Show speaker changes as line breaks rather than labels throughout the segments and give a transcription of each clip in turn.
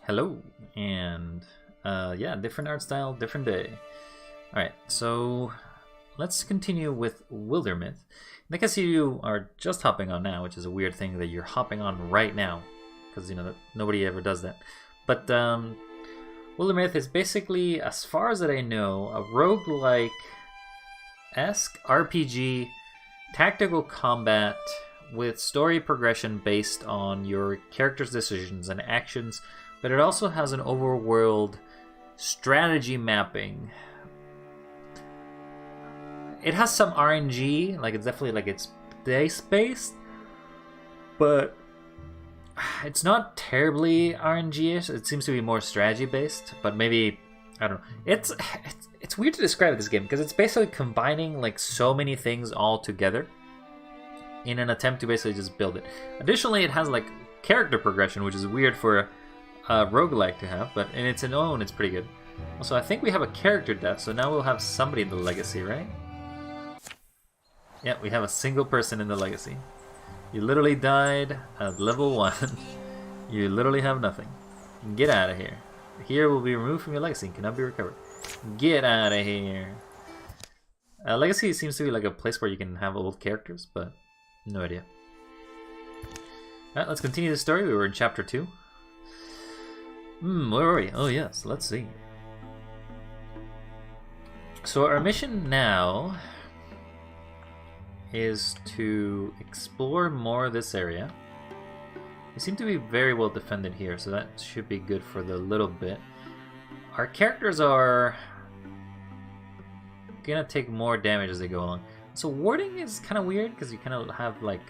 Hello, and yeah, different art style, different day. Alright, so let's continue with Wildermyth. And I guess you are just hopping on now, which is a weird thing that you're hopping on right now, because, you know, nobody ever does that. But Wildermyth is basically, as far as that I know, a roguelike-esque RPG tactical combat with story progression based on your character's decisions and actions, but it also has an overworld strategy mapping. It has some RNG, like it's definitely like it's dice-based, but it's not terribly RNG-ish. It seems to be more strategy-based, but maybe, I don't know. It's weird to describe this game because it's basically combining like so many things all together in an attempt to basically just build it. Additionally, it has like character progression, which is weird for a roguelike to have, but in its own, it's pretty good. Also, I think we have a character death, so now we'll have somebody in the legacy, right? Yeah, we have a single person in the legacy. You literally died at level 1. You literally have nothing. Get out of here. Here will be removed from your legacy and cannot be recovered. Get out of here. Legacy seems to be like a place where you can have old characters, but no idea. Alright, let's continue the story. We were in chapter 2. Where were we? Oh yes, let's see. So our mission now is to explore more of this area. We seem to be very well defended here, so that should be good for the little bit. Our characters are gonna take more damage as they go along. So warding is kind of weird because you kind of have like...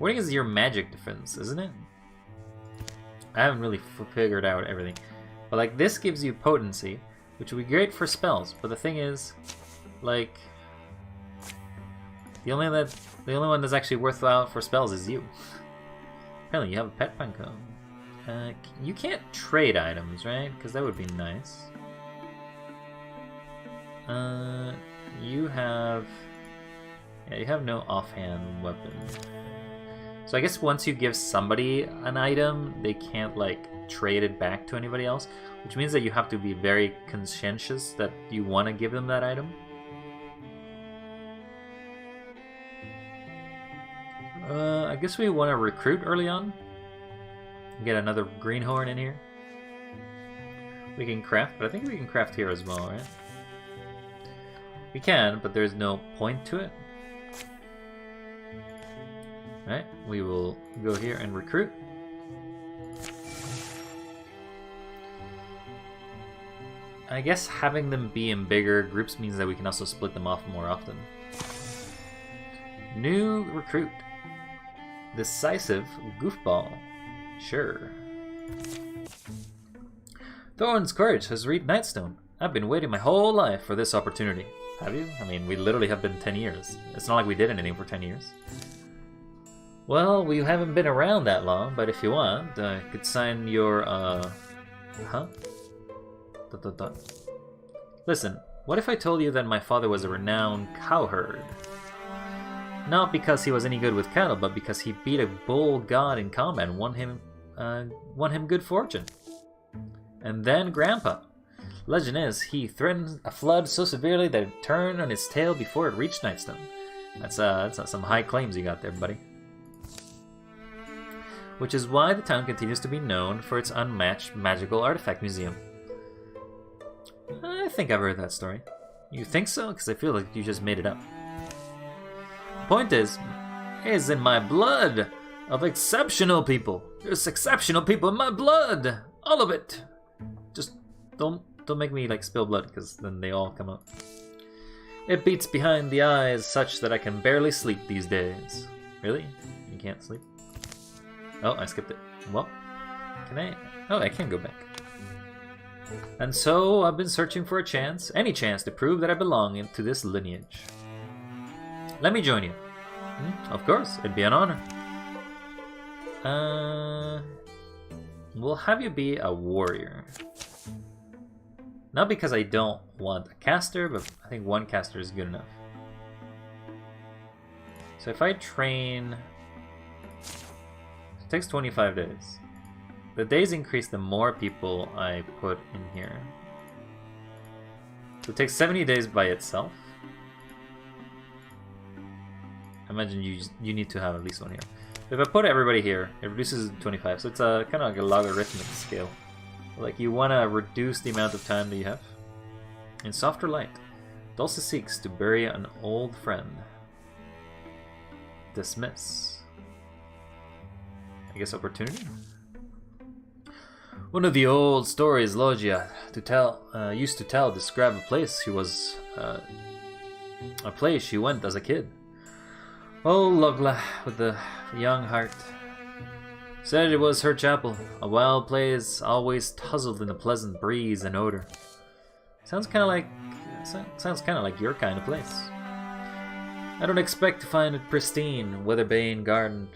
Warding is your magic defense, isn't it? I haven't really figured out everything. But like this gives you potency, which would be great for spells. But the thing is, like... The only one that's actually worthwhile for spells is you. Apparently you have a pet Panko. You can't trade items, right? Because that would be nice. You have no offhand weapon. So I guess once you give somebody an item, they can't like trade it back to anybody else, which means that you have to be very conscientious that you want to give them that item. I guess we want to recruit early on. Get another greenhorn in here. We can craft, but I think we can craft here as well, right? We can, but there's no point to it. Right, we will go here and recruit. I guess having them be in bigger groups means that we can also split them off more often. New recruit. Decisive goofball. Sure. Thorn's courage has reached Nightstone. I've been waiting my whole life for this opportunity. Have you? I mean, we literally have been 10 years. It's not like we did anything for 10 years. Well, we haven't been around that long, but if you want, I could sign your, Huh? Listen, what if I told you that my father was a renowned cowherd? Not because he was any good with cattle, but because he beat a bull god in combat and won him good fortune. And then Grandpa. Legend is, he threatened a flood so severely that it turned on its tail before it reached Nightstone. That's some high claims you got there, buddy. Which is why the town continues to be known for its unmatched magical artifact museum. I think I've heard that story. You think so? Because I feel like you just made it up. The point is in my blood of exceptional people. There's exceptional people in my blood. All of it. Just don't make me like spill blood, because then they all come up. It beats behind the eyes such that I can barely sleep these days. Really? You can't sleep? Oh, I skipped it. Well, can I? Oh, I can go back. And so I've been searching for a chance, any chance, to prove that I belong to this lineage. Let me join you. Of course, it'd be an honor. We'll have you be a warrior. Not because I don't want a caster, but I think one caster is good enough. So if I train... It takes 25 days. the days increase the more people I put in here. So it takes 70 days by itself. I imagine you need to have at least one here. If I put everybody here, it reduces to 25. So it's a kind of like a logarithmic scale. Like you want to reduce the amount of time that you have. In softer light, Dulce seeks to bury an old friend. Dismiss. I guess opportunity? One of the old stories Logia used to tell described a place she went as a kid. Old Logla, with the young heart, said it was her chapel, a wild place always tuzzled in a pleasant breeze and odor. Sounds kind of like your kind of place. I don't expect to find it pristine, weather-baned garden.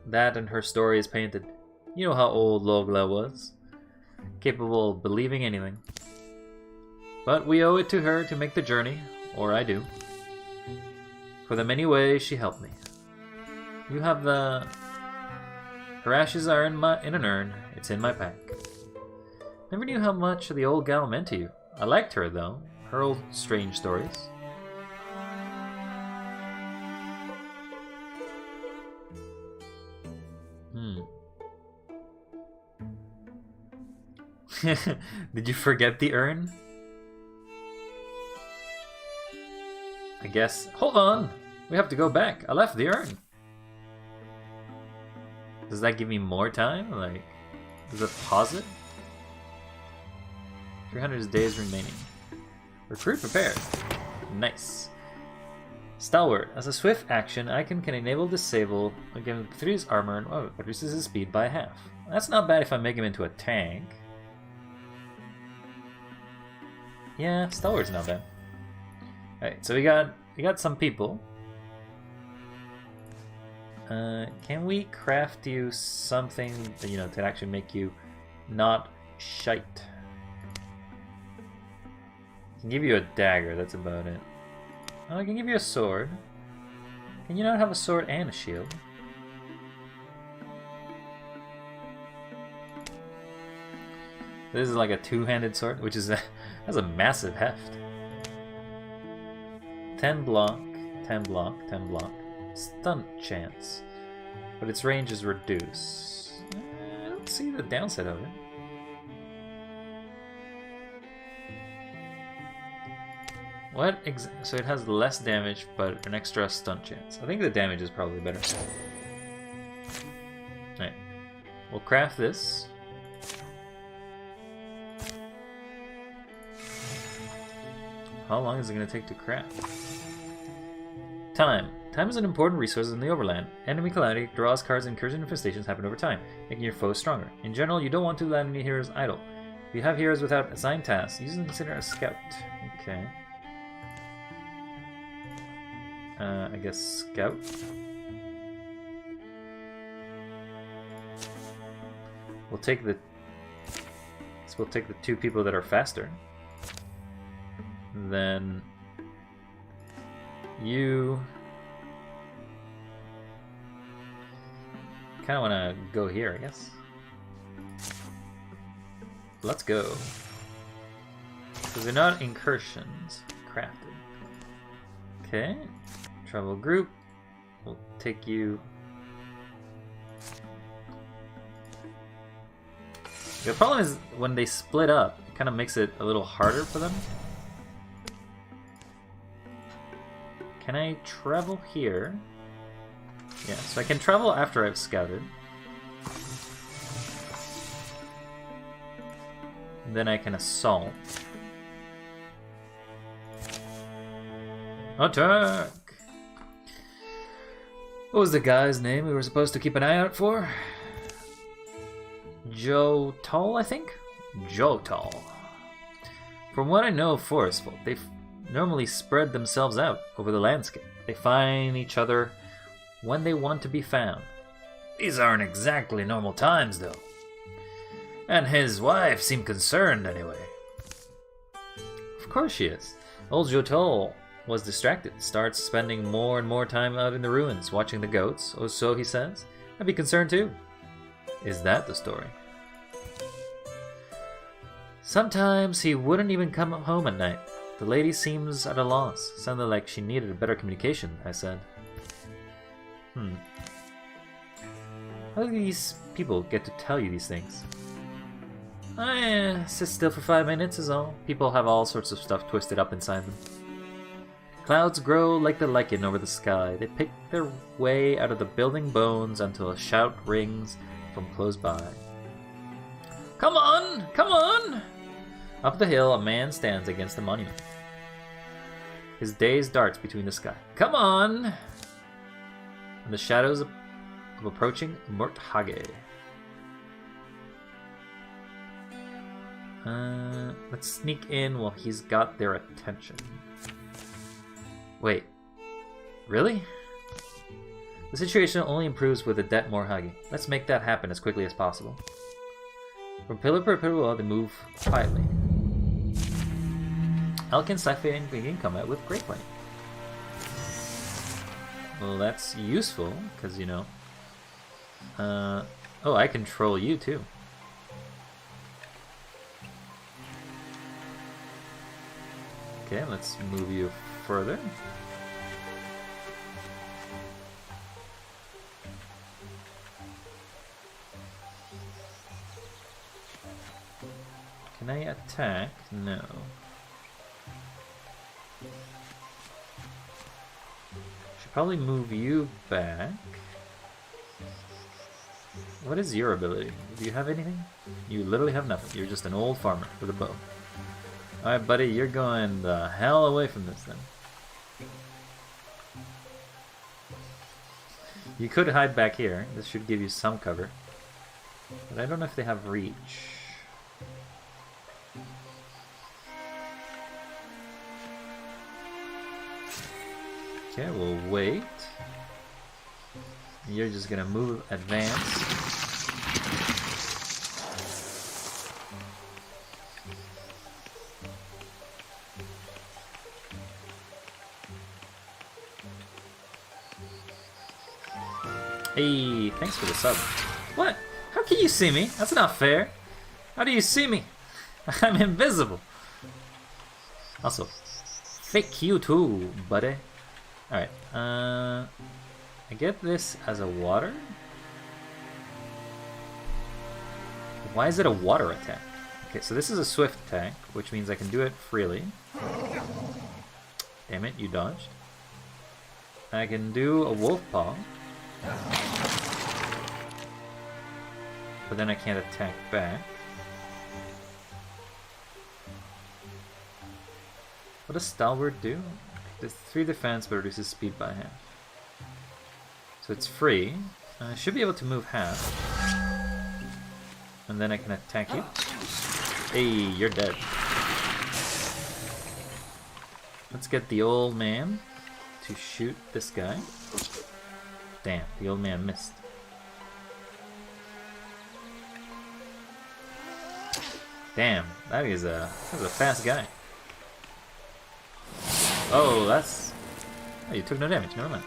That and her story is painted. You know how old Logla was, capable of believing anything. But we owe it to her to make the journey, or I do. For the many ways she helped me. You have the... Her ashes are in an urn. It's in my pack. Never knew how much the old gal meant to you. I liked her, though. Her old strange stories. Did you forget the urn? I guess. Hold on! We have to go back. I left the urn. Does that give me more time? Like, does it pause it? 300 days remaining. Recruit prepared. Nice. Stalwart. As a swift action, Icon can enable disable again 3's armor and reduces his speed by half. That's not bad if I make him into a tank. Yeah, Stalwart's not bad. Alright, so we got some people. Can we craft you something that, to actually make you not shite? I can give you a dagger, that's about it. Oh, I can give you a sword. Can you not have a sword and a shield? This is like a two-handed sword, which is has a massive heft. 10 block, 10 block, 10 block. Stunt chance. But its range is reduced. I don't see the downside of it. So it has less damage, but an extra stunt chance. I think the damage is probably better. Alright. We'll craft this. How long is it going to take to craft? Time. Time is an important resource in the Overland. Enemy calamity, draws cards, incursion infestations happen over time, making your foes stronger. In general, you don't want to let any heroes idle. If you have heroes without assigned tasks, use them to consider a scout. Okay. I guess scout. We'll take the two people that are faster. Then you kind of want to go here, I guess. Let's go. Because they're not incursions crafted. Okay. Travel group. We'll take you. The problem is when they split up, it kind of makes it a little harder for them. Can I travel here? Yeah, so I can travel after I've scouted. Then I can assault. Attack! What was the guy's name we were supposed to keep an eye out for? Jotol, I think? Jotol. From what I know of forest folk, they normally spread themselves out over the landscape. They find each other when they want to be found. These aren't exactly normal times, though. And his wife seemed concerned, anyway. Of course she is. Old Jotol was distracted, starts spending more and more time out in the ruins, watching the goats, or so he says. I'd be concerned too. Is that the story? Sometimes he wouldn't even come home at night. The lady seems at a loss. Sounded like she needed a better communication, I said. How do these people get to tell you these things? Sit still for 5 minutes is all. People have all sorts of stuff twisted up inside them. Clouds grow like the lichen over the sky. They pick their way out of the building bones until a shout rings from close by. Come on! Come on! Up the hill, a man stands against the monument. His gaze darts between the sky. Come on! And the shadows of approaching Murthage. Let's sneak in while he's got their attention. Wait. Really? The situation only improves with a Det Morhage. Let's make that happen as quickly as possible. From pillar to pillar, they move quietly. Elk and Saife begin combat with Great Plane. Well, that's useful, because, you know... oh, I control you, too. Okay, let's move you further. Can I attack? No. Should probably move you back. What is your ability? Do you have anything? You literally have nothing. You're just an old farmer with a bow. Alright, buddy, you're going the hell away from this then. You could hide back here. This should give you some cover. But I don't know if they have reach. Okay, we'll wait. You're just gonna move, advance. Hey, thanks for the sub. What? How can you see me? That's not fair. How do you see me? I'm invisible. Also, fake you too, buddy. Alright, I get this as a water? Why is it a water attack? Okay, so this is a swift attack, which means I can do it freely. Damn it, you dodged. I can do a wolf paw. But then I can't attack back. What does Stalwart do? Does 3 defense but reduces speed by half. So it's free. I should be able to move half. And then I can attack you. Hey, you're dead. Let's get the old man to shoot this guy. Damn, the old man missed. Damn, that is a fast guy. Oh, that's... Oh, you took no damage, never mind.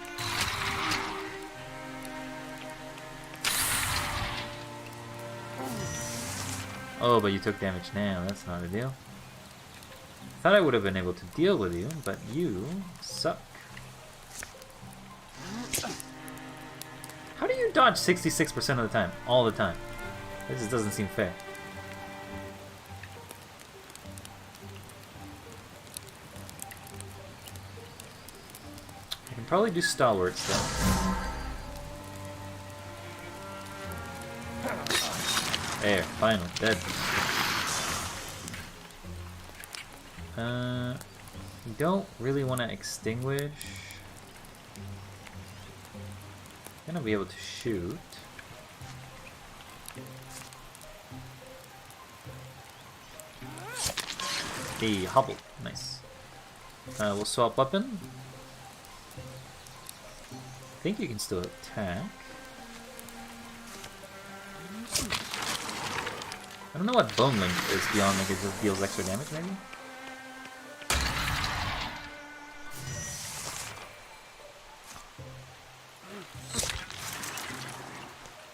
Oh, but you took damage now, that's not a deal. Thought I would have been able to deal with you, but you suck. How do you dodge 66% of the time? All the time? This just doesn't seem fair. I can probably do stalwarts though. There, finally, dead. You don't really want to extinguish. I'm gonna be able to shoot. Hey, hobble, nice. We'll swap weapon. I think you can still attack. I don't know what Bone Length is beyond, like it just deals extra damage maybe?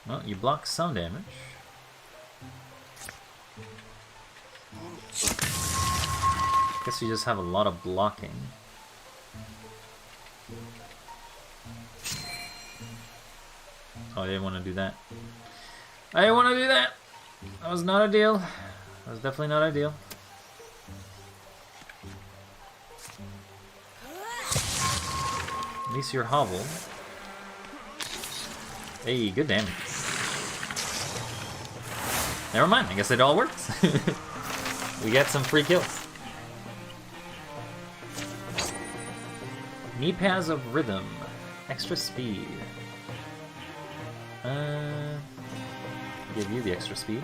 Well, you block some damage. Guess you just have a lot of blocking. Oh, I didn't want to do that. I didn't want to do that! That was not ideal. That was definitely not ideal. At least you're hobbled. Hey, good damage. Never mind, I guess it all works. We get some free kills. Knee pads of rhythm. Extra speed. Give you the extra speed.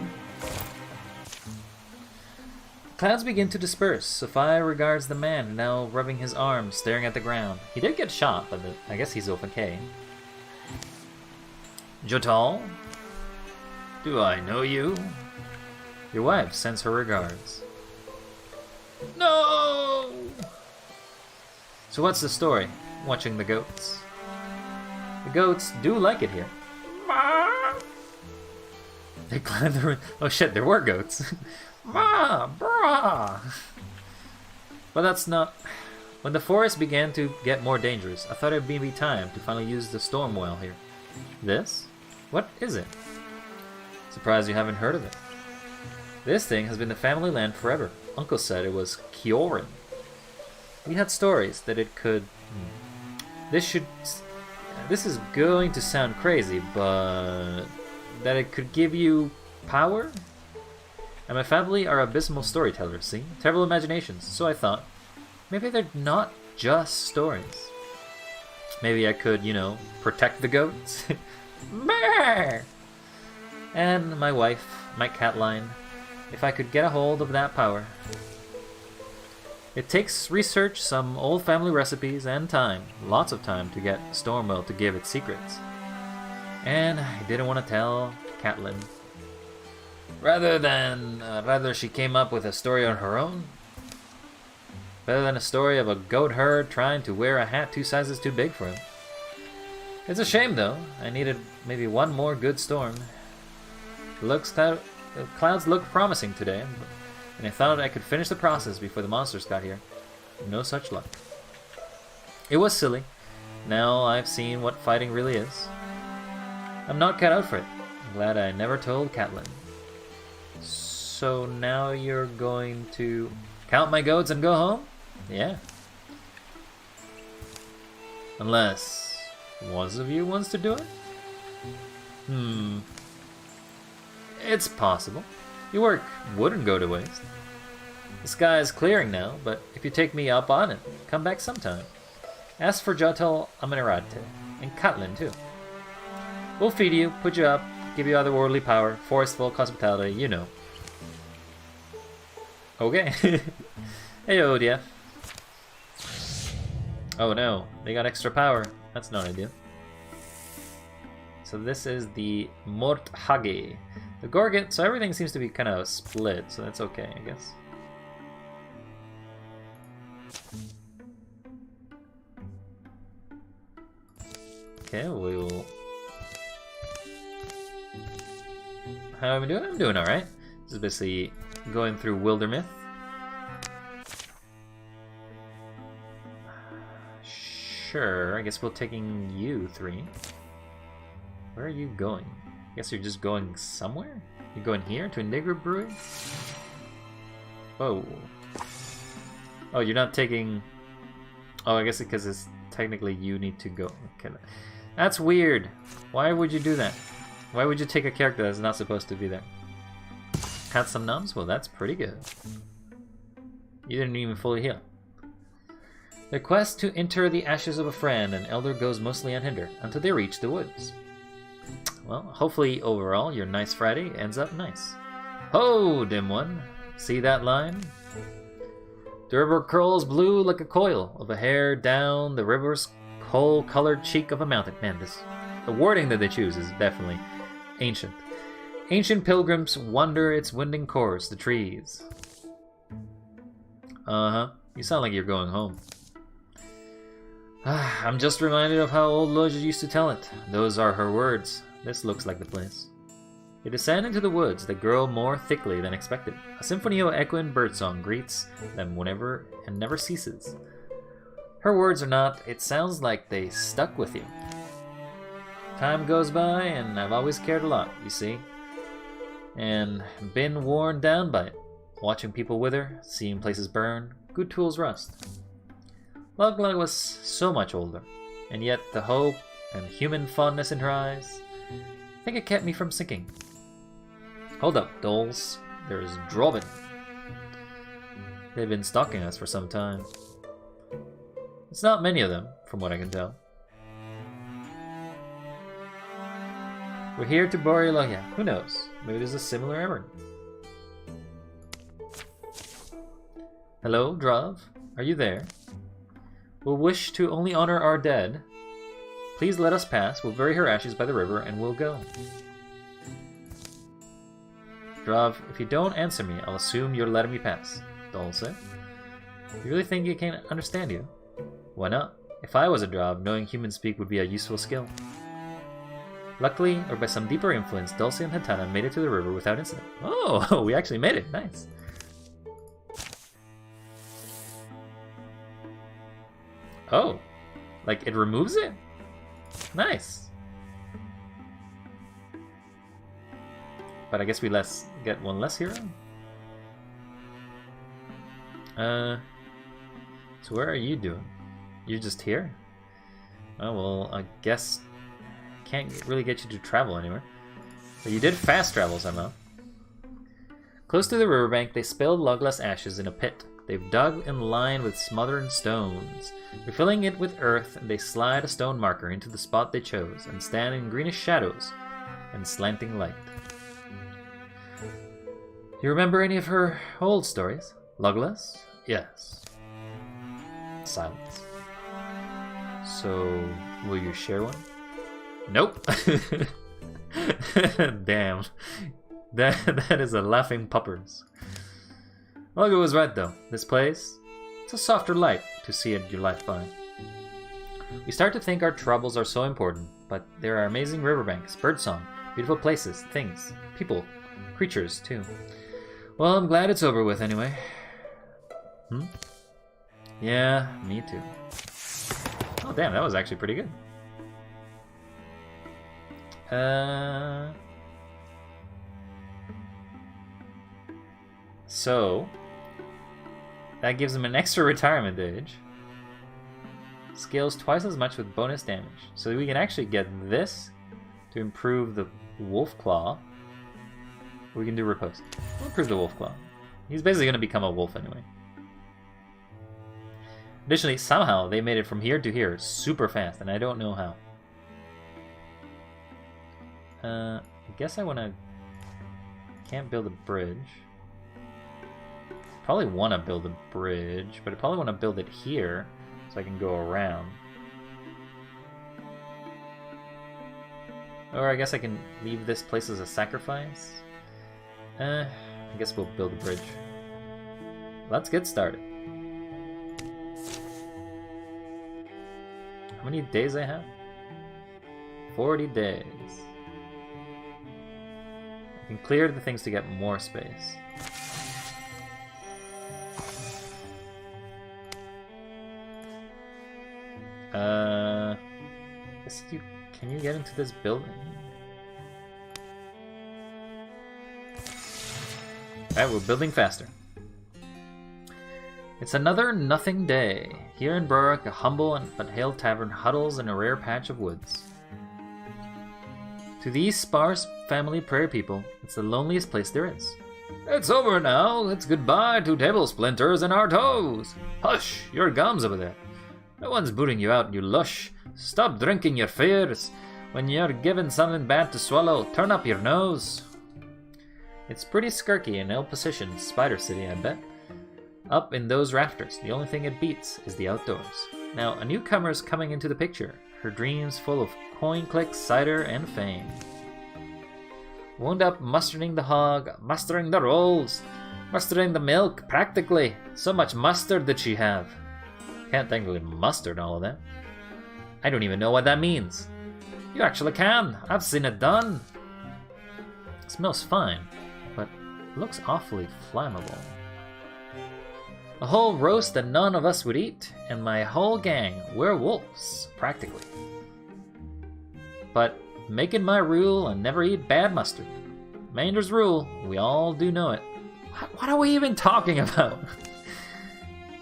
Clouds begin to disperse. Sophia regards the man, now rubbing his arms, staring at the ground. He did get shot, but I guess he's okay. Jotal? Do I know you? Your wife sends her regards. No! So what's the story? Watching the goats. The goats do like it here. They climbed the... Oh shit, there were goats. Ma, brah. But that's not... When the forest began to get more dangerous, I thought it'd be time to finally use the storm well here. This? What is it? Surprised you haven't heard of it. This thing has been the family land forever. Uncle said it was Kioran. We had stories that it could... This is going to sound crazy, but... that it could give you power? And my family are abysmal storytellers, see? Terrible imaginations. So I thought, maybe they're not just stories. Maybe I could, you know, protect the goats. And my wife, my catline, if I could get a hold of that power. It takes research, some old family recipes, and time. Lots of time to get Stormwell to give its secrets. And I didn't want to tell Catelyn. Rather she came up with a story on her own. Better than a story of a goat herd trying to wear a hat 2 sizes too big for him. It's a shame though. I needed maybe one more good storm. The clouds look promising today, and I thought I could finish the process before the monsters got here. No such luck. It was silly. Now I've seen what fighting really is. I'm not cut out for it. I'm glad I never told Catelyn. So now you're going to count my goats and go home? Yeah. Unless one of you wants to do it? It's possible. Your work wouldn't go to waste. The sky is clearing now, but if you take me up on it, come back sometime. Ask for Jotal Amenarate, and Catelyn too. We'll feed you, put you up, give you otherworldly power, forestful hospitality, you know. Okay. Hey, Odia. Oh no, they got extra power. That's not ideal. So this is the Mort Hage. The Gorget, so everything seems to be kind of split, so that's okay, I guess. Okay, we'll... How am I doing? I'm doing alright. This is basically going through Wildermyth. Sure, I guess we're taking you 3. Where are you going? I guess you're just going somewhere? You're going here to Indigra Brewery? Oh. Oh, you're not taking... Oh, I guess because it's technically you need to go. Okay. That's weird. Why would you do that? Why would you take a character that's not supposed to be there? Had some numbs? Well, that's pretty good. You didn't even fully heal. The quest to enter the ashes of a friend and elder goes mostly unhindered until they reach the woods. Well, hopefully overall your nice Friday ends up nice. Ho, dim one! See that line? The river curls blue like a coil of a hair down the river's coal-colored cheek of a mountain. Man, the wording that they choose is definitely ancient. Ancient pilgrims wander its winding course, the trees. Uh-huh. You sound like you're going home. I'm just reminded of how old Loja used to tell it. Those are her words. This looks like the place. They descend into the woods that grow more thickly than expected. A symphony of echoing birdsong greets them whenever and never ceases. Her words or not, it sounds like they stuck with you. Time goes by, and I've always cared a lot, you see. And been worn down by it. Watching people wither, seeing places burn, good tools rust. Lug-Lug was so much older, and yet the hope and human fondness in her eyes, I think it kept me from sinking. Hold up, dolls. There's Drobin. They've been stalking us for some time. It's not many of them, from what I can tell. We're here to bury Logia. Who knows? Maybe there's a similar errand. Hello, Drav? Are you there? We'll wish to only honor our dead. Please let us pass. We'll bury her ashes by the river and we'll go. Drav, if you don't answer me, I'll assume you're letting me pass. Dulce? You really think you can't understand you? Why not? If I was a Drav, knowing human speak would be a useful skill. Luckily, or by some deeper influence, Dulce and Hatana made it to the river without incident. Oh, we actually made it. Nice. Oh, like it removes it? Nice. But I guess we get one less hero. So where are you doing? You're just here? Oh well, I guess can't really get you to travel anywhere. But you did fast travel somehow. Close to the riverbank, they spilled Lugla's ashes in a pit. They've dug in line with smothered stones. Refilling it with earth, they slide a stone marker into the spot they chose and stand in greenish shadows and slanting light. You remember any of her old stories? Luglas? Yes. Silence. So, will you share one? Nope. Damn. That is a laughing puppers. Lugga was right though. This place, it's a softer light to see in your life by. We start to think our troubles are so important, but there are amazing riverbanks, birdsong, beautiful places, things, people, creatures too. Well, I'm glad it's over with anyway. Yeah, me too. Oh damn, that was actually pretty good. So that gives him an extra retirement age. Scales twice as much with bonus damage. So we can actually get this to improve the Wolf Claw. We can do Riposte. We'll improve the Wolf Claw. He's basically going to become a wolf anyway. Additionally, somehow they made it from here to here super fast, and I don't know how. I guess I want to... Can't build a bridge. Probably want to build a bridge, but I probably want to build it here so I can go around. Or I guess I can leave this place as a sacrifice. I guess we'll build a bridge. Let's get started. How many days I have? 40 days. I can clear the things to get more space. Can you get into this building? Alright, we're building faster. It's another nothing day. Here in Berwick, a humble but hailed tavern huddles in a rare patch of woods. To these sparse family prairie people, it's the loneliest place there is. It's over now. It's goodbye to table splinters and our toes. Hush, your gums over there. No one's booting you out, you lush. Stop drinking your fears. When you're given something bad to swallow, turn up your nose. It's pretty skirky and ill-positioned, Spider City, I bet. Up in those rafters, the only thing it beats is the outdoors. Now, a newcomer's coming into the picture, her dreams full of coin clicks, cider, and fame. Wound up mustarding the hog, mustering the rolls, mustering the milk, practically. So much mustard did she have. Can't technically mustard all of that. I don't even know what that means. You actually can. I've seen it done. Smells fine, but looks awfully flammable. A whole roast that none of us would eat, and my whole gang, we're wolves, practically. But make it my rule and never eat bad mustard. Mander's rule, we all do know it. What are we even talking about?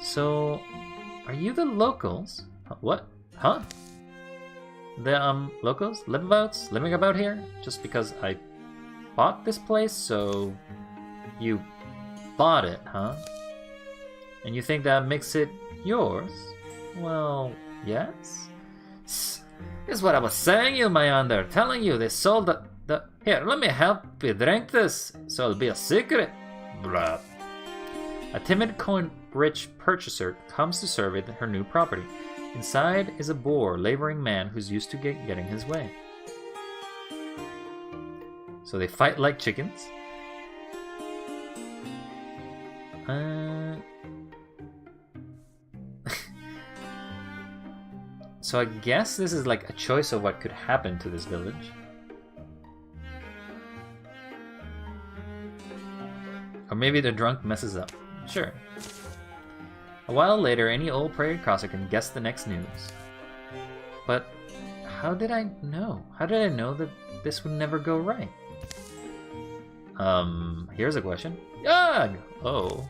So, are you the locals? What? Huh? The, locals? Living about here? Just because I bought this place, so you bought it, huh? And you think that makes it yours? Well, yes. This is what I was saying you, my under, telling you they sold the... Here, let me help you drink this, so it'll be a secret. Blah. A timid coin-rich purchaser comes to survey her new property. Inside is a boor, laboring man who's used to getting his way. So they fight like chickens. So I guess this is like a choice of what could happen to this village. Or maybe the drunk messes up. Sure. A while later, any old prairie crosser can guess the next news. But how did I know? How did I know that this would never go right? Here's a question. Ugh! Oh.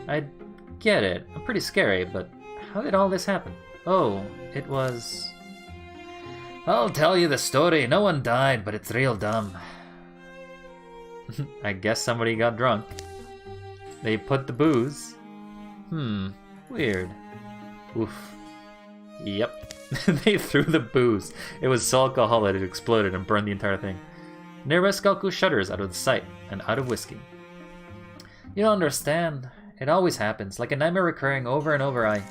I get it. I'm pretty scary, but how did all this happen? Oh, it was... I'll tell you the story. No one died, but it's real dumb. I guess somebody got drunk. They put the booze. Weird. Oof. Yep. They threw the booze. It was so alcohol that it exploded and burned the entire thing. Nearby Skulku shudders out of the sight and out of whiskey. You don't understand. It always happens, like a nightmare recurring over and over.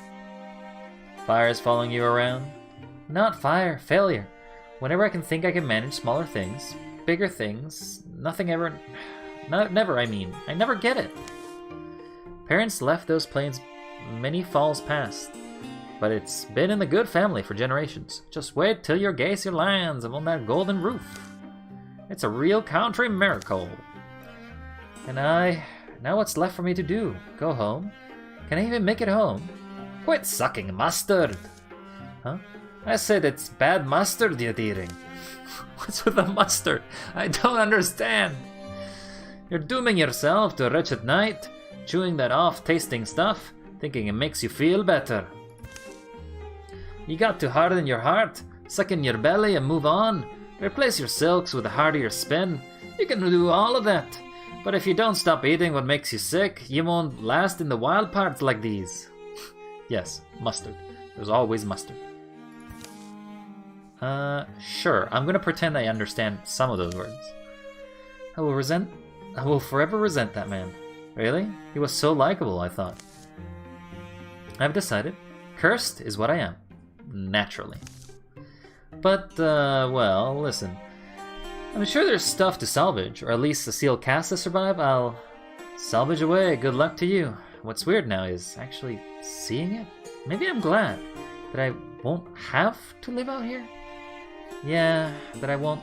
Fire's following you around? Not fire, failure. Whenever I can think I can manage smaller things, bigger things, nothing ever... never, I mean. I never get it. Parents left those plains many falls past, but it's been in the good family for generations. Just wait till your Gacy lands on that golden roof. It's a real country miracle. And now what's left for me to do? Go home? Can I even make it home? Quit sucking mustard! Huh? I said it's bad mustard you're eating. What's with the mustard? I don't understand. You're dooming yourself to a wretched night, chewing that off-tasting stuff, thinking it makes you feel better. You got to harden your heart, suck in your belly and move on. Replace your silks with a heartier spin. You can do all of that. But if you don't stop eating what makes you sick, you won't last in the wild parts like these. Yes, mustard. There's always mustard. Sure. I'm gonna pretend I understand some of those words. I will forever resent that man. Really? He was so likable, I thought. I've decided. Cursed is what I am. Naturally. But, well, listen. I'm sure there's stuff to salvage, or at least a sealed cast to survive. I'll salvage away. Good luck to you. What's weird now is actually seeing it. Maybe I'm glad that I won't have to live out here. Yeah, that I won't.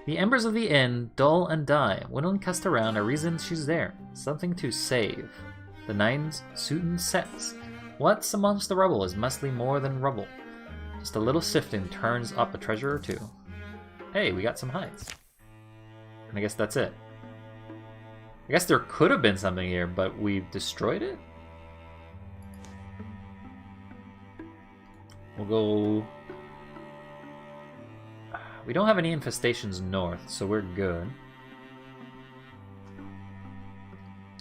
The embers of the inn dull and die. When cast around, a reason she's there. Something to save. The nines soon sets. What's amongst the rubble is mostly more than rubble. Just a little sifting turns up a treasure or two. Hey, we got some hides. And I guess that's it. I guess there could have been something here, but we've destroyed it? We'll go... We don't have any infestations north, so we're good.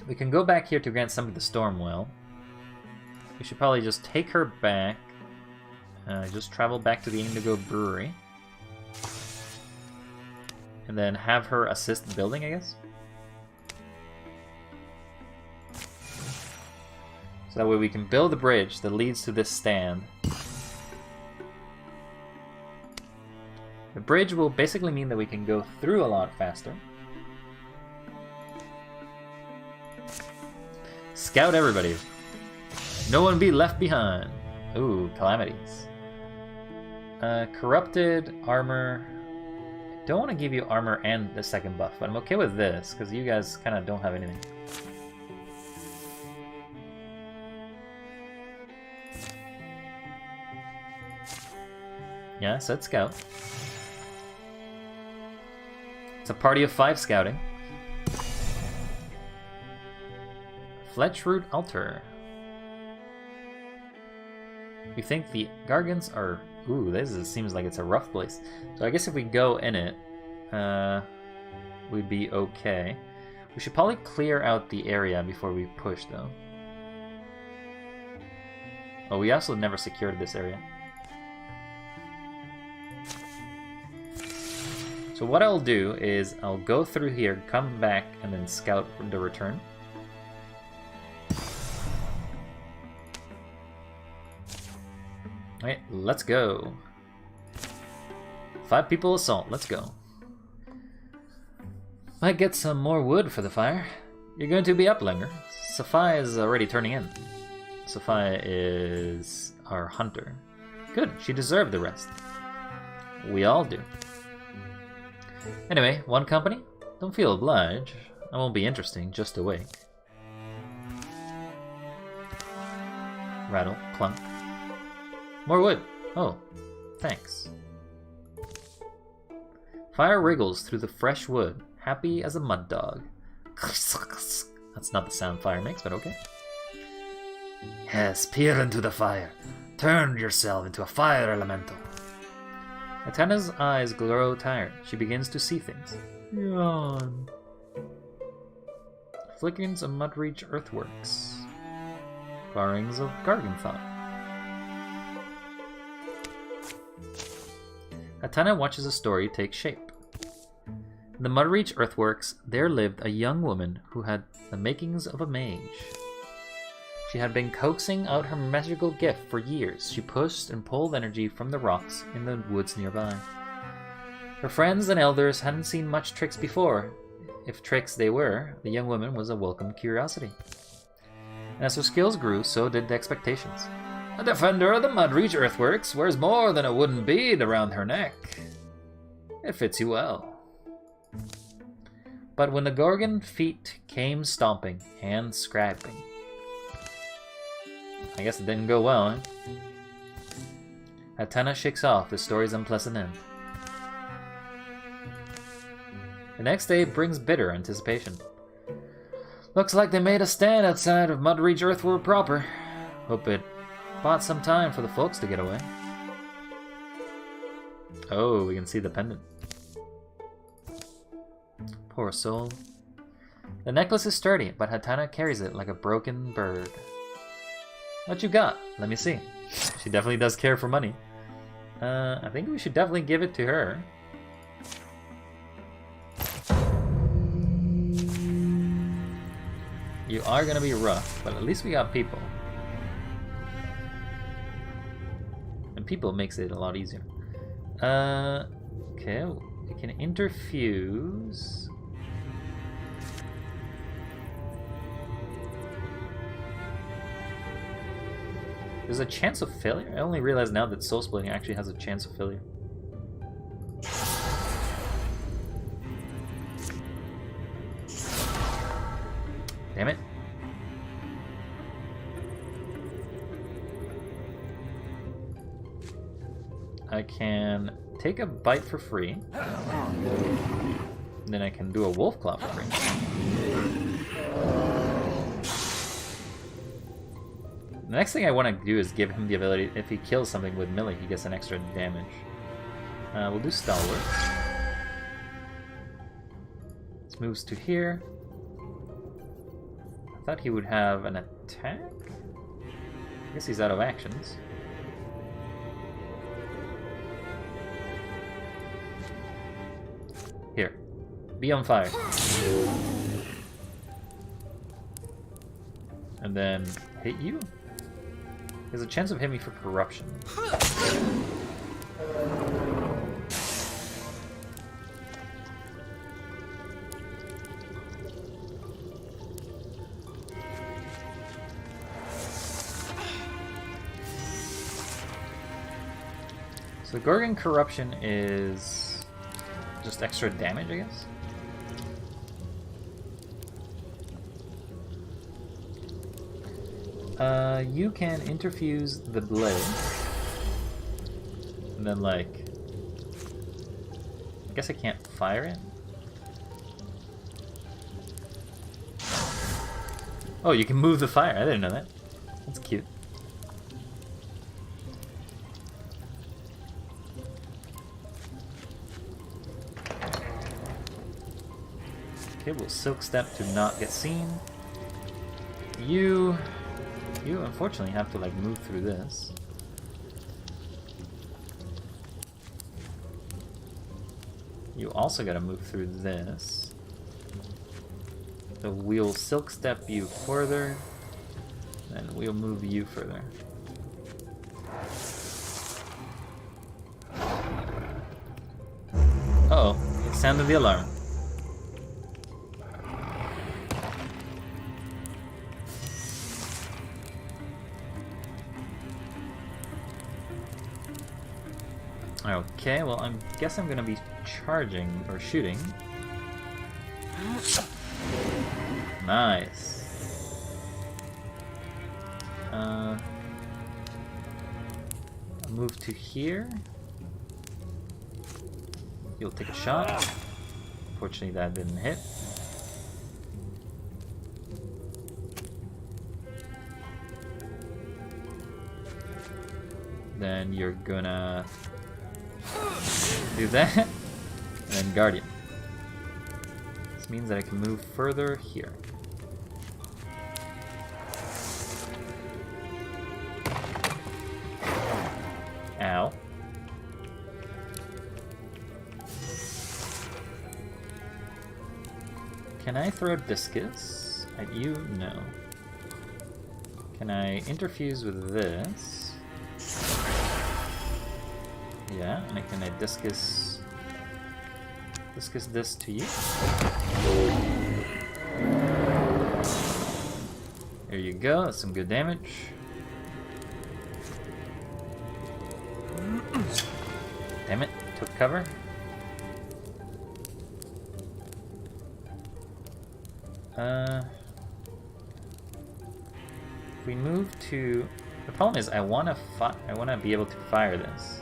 We can go back here to grant some of the Stormwell. We should probably just take her back. Just travel back to the Indigo Brewery. And then have her assist building, I guess? So that way we can build the bridge that leads to this stand. The bridge will basically mean that we can go through a lot faster. Scout everybody. No one be left behind. Ooh, calamities. Corrupted armor. don't want to give you armor and the second buff, but I'm okay with this, because you guys kind of don't have anything. Yeah, said scout. It's a party of 5 scouting. Fletchroot Altar. We think the Gargants are... Ooh, seems like it's a rough place. So I guess if we go in it, we'd be okay. We should probably clear out the area before we push, though. Oh, we also never secured this area. So what I'll do is I'll go through here, come back, and then scout the return. Alright, let's go. 5 people assault, let's go. Might get some more wood for the fire. You're going to be up, Langer. Sophia is already turning in. Sophia is our hunter. Good, she deserved the rest. We all do. Anyway, 1 company? Don't feel obliged. I won't be interesting, just awake. Rattle, clunk. More wood. Oh, thanks. Fire wriggles through the fresh wood, happy as a mud dog. That's not the sound fire makes, but okay. Yes, peer into the fire. Turn yourself into a fire elemental. Atana's eyes grow tired. She begins to see things. Yawn. Flickerings of Mudreach earthworks. Garrings of Garganthot. Atana watches a story take shape. In the Mudreach earthworks, there lived a young woman who had the makings of a mage. She had been coaxing out her magical gift for years. She pushed and pulled energy from the rocks in the woods nearby. Her friends and elders hadn't seen much tricks before. If tricks they were, the young woman was a welcome curiosity. And as her skills grew, so did the expectations. A defender of the Mudreach earthworks wears more than a wooden bead around her neck. It fits you well. But when the Gorgon feet came stomping and scrapping, I guess it didn't go well, eh? Atana shakes off the story's unpleasant end. The next day brings bitter anticipation. Looks like they made a stand outside of Mudreach Earthworld proper. Hope it bought some time for the folks to get away. Oh, we can see the pendant. Poor soul. The necklace is sturdy, but Atana carries it like a broken bird. What you got? Let me see. She definitely does care for money. I think we should definitely give it to her. You are gonna be rough, but at least we got people. And people makes it a lot easier. Okay, we can interfuse. There's a chance of failure? I only realized now that soul splitting actually has a chance of failure. Damn it. I can take a bite for free. And then I can do a wolf claw for free. The next thing I want to do is give him the ability, if he kills something with melee, he gets an extra damage. We'll do Stalwart. This moves to here. I thought he would have an attack? I guess he's out of actions. Here. Be on fire. And then hit you? There's a chance of hitting me for corruption. So Gorgon corruption is Just extra damage, I guess? You can interfuse the blade. And then, like... I guess I can't fire it? Oh, you can move the fire. I didn't know that. That's cute. Okay, we'll Silk Step to not get seen. You unfortunately have to like move through this. You also gotta move through this. So we'll Silk Step you further, and we'll move you further. Uh-oh, it sounded the alarm. Okay, well, I guess I'm gonna be charging or shooting. Nice. Move to here. You'll take a shot. Fortunately, that didn't hit. Then you're gonna do that, and then Guardian. This means that I can move further here. Ow. Can I throw Discus at you? No. Can I interfuse with this? Yeah, and can I discus this to you? There you go, that's some good damage. Damn it, took cover. If we move to... The problem is I wanna be able to fire this.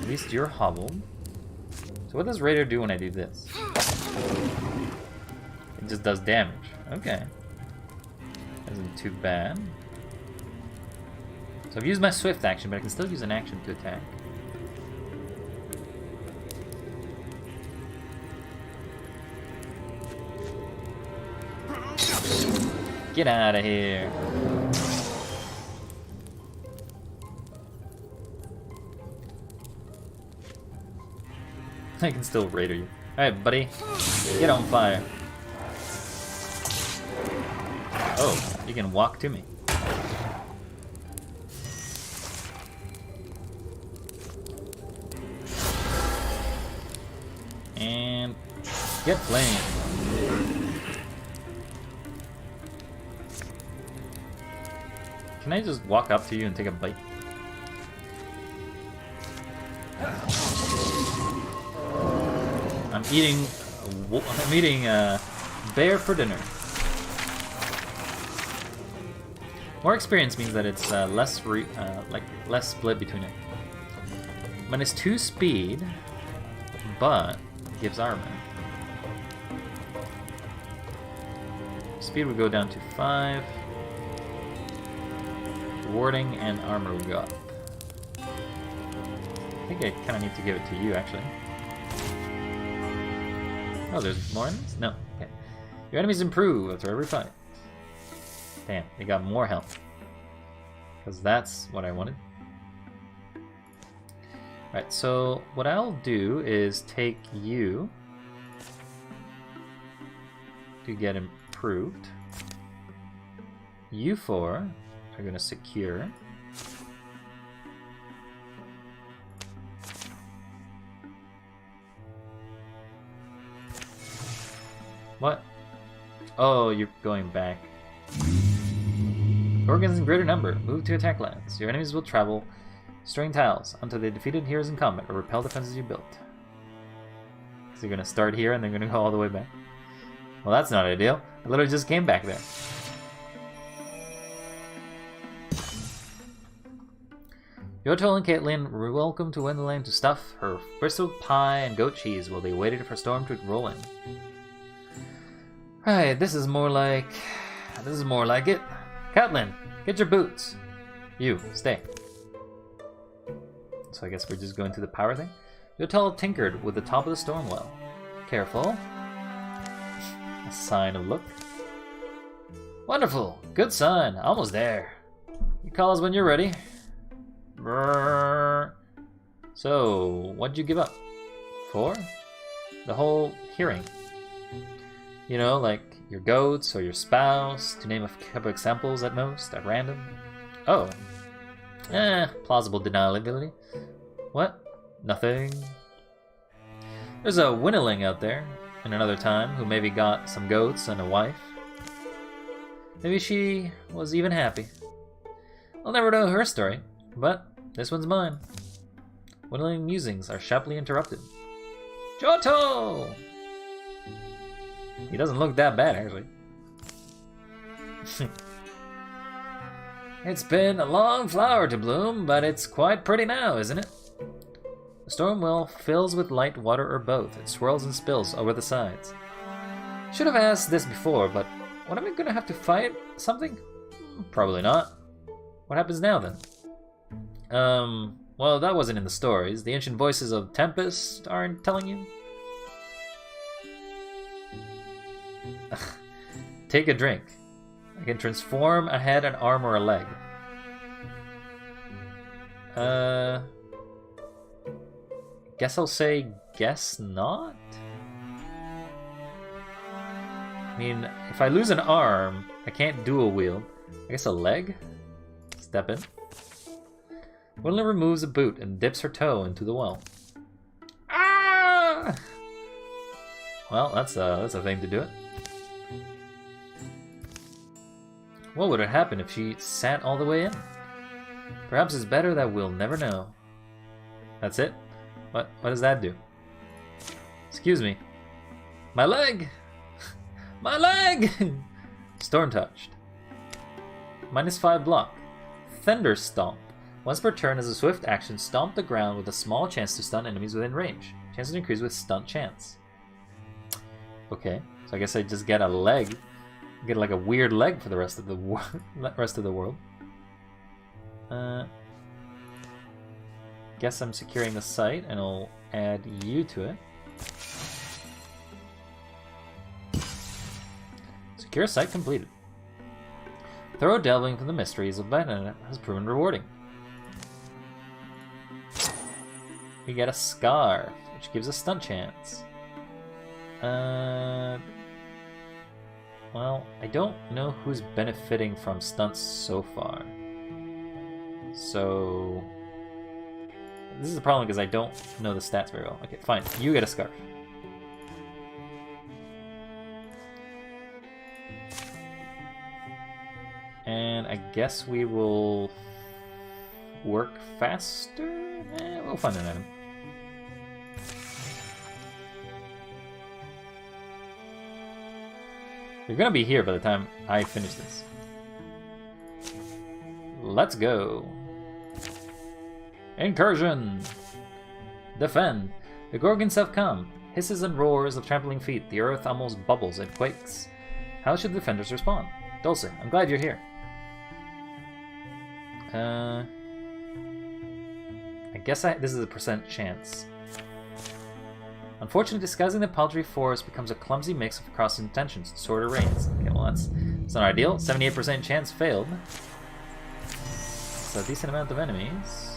At least you're hobbled. So what does Raider do when I do this? It just does damage. Okay. Isn't too bad. So I've used my swift action, but I can still use an action to attack. Get out of here. I can still Raider you. Alright, buddy. Get on fire. Oh, you can walk to me. And get flamed. Can I just walk up to you and take a bite? I'm eating bear for dinner. More experience means that it's less split between it. When it's 2 speed, but gives armor. Speed would go down to 5. Warding and armor would go up. I think I kind of need to give it to you, actually. Oh, there's more enemies? No. Okay. Your enemies improve after every fight. Damn, they got more health. Because that's what I wanted. Right, so what I'll do is take you to get improved. You 4 are going to secure. What? Oh, you're going back. Gorgons in greater number, move to attack lands. Your enemies will travel string tiles until they defeated heroes in combat or repel defenses you built. So you're gonna start here and they're gonna go all the way back. Well, that's not ideal. I literally just came back there. Yotol and Caitlin were welcome to Wendland to stuff her Bristol pie and goat cheese while they waited for Storm to roll in. Right, this is more like it. Caitlin, get your boots. You, stay. So I guess we're just going to the power thing. Yotol tinkered with the top of the storm well. Careful. A sign of luck. Wonderful. Good sign. Almost there. You call us when you're ready. Brrr. So, what'd you give up? 4? The whole hearing. You know, like your goats or your spouse, to name a couple examples at most, at random. Oh. Plausible deniability. What? Nothing. There's a Winneling out there, in another time, who maybe got some goats and a wife. Maybe she was even happy. I'll never know her story, but this one's mine. Winneling musings are sharply interrupted. Johto! He doesn't look that bad, actually. It's been a long flower to bloom, but it's quite pretty now, isn't it? The storm well fills with light, water, or both. It swirls and spills over the sides. Should have asked this before, but what, am I gonna have to fight something? Probably not. What happens now, then? Well, that wasn't in the stories. The ancient voices of Tempest aren't telling you? Take a drink. I can transform a head, an arm, or a leg. Guess I'll say guess not? I mean, if I lose an arm, I can't dual wield. I guess a leg? Step in. Winneling removes a boot and dips her toe into the well. Ah! Well, that's a thing to do it. What would have happened if she sat all the way in? Perhaps it's better that we'll never know. That's it? What does that do? Excuse me. My leg! My leg! Storm touched. -5 block. Thunder Stomp. Once per turn as a swift action, stomp the ground with a small chance to stun enemies within range. Chances increase with stunt chance. Okay, so I guess I just get a leg. Get like a weird leg for the rest of the world. Guess I'm securing the site, and I'll add you to it. Secure site completed. Thorough delving into the mysteries of Banana has proven rewarding. We get a scarf, which gives a stunt chance. Well, I don't know who's benefiting from stunts so far. So this is a problem because I don't know the stats very well. Okay, fine. You get a scarf. And I guess we will work faster? We'll find an item. You're gonna be here by the time I finish this. Let's go. Incursion! Defend! The Gorgons have come. Hisses and roars of trampling feet. The earth almost bubbles and quakes. How should the defenders respond? Dulce, I'm glad you're here. I guess this is a % chance. Unfortunately, disguising the paltry forest becomes a clumsy mix of cross intentions. Sword or reins. Okay, well that's not ideal. 78% chance failed. So a decent amount of enemies.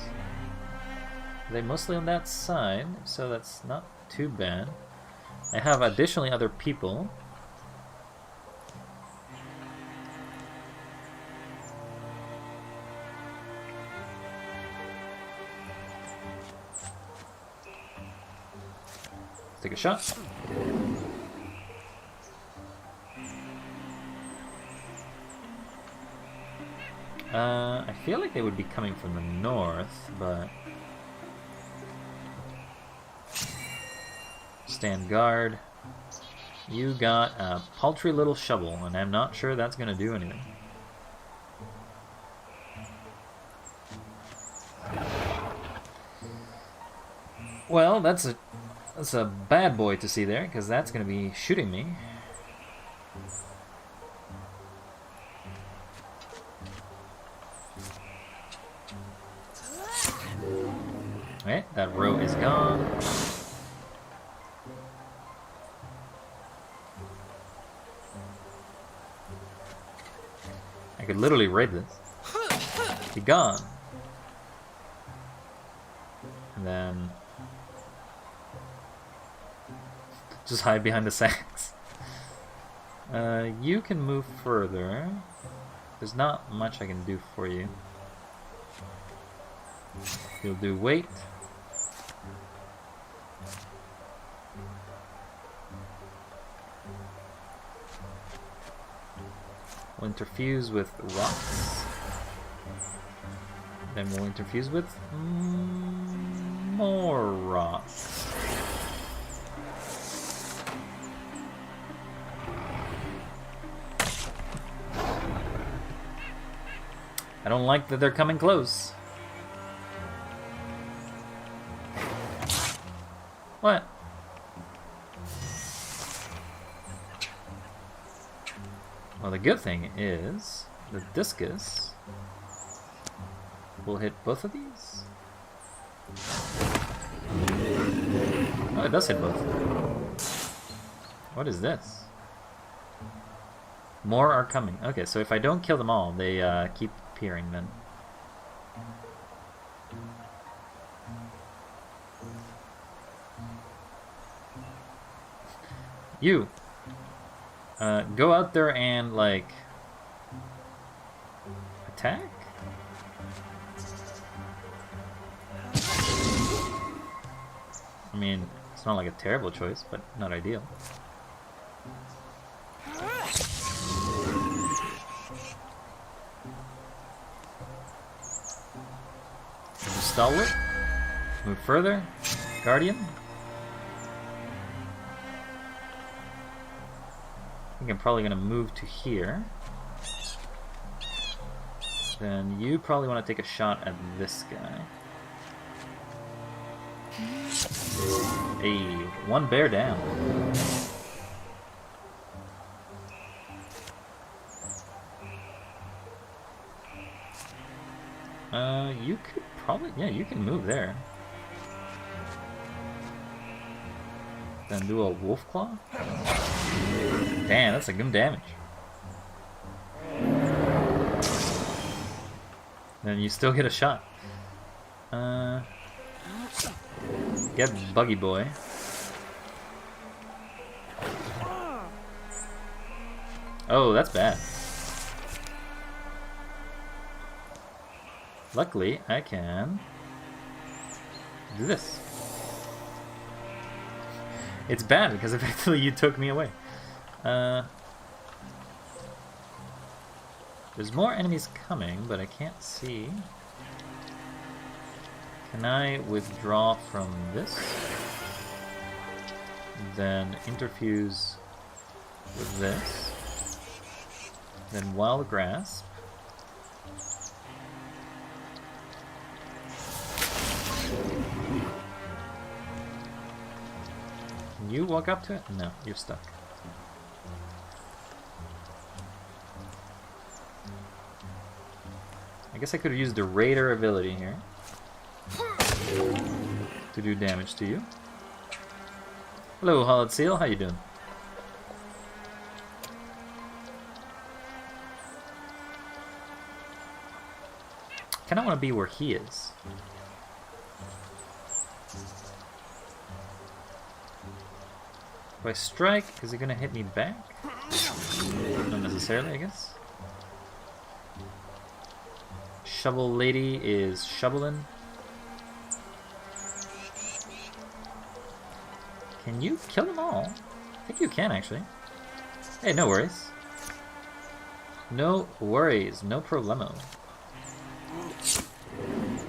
Are they mostly on that side? So that's not too bad. I have additionally other people. Take a shot. I feel like they would be coming from the north, but... Stand guard. You got a paltry little shovel, and I'm not sure that's gonna do anything. Well, that's a bad boy to see there, because that's gonna be shooting me. Okay, that row is gone. I could literally raid this. Be gone. And then... just hide behind the sacks. You can move further. There's not much I can do for you. You'll do weight. We'll interfuse with rocks. Then we'll interfuse with more rocks. I don't like that they're coming close. What? Well, the good thing is the discus will hit both of these. Oh, it does hit both. What is this? More are coming. Okay, so if I don't kill them all, they keep appearing then. You! Go out there and, like... attack? I mean, it's not like a terrible choice, but not ideal. Stalwart. Move further. Guardian. I think I'm probably going to move to here. Then you probably want to take a shot at this guy. Hey, one bear down. You could probably, yeah, you can move there. Then do a wolf claw. Damn, that's a good damage. Then you still get a shot. Get Buggy Boy. Oh, that's bad. Luckily, I can do this. It's bad because effectively you took me away. There's more enemies coming, but I can't see. Can I withdraw from this? Then interfuse with this. Then Wild Grasp. Can you walk up to it? No, you're stuck. I guess I could have used the Raider ability here to do damage to you. Hello, Hollowed Seal. How you doing? Kind of want to be where he is. If I strike, is he going to hit me back? Not necessarily, I guess. Shovel Lady is shoveling. Can you kill them all? I think you can, actually. Hey, no worries. No worries, no problemo.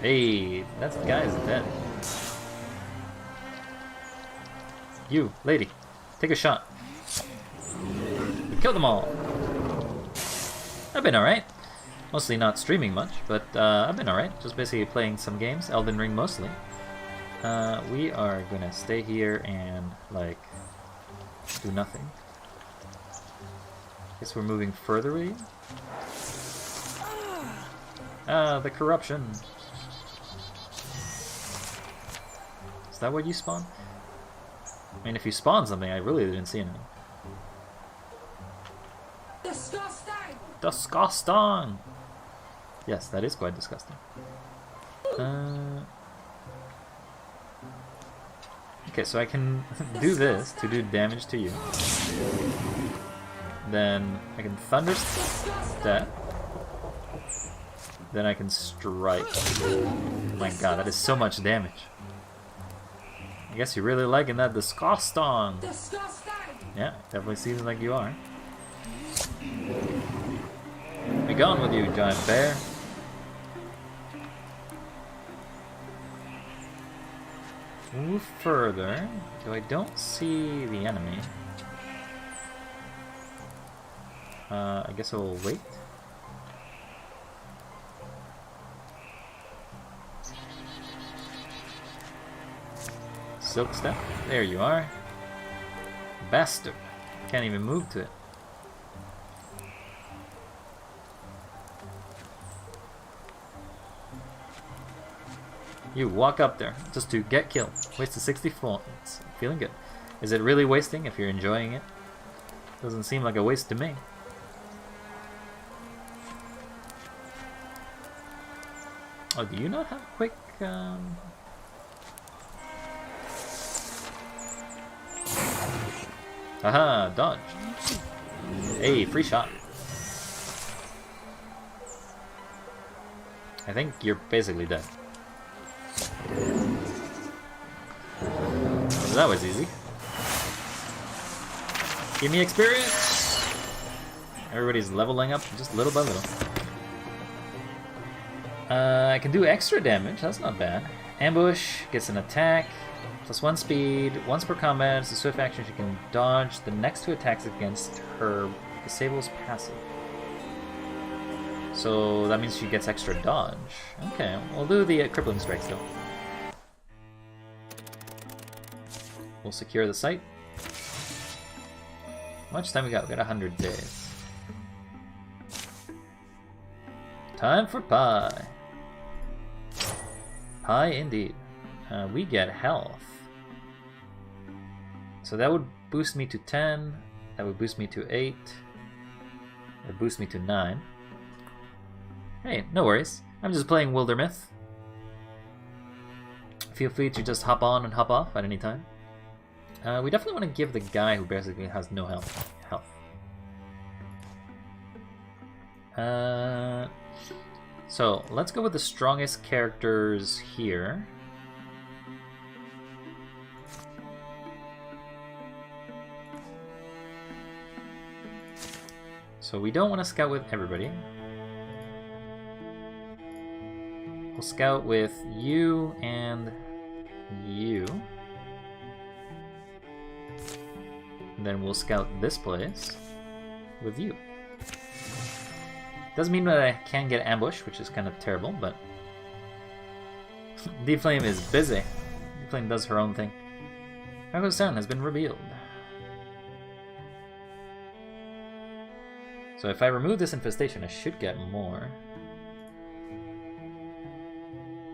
Hey, that guy is dead. You, lady, take a shot. We killed them all. I've been alright. Mostly not streaming much, but I've been alright. Just basically playing some games, Elden Ring mostly. We are gonna stay here and, like, do nothing. Guess we're moving further with you? Ah, the corruption. Is that what you spawn? I mean, if you spawn something, I really didn't see anything.
Disgusting!
Disgusting! Yes, that is quite disgusting. Okay, so I can do this to do damage to you. Then I can thunder that. Then I can strike. Oh my god, that is so much damage. I guess you're really liking that disgusting. Yeah, definitely seems like you are. Be gone with you, giant bear. Move further, though I don't see the enemy. I guess I will wait. Silk step. There you are. Bastard. Can't even move to it. You walk up there just to get killed. Wasted 64. It's feeling good. Is it really wasting if you're enjoying it? Doesn't seem like a waste to me. Oh, do you not have quick, Aha, dodge. Hey, free shot. I think you're basically dead. So that was easy. Give me experience! Everybody's leveling up just little by little. I can do extra damage, that's not bad. Ambush, gets an attack, +1 speed, once per combat, it's a swift action, she can dodge the next 2 attacks against her disables passive. So that means she gets extra dodge. Okay, we'll do the crippling strikes though. We'll secure the site. How much time we got? We got 100 days. Time for pie. Pie indeed. We get health. So that would boost me to 10. That would boost me to 8. That would boost me to 9. Hey, no worries. I'm just playing Wildermyth. Feel free to just hop on and hop off at any time. We definitely want to give the guy who basically has no health. So let's go with the strongest characters here. So we don't want to scout with everybody. We'll scout with you and you. And then we'll scout this place with you. Doesn't mean that I can get ambushed, which is kind of terrible, but D-Flame is busy. D-Flame does her own thing. Cargo's Town has been revealed. So if I remove this infestation, I should get more.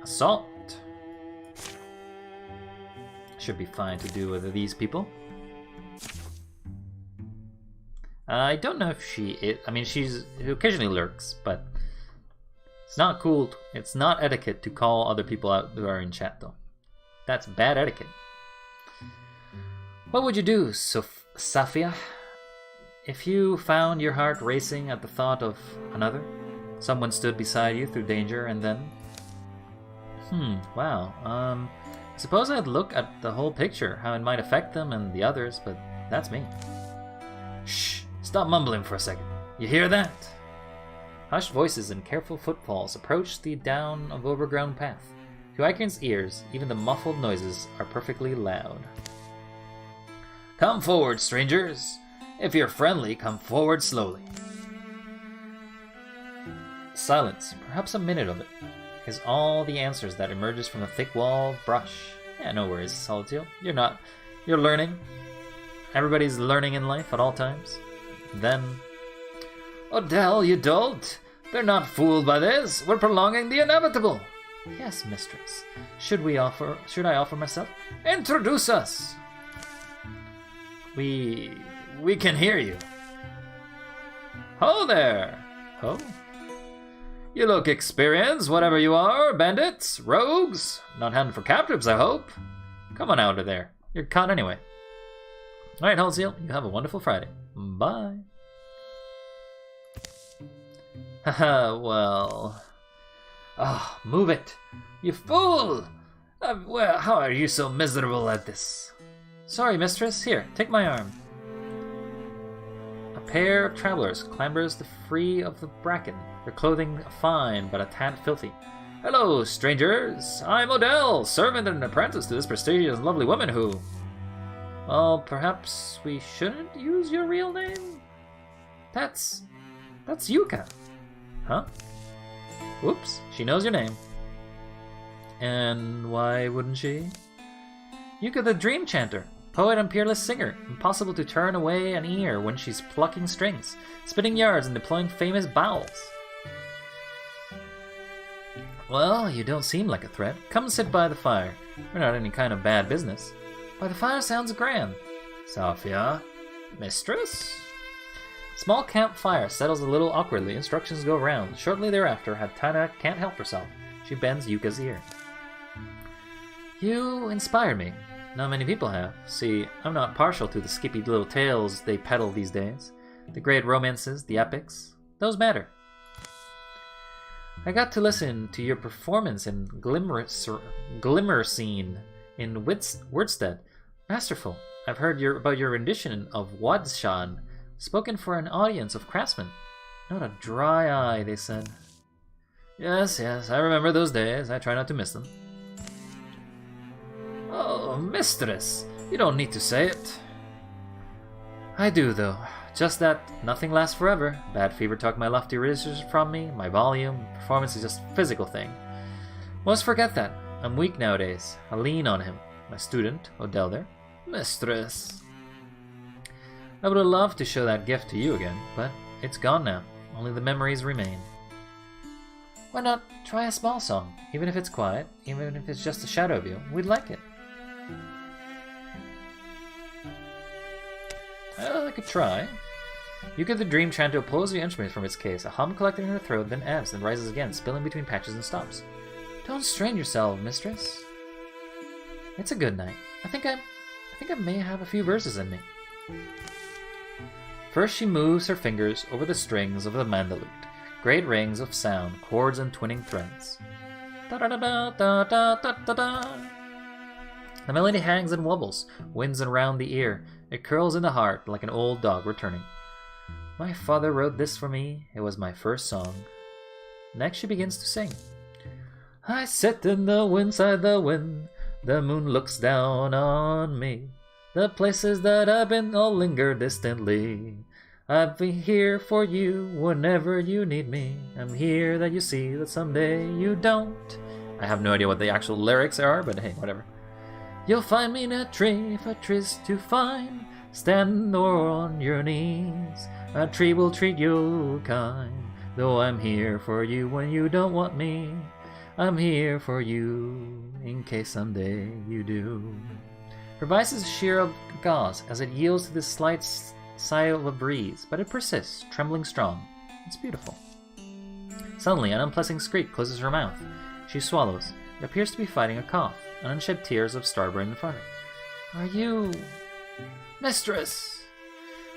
Assault! Should be fine to do with these people. I don't know if she is. I mean, she occasionally lurks, but it's not cool. It's not etiquette to call other people out who are in chat, though. That's bad etiquette. What would you do, Safia, if you found your heart racing at the thought of another? Someone stood beside you through danger, and then... wow. I suppose I'd look at the whole picture, how it might affect them and the others, but that's me. Shh! Stop mumbling for a second. You hear that? Hushed voices and careful footfalls approach the down of overgrown path. To Icon's ears, even the muffled noises are perfectly loud. Come forward, strangers. If you're friendly, come forward slowly. Silence, perhaps a minute of it, is all the answers that emerges from the thick wall of brush. Yeah, no worries, Solitude. You're learning. Everybody's learning in life at all times. Then, Odell, you dolt! They're not fooled by this. We're prolonging the inevitable. Yes, mistress. Should I offer myself? Introduce us. We can hear you. Ho there. Ho. You look experienced, whatever you are. Bandits, rogues, not hunting for captives, I hope. Come on out of there. You're caught anyway. All right, Halsey, you have a wonderful Friday. Bye. Haha, well... Ah, move it! You fool! Well, how are you so miserable at this? Sorry, mistress. Here, take my arm. A pair of travelers clambers free of the bracken, their clothing fine but a tad filthy. Hello, strangers! I'm Odell, servant and apprentice to this prestigious and lovely woman who... Well, perhaps we shouldn't use your real name? That's Yuka. Huh? Whoops, she knows your name. And why wouldn't she? Yuka the Dream Chanter, poet and peerless singer, impossible to turn away an ear when she's plucking strings, spitting yards and deploying famous bowels. Well, you don't seem like a threat. Come sit by the fire. We're not any kind of bad business. By the fire sounds grand. Sophia? Mistress? Small campfire settles a little awkwardly. Instructions go round. Shortly thereafter, Hatana can't help herself. She bends Yuka's ear. You inspire me. Not many people have. See, I'm not partial to the skippy little tales they peddle these days. The great romances, the epics, those matter. I got to listen to your performance in Glimmer Scene in Wordstead. Masterful. I've heard about your rendition of Wadshan, spoken for an audience of craftsmen. Not a dry eye, they said. Yes, I remember those days. I try not to miss them. Oh, mistress, you don't need to say it. I do, though. Just that nothing lasts forever. Bad fever took my lofty registers from me, my volume. Performance is just a physical thing. Must forget that. I'm weak nowadays. I lean on him. My student, Odell there. Mistress. I would have loved to show that gift to you again, but it's gone now. Only the memories remain. Why not try a small song? Even if it's quiet, even if it's just a shadow of you, we'd like it. Well, I could try. Yuka the Dream Chanter pulls the instrument from its case, a hum collecting in her throat, then ebbs and rises again, spilling between patches and stops. Don't strain yourself, mistress. It's a good night. I think I may have a few verses in me. First she moves her fingers over the strings of the mandolute, great rings of sound, chords and twinning threads. Da-da-da-da-da-da-da-da-da. The melody hangs and wobbles, winds around the ear. It curls in the heart like an old dog returning. My father wrote this for me. It was my first song. Next she begins to sing. I sit in the windside the wind. The moon looks down on me. The places that I've been all linger distantly. I'll be here for you whenever you need me. I'm here that you see that someday you don't. I have no idea what the actual lyrics are, but hey, whatever. You'll find me in a tree if a tree's to find. Stand or on your knees. A tree will treat you kind. Though I'm here for you when you don't want me. I'm here for you in case someday you do. Her voice is sheer of gauze as it yields to the slight sigh of a breeze, but it persists, trembling strong. It's beautiful. Suddenly, an unpleasant squeak closes her mouth. She swallows. It appears to be fighting a cough, and unshed tears of starburn in front of her. Are you... Mistress!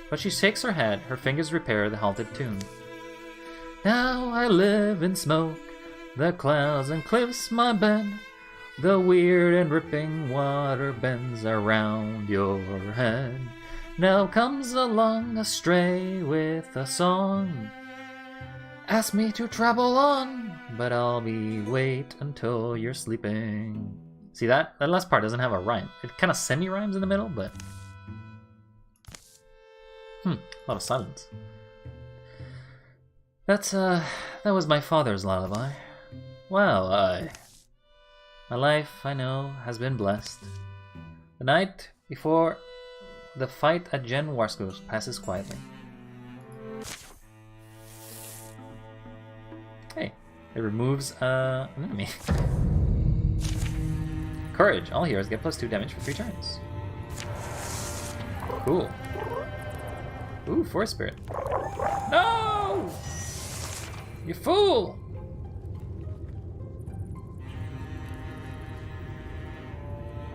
But she shakes her head, her fingers repair the halted tune. Now I live in smoke, the clouds and cliffs my bed. The weird and ripping water bends around your head. Now comes along a stray with a song. Ask me to travel on, but I'll be wait until you're sleeping. See that? That last part doesn't have a rhyme. It kind of semi-rhymes in the middle, but... a lot of silence. That was my father's lullaby. Well, my life, I know, has been blessed. The night before the fight at Jen Warsko's passes quietly. Hey, it removes an enemy. Courage. All heroes get +2 damage for 3 turns. Cool. Ooh, Forest Spirit. No! You fool!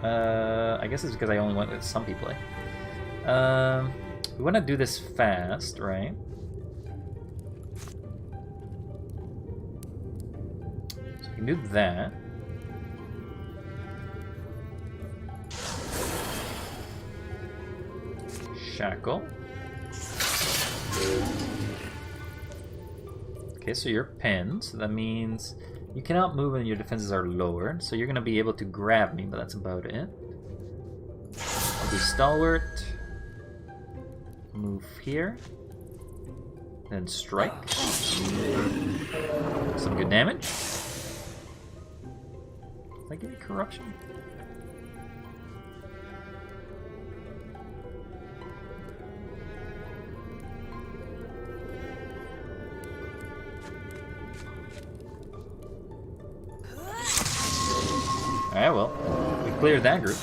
I guess it's because I only went with some people. We want to do this fast, right? So we can do that. Shackle. Okay, so you're pinned, so that means you cannot move when your defenses are lowered, so you're going to be able to grab me, but that's about it. I'll do Stalwart. Move here. Then strike. Some good damage. Did I give you corruption? Alright, well, we cleared that group.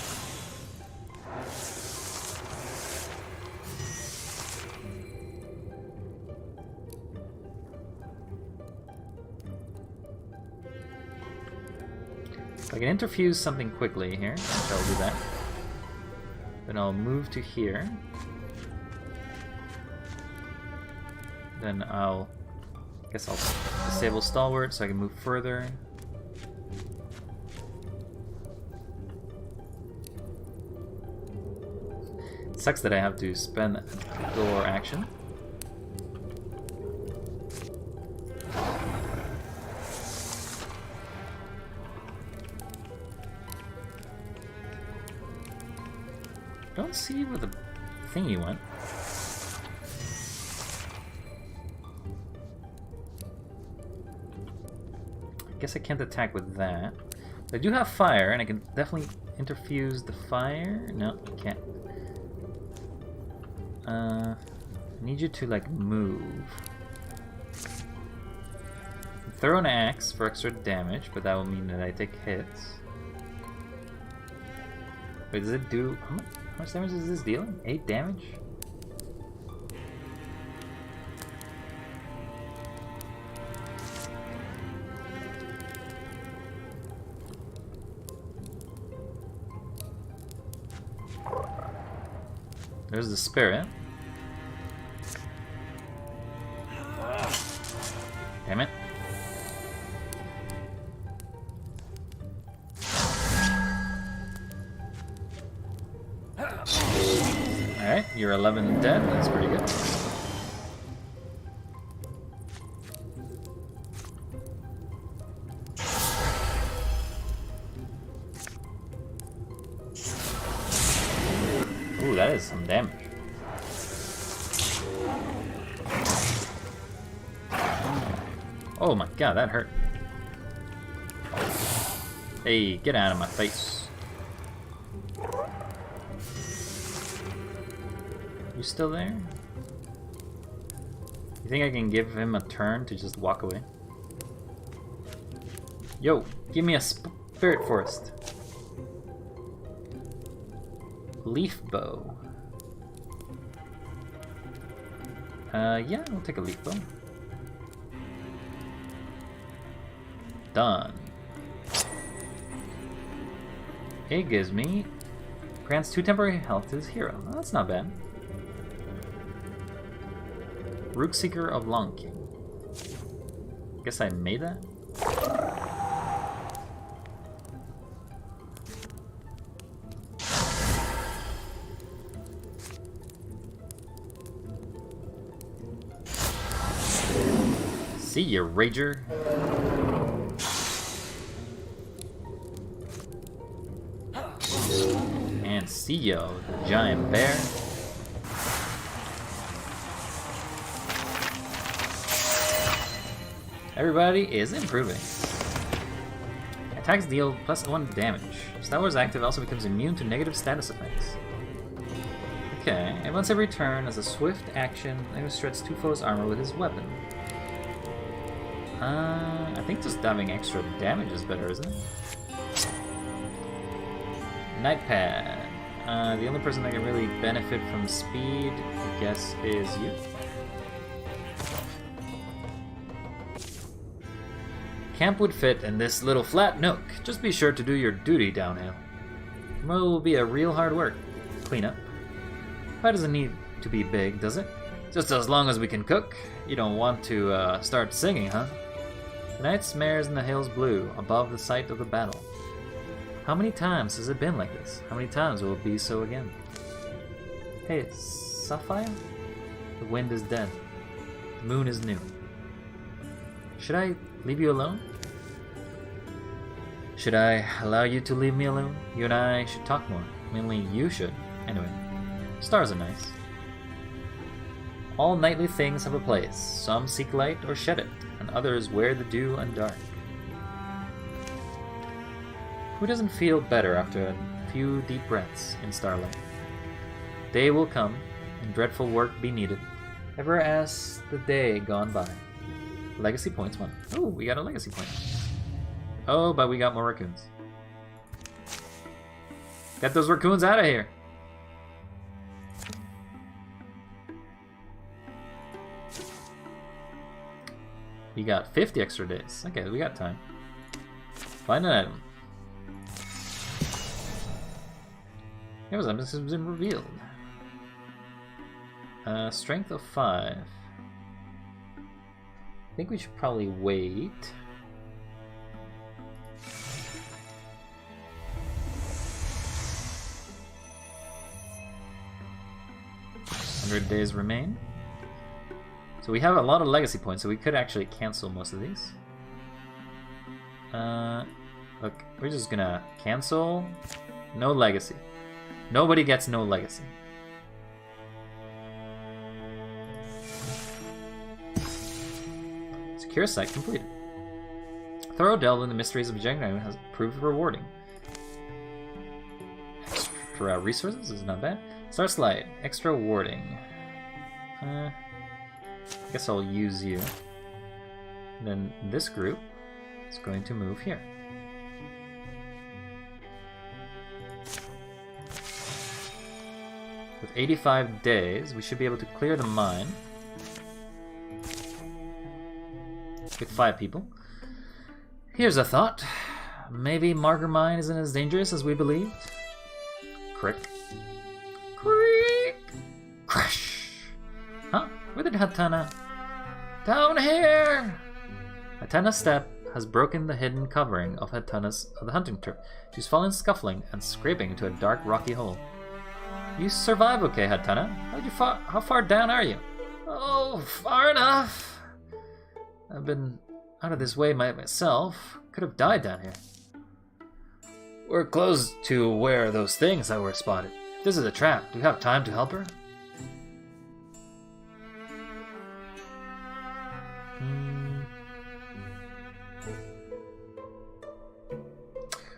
If I can interfuse something quickly here, I'll do that. Then I'll move to here. Then I guess I'll disable Stalwart so I can move further. Sucks that I have to spend a door action. Don't see where the thingy went. I guess I can't attack with that. I do have fire, and I can definitely interfuse the fire. No, I can't. I need you to, like, move. Throw an axe for extra damage, but that will mean that I take hits. Wait, does it do... How much damage is this dealing? 8 damage? There's the spirit. Damn it. Alright, you're 11 dead. That's pretty good. Ooh, that is some damage. Oh my god, that hurt. Hey, get out of my face. You still there? You think I can give him a turn to just walk away? Yo, give me a spirit forest. Leaf bow. Yeah, I'll take a leaf bow. Done. It gives me... grants 2 temporary health to his hero. Oh, that's not bad. Rookseeker of Long King. Guess I made that? See ya, Rager. And see ya, the giant bear. Everybody is improving. Attacks deal +1 damage. Star Wars active also becomes immune to negative status effects. Okay, and once every turn, as a swift action, Legolas shreds 2 foes' armor with his weapon. I think just having extra damage is better, isn't it? Nightpad. The only person that can really benefit from speed, I guess, is you. Camp would fit in this little flat nook. Just be sure to do your duty downhill. Tomorrow will be a real hard work. Clean up. Pie doesn't need to be big, does it? Just as long as we can cook. You don't want to start singing, huh? The night smears in the hills blue, above the site of the battle. How many times has it been like this? How many times will it be so again? Hey, Sapphire? The wind is dead. The moon is new. Should I leave you alone? Should I allow you to leave me alone? You and I should talk more. Mainly you should. Anyway, stars are nice. All nightly things have a place. Some seek light or shed it, and others wear the dew and dark. Who doesn't feel better after a few deep breaths in starlight? Day will come, and dreadful work be needed, ever as the day gone by. Legacy points 1. Oh, we got a legacy point. Oh, but we got more raccoons. Get those raccoons out of here! We got 50 extra days. Okay, we got time. Find an item. Here's something has been revealed. Strength of 5. I think we should probably wait. $100 days remain. So we have a lot of legacy points, so we could actually cancel most of these. Look, we're just gonna cancel. No legacy. Nobody gets no legacy. Secure site completed. Thorough delve in the mysteries of Jenga has proved rewarding. Extra resources is not bad. Star Slide, extra warding. I guess I'll use you. Then this group is going to move here. With 85 days, we should be able to clear the mine. With 5 people. Here's a thought. Maybe Marker Mine isn't as dangerous as we believed. Crick. Creak! Crash! Huh? Where did Hattana? Down here! Hattana's step has broken the hidden covering of the hunting trip. She's fallen scuffling and scraping into a dark rocky hole. You survive okay, Hattana? How far down are you? Oh, far enough! I've been out of this way myself. Could have died down here. We're close to where those things that were spotted. If this is a trap, do we have time to help her?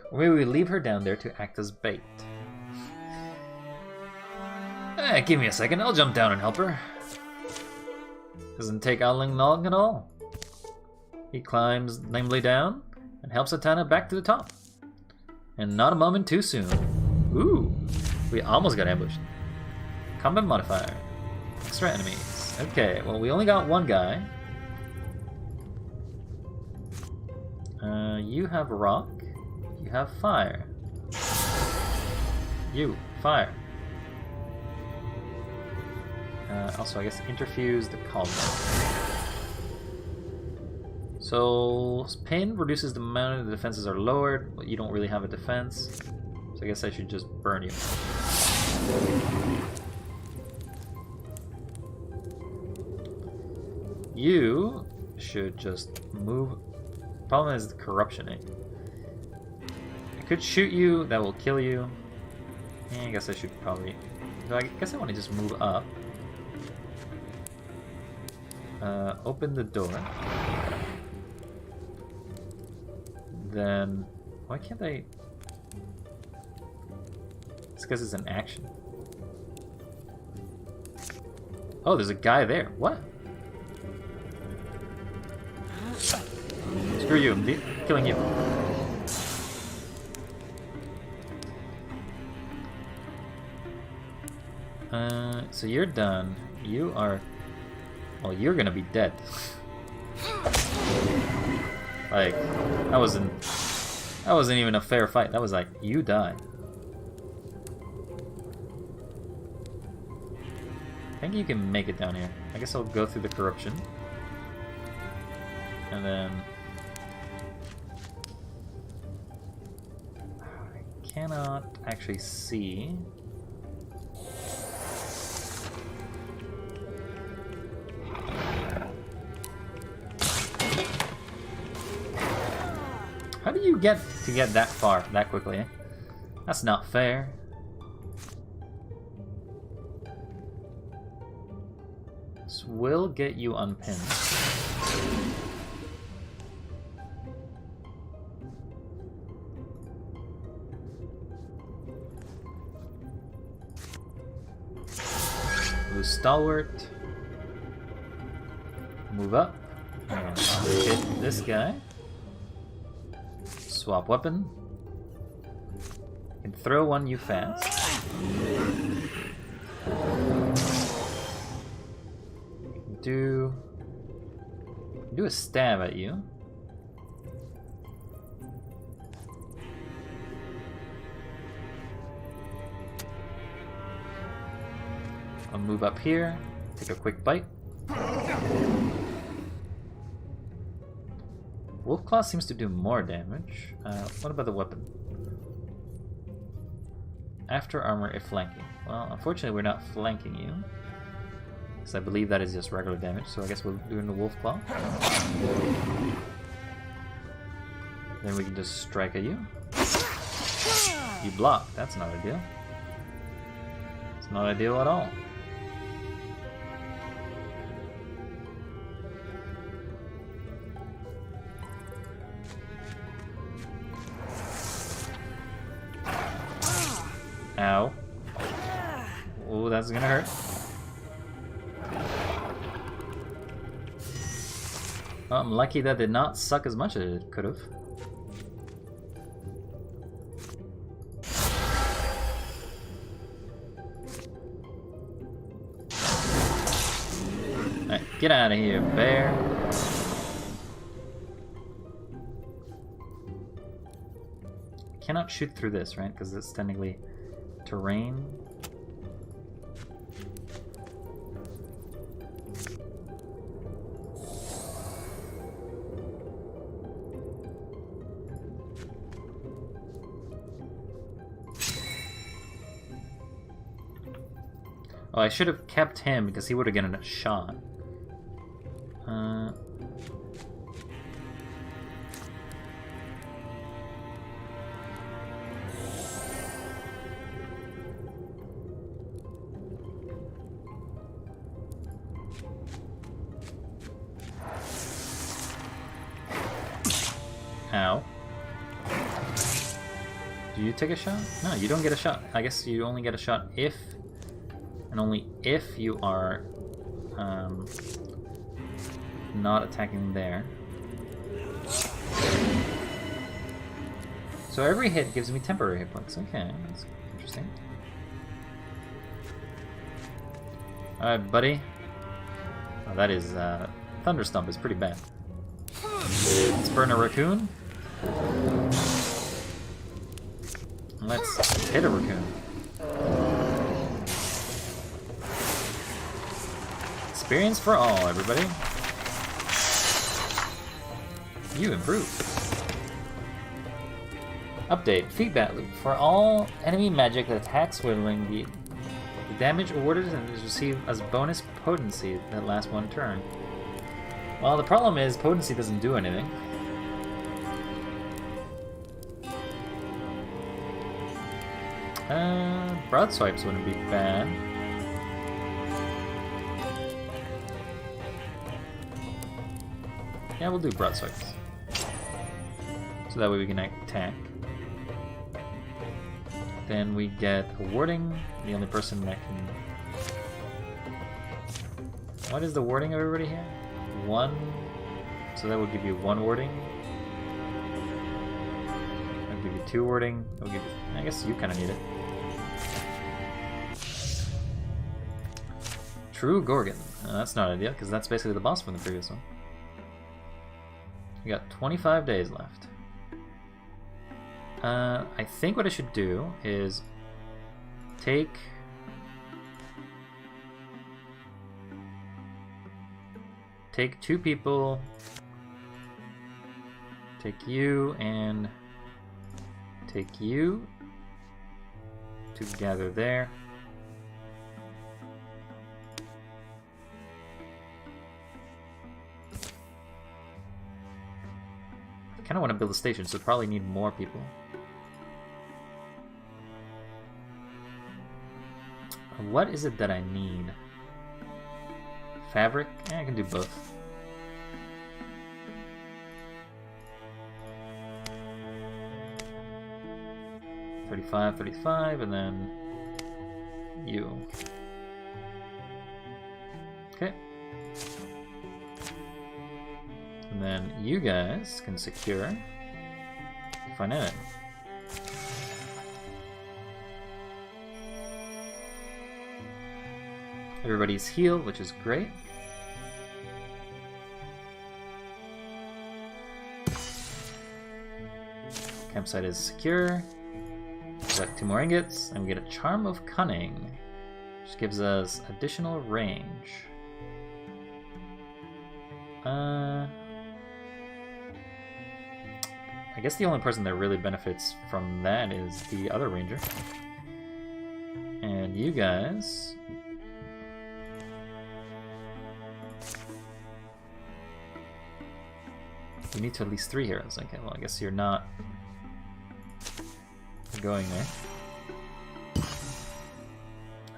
Or maybe we leave her down there to act as bait. Give me a second, I'll jump down and help her. Doesn't take Aling long at all. He climbs nimbly down and helps Hattana back to the top. And not a moment too soon. Ooh, we almost got ambushed. Combat modifier. Extra enemies. Okay, well we only got one guy. You have rock. You have fire. You, fire. Also, I guess interfuse the column. So, pin reduces the amount of the defenses are lowered, but you don't really have a defense. So I guess I should just burn you. You should just move. Problem is the corruption, eh? I could shoot you, that will kill you. I guess I should probably... I guess I want to just move up. Open the door. Then... Why can't I... It's because it's an action. Oh, there's a guy there. What? Screw you, I'm killing you. So you're done. You are... Well, you're gonna be dead. Like, that wasn't even a fair fight. That was like, you die. I think you can make it down here. I guess I'll go through the corruption. And then... I cannot actually see... How do you get that far that quickly, eh? That's not fair. This will get you unpinned. Lose stalwart. Move up. And hit this guy. Swap weapon. Can throw one you fast. Do a stab at you. I'll move up here, take a quick bite. Wolfclaw seems to do more damage. What about the weapon? After armor if flanking. Well, unfortunately we're not flanking you. Because I believe that is just regular damage, so I guess we'll do the Wolfclaw. Then we can just strike at you. You block, that's not ideal. It's not ideal at all. Ow. Oh, that's gonna hurt. Well, I'm lucky that did not suck as much as it could have. Alright, get out of here, bear. Cannot shoot through this, right? Because it's technically terrain. Oh, I should have kept him because he would have gotten a shot. Ow. Do you take a shot? No, you don't get a shot. I guess you only get a shot if, and only if you are not attacking there. So every hit gives me temporary hit points. Okay, that's interesting. Alright, buddy. Oh, that is, Thunderstomp is pretty bad. Let's burn a raccoon. Let's hit a raccoon. Experience for all, everybody. You improved. Update. Feedback loop. For all enemy magic that attacks whittling, the damage awarded and is received as bonus potency that lasts one turn. Well, the problem is potency doesn't do anything. Broad swipes wouldn't be bad. Yeah, we'll do broad swipes. So that way we can attack. Then we get a warding. The only person that can... What is the warding of everybody here? 1. So that would give you 1 warding. I'll give you 2 warding. I'll give you... I guess you kind of need it. True Gorgon. That's not ideal, because that's basically the boss from the previous one. We got 25 days left. I think what I should do is take... Take 2 people, take you, and take you to gather there. I kind of want to build a station, so probably need more people. What is it that I need? Fabric? Yeah, I can do both. $35, and then you. Okay. And then you guys can secure Finite. Everybody's healed, which is great. Campsite is secure. We got 2 more ingots, and we get a Charm of Cunning, which gives us additional range. I guess the only person that really benefits from that is the other ranger. And you guys... You need to at least 3 heroes. Okay, well, I guess you're not going there.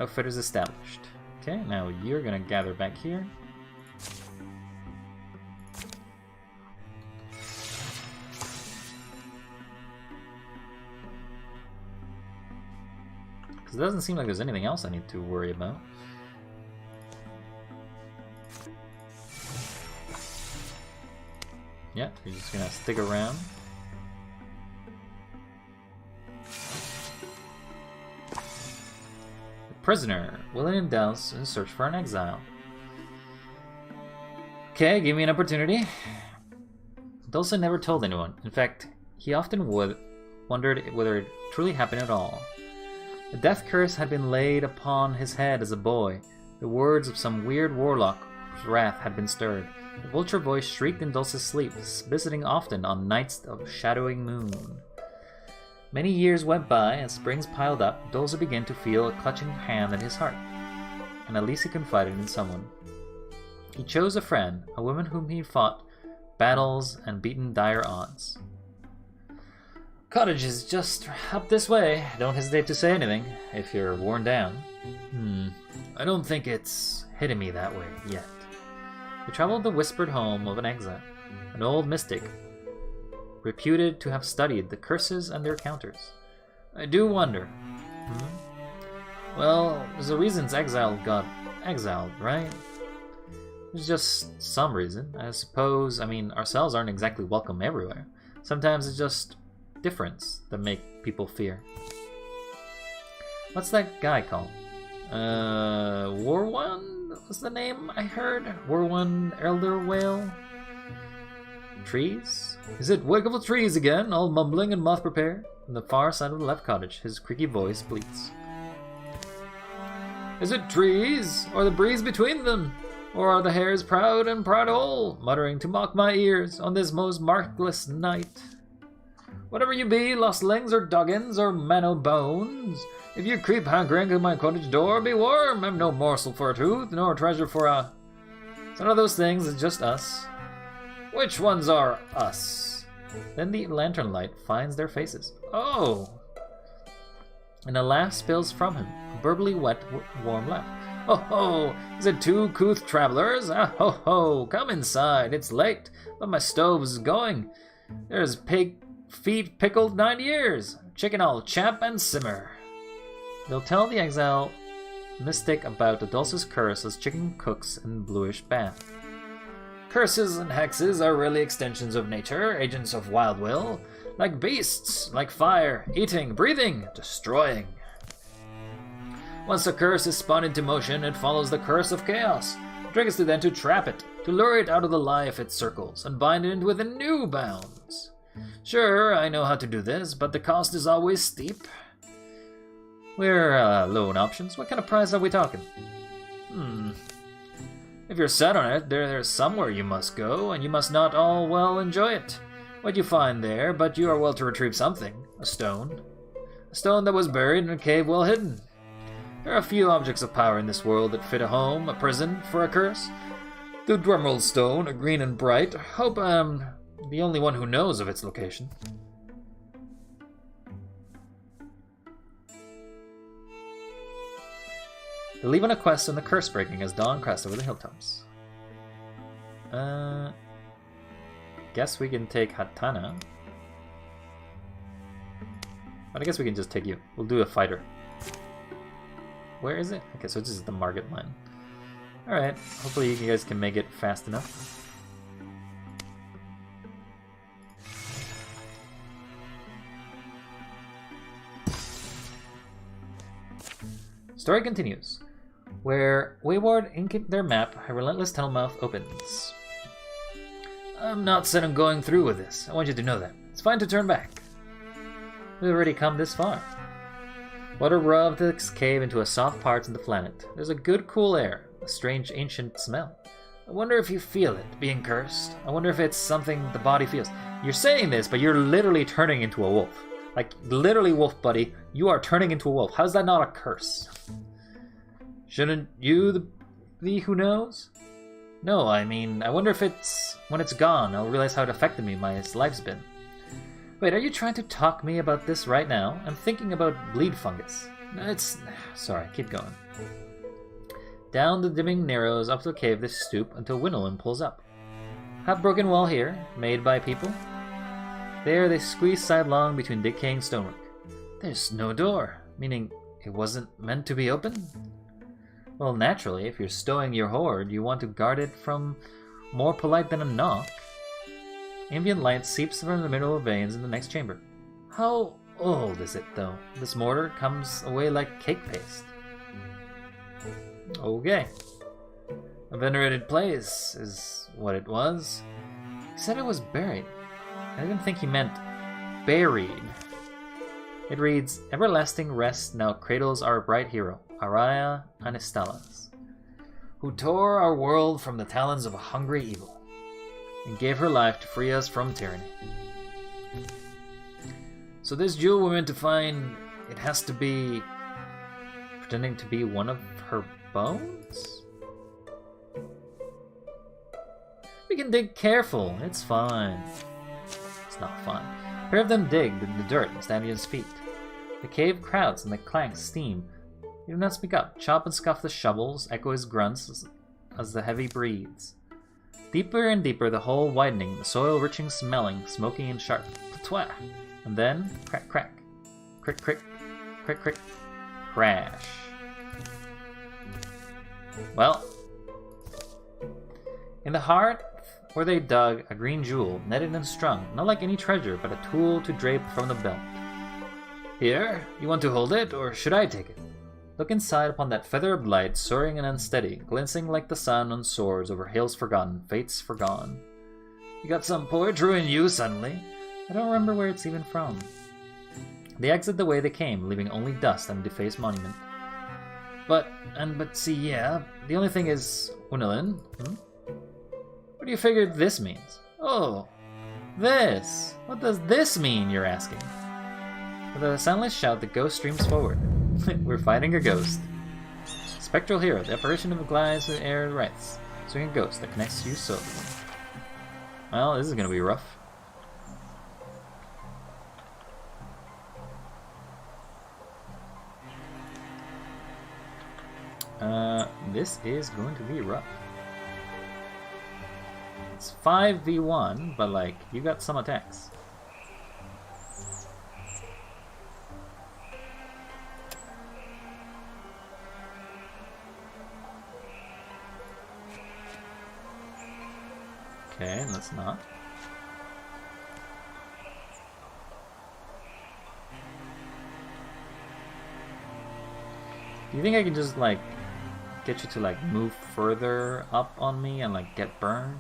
Outfitters established. Okay, now you're gonna gather back here. Because it doesn't seem like there's anything else I need to worry about. Yeah, you're just gonna stick around. The prisoner, William Dowse, in search for an exile. Okay, give me an opportunity. Dulce never told anyone. In fact, he often wondered whether it truly happened at all. A death curse had been laid upon his head as a boy. The words of some weird warlock whose wrath had been stirred. The vulture voice shrieked in Dulce's sleep, visiting often on nights of shadowing moon. Many years went by, and springs piled up. Dulce began to feel a clutching hand at his heart, and at least he confided in someone. He chose a friend, a woman whom he fought battles and beaten dire odds. Cottage is just up this way. Don't hesitate to say anything, if you're worn down. I don't think it's hitting me that way yet. We traveled the whispered home of an exile, an old mystic, reputed to have studied the curses and their counters. I do wonder. Well, there's a reason exile got exiled, right? There's just some reason. I suppose, ourselves aren't exactly welcome everywhere. Sometimes it's just difference that make people fear. What's that guy called? Warone? Was the name I heard? Warone Elder Whale? Trees? Is it Wakeful Trees again, all mumbling and moth prepared? On the far side of the left cottage, his creaky voice bleats. Is it trees, or the breeze between them? Or are the hares proud and prattle, muttering to mock my ears on this most markless night? Whatever you be, lostlings or doggins or man o' bones, if you creep hankering to my cottage door, be warm. I'm no morsel for a tooth, nor treasure for a It's one of those things, it's just us. Which ones are us? Then the lantern light finds their faces. Oh! And a laugh spills from him, a burbly, wet, warm laugh. Ho ho! Is it two couth travelers? Ah ho ho! Come inside, it's late, but my stove's going. There's pig feet pickled 9 years. Chicken all chap and simmer. They'll tell the exile mystic about Adolphus' curse as chicken cooks in bluish bath. Curses and hexes are really extensions of nature, agents of wild will, like beasts, like fire, eating, breathing, destroying. Once a curse is spun into motion, it follows the curse of chaos. The trick is to then to trap it, to lure it out of the life it circles, and bind it within new bounds. Sure, I know how to do this, but the cost is always steep. We're low on options. What kind of price are we talking? If you're set on it, there's somewhere you must go, and you must not all well enjoy it. What you find there, but you are well to retrieve something. A stone. A stone that was buried in a cave well hidden. There are a few objects of power in this world that fit a home, a prison, for a curse. The Dwemerald stone, a green and bright. Hope I'm the only one who knows of its location. They leave on a quest on the curse breaking as dawn crests over the hilltops. Guess we can take Hatana. But I guess we can just take you. We'll do a fighter. Where is it? Okay, so this is the Margit line. Alright, hopefully you guys can make it fast enough. Story continues. Where Wayward ink their map, a relentless tunnel mouth opens. I'm not set on going through with this. I want you to know that. It's fine to turn back. We've already come this far. Water rubbed this cave into a soft parts of the planet. There's a good cool air, a strange ancient smell. I wonder if you feel it, being cursed. I wonder if it's something the body feels. You're saying this, but you're literally turning into a wolf. Like, literally, wolf buddy, you are turning into a wolf. How's that not a curse? Shouldn't you be who knows? No, I mean, I wonder if when it's gone, I'll realize how it affected me, my life's been. Wait, are you trying to talk me about this right now? I'm thinking about bleed fungus. Sorry, keep going. Down the dimming narrows, up the cave they stoop until Winolin pulls up. Half-broken wall here, made by people. There they squeeze sidelong between decaying stonework. There's no door, meaning it wasn't meant to be open? Well, naturally, if you're stowing your hoard, you want to guard it from more polite than a knock. Ambient light seeps from the middle of veins in the next chamber. How old is it, though? This mortar comes away like cake paste. Okay. A venerated place is what it was. He said it was buried. I didn't think he meant buried. It reads, Everlasting rest now cradles our bright hero, Araya Anistalas, who tore our world from the talons of a hungry evil, and gave her life to free us from tyranny. So this jewel we're meant to find, it has to be pretending to be one of her bones? We can dig careful, it's fine. It's not fun. A pair of them dig in the dirt and stand at his feet. The cave crowds and the clanks steam. He do not speak up. Chop and scuff the shovels, echo his grunts as the heavy breathes. Deeper and deeper the hole widening, the soil riching, smelling, smoky and sharp. Patois! And then, crack, crack. Crick, crick. Crick, crick. Crash. Well, in the heart where they dug a green jewel, netted and strung, not like any treasure, but a tool to drape from the belt. Here, you want to hold it, or should I take it? Look inside upon that feather of light, soaring and unsteady, glancing like the sun on soars over hills forgotten, fates forgone. You got some poetry in you suddenly. I don't remember where it's even from. They exit the way they came, leaving only dust and a defaced monument. But see, yeah, the only thing is, Winolin, What do you figure this means? Oh, this. What does this mean, you're asking? With a soundless shout, the ghost streams forward. We're fighting a ghost. Spectral hero, the apparition of a glides in the air writes. Swinging Ghost that connects you so. Well, this is gonna be rough. This is going to be rough. It's 5v1, but like, you got some attacks. Okay, let's not. Do you think I can just like get you to like move further up on me and like get burned?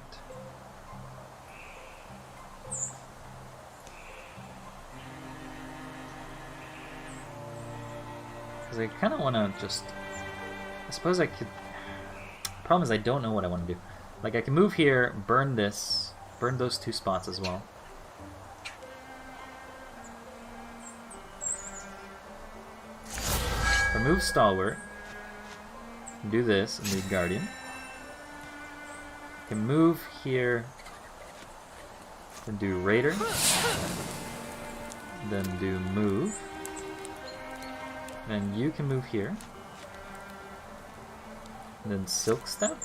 Because I kind of want to just... I suppose I could... Problem is I don't know what I want to do. Like I can move here, burn this, burn those two spots as well. Remove Stalwart. Do this and lead Guardian. Can move here. Then do Raider. Then do move. Then you can move here. And then Silk Step.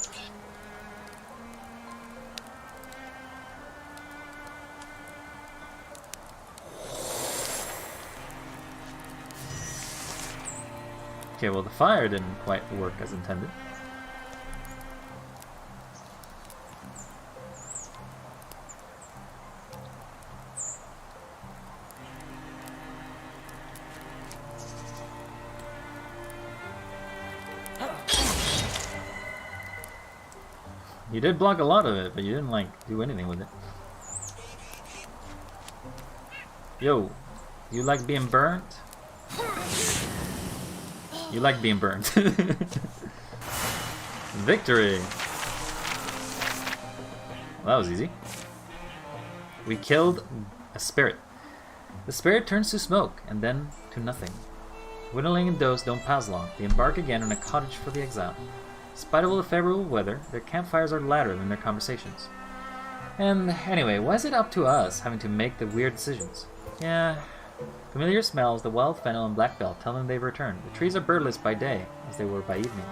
Okay, well the fire didn't quite work as intended. You did block a lot of it, but you didn't like do anything with it. Yo, you like being burnt? You like being burned. Victory! Well, that was easy. We killed a spirit. The spirit turns to smoke, and then to nothing. Whittling and Dose don't pass long. They embark again on a cottage for the exile. Despite all the favorable weather, their campfires are louder than their conversations. And anyway, why is it up to us having to make the weird decisions? Yeah... Familiar smells, the wild fennel and black belt tell them they've returned. The trees are birdless by day, as they were by evening.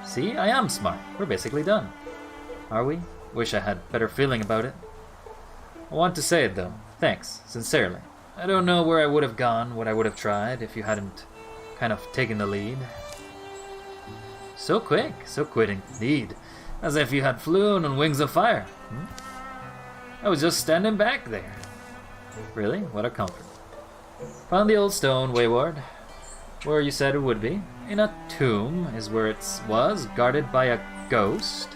See, I am smart. We're basically done. Are we? Wish I had better feeling about it. I want to say it though. Thanks, sincerely. I don't know where I would have gone, what I would have tried, if you hadn't kind of taken the lead. So quick indeed. As if you had flown on wings of fire. I was just standing back there. Really? What a comfort. Found the old stone, Wayward. Where you said it would be. In a tomb is where it was, guarded by a ghost.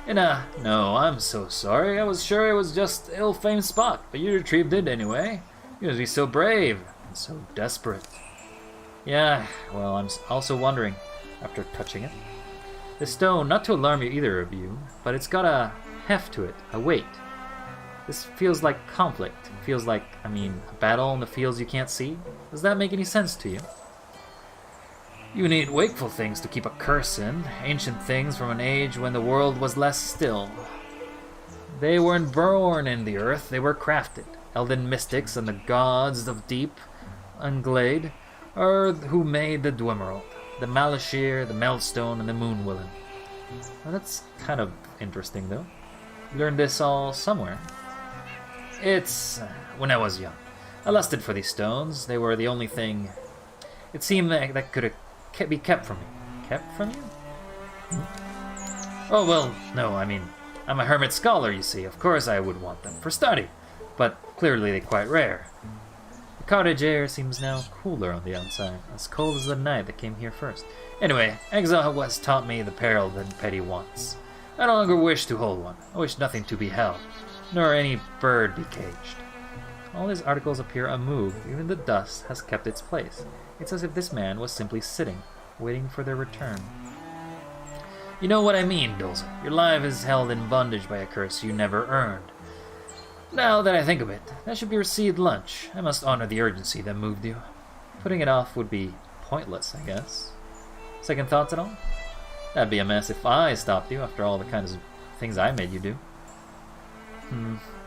No, I'm so sorry. I was sure it was just an ill-famed spot, but you retrieved it anyway. You must be so brave and so desperate. Yeah, well, I'm also wondering, after touching it. The stone, not to alarm you either of you, but it's got a heft to it, a weight. This feels like conflict. It feels like, a battle in the fields you can't see. Does that make any sense to you? You need wakeful things to keep a curse in. Ancient things from an age when the world was less still. They weren't born in the earth, they were crafted. Elden mystics and the gods of deep and glade are who made the Dwemerald, the Malashir, the Meltstone, and the Moonwillen. Well, that's kind of interesting, though. You learned this all somewhere. It's when I was young. I lusted for these stones. They were the only thing it seemed that could be kept from me. Kept from you? Oh, well, no, I'm a hermit scholar, you see. Of course I would want them for study, but clearly they're quite rare. The cottage air seems now cooler on the outside, as cold as the night that came here first. Anyway, exile has taught me the peril than petty wants. I no longer wish to hold one. I wish nothing to be held, nor any bird be caged. All his articles appear unmoved, even the dust has kept its place. It's as if this man was simply sitting, waiting for their return. You know what I mean, Dulce. Your life is held in bondage by a curse you never earned. Now that I think of it, that should be received lunch. I must honor the urgency that moved you. Putting it off would be pointless, I guess. Second thoughts at all? That'd be a mess if I stopped you after all the kinds of things I made you do.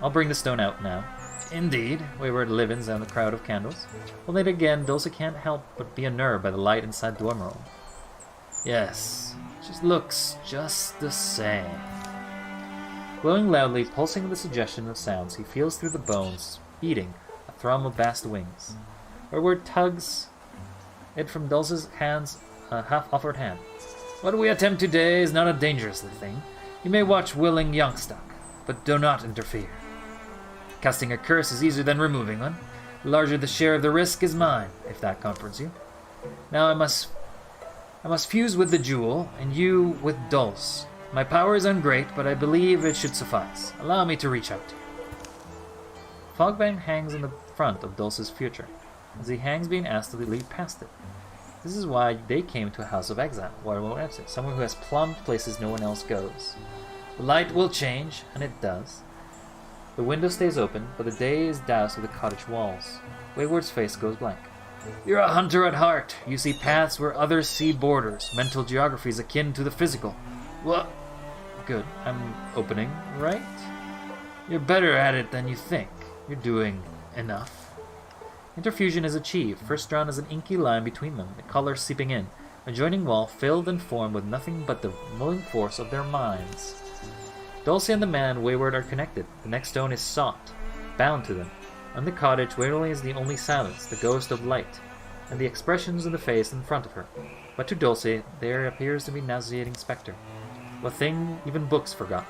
I'll bring the stone out now. Indeed, Wayward livens and the crowd of candles. Well, then again, Dulce can't help but be unnerved by the light inside the Emerald. Yes, it just looks just the same. Glowing loudly, pulsing with the suggestion of sounds, he feels through the bones, beating, a thrum of vast wings. Wayward tugs it from Dulce's hands, half-offered hand. What we attempt today is not a dangerous thing. You may watch willing Youngstock, but do not interfere. Casting a curse is easier than removing one. The larger the share of the risk is mine, if that comforts you. Now I must fuse with the jewel, and you with Dulce. My power is ungreat, but I believe it should suffice. Allow me to reach out to you. Fogbang hangs in the front of Dulce's future, as he hangs being asked to lead past it. This is why they came to a house of exile, Waterwell exit, someone who has plumbed places no one else goes. The light will change, and it does. The window stays open, but the day is doused with the cottage walls. Wayward's face goes blank. You're a hunter at heart. You see paths where others see borders. Mental geography is akin to the physical. What? Good. I'm opening, right? You're better at it than you think. You're doing enough. Interfusion is achieved, first drawn as an inky line between them, the color seeping in, a joining wall filled and formed with nothing but the moving force of their minds. Dulce and the man Wayward are connected. The next stone is sought, bound to them. On the cottage, Waverly is the only silence, the ghost of light, and the expressions of the face in front of her. But to Dulce, there appears to be nauseating specter. A thing even books forgot.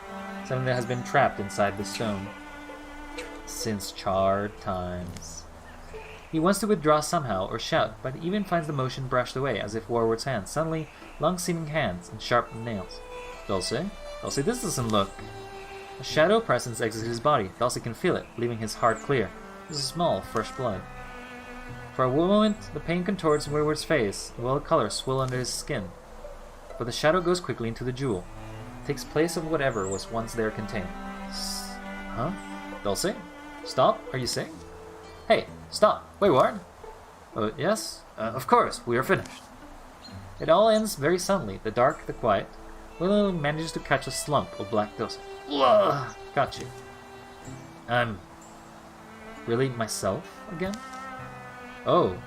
Something that has been trapped inside the stone. Since charred times. He wants to withdraw somehow, or shout, but even finds the motion brushed away, as if Wayward's hands, suddenly long-seeming hands, and sharp nails. Dulce? Dulce, this doesn't look... A shadow presence exits his body. Dulce can feel it, leaving his heart clear. This is small, fresh blood. For a moment, the pain contorts Wayward's face, a well of color swill under his skin. But the shadow goes quickly into the jewel. It takes place of whatever was once there contained. Huh? Dulce? Stop? Are you sick? Hey, stop! Wayward! Yes? Of course, we are finished. It all ends very suddenly, the dark, the quiet. Willow manages to catch a slump of black dust. Ugh! Got you. I'm... really myself again? Oh.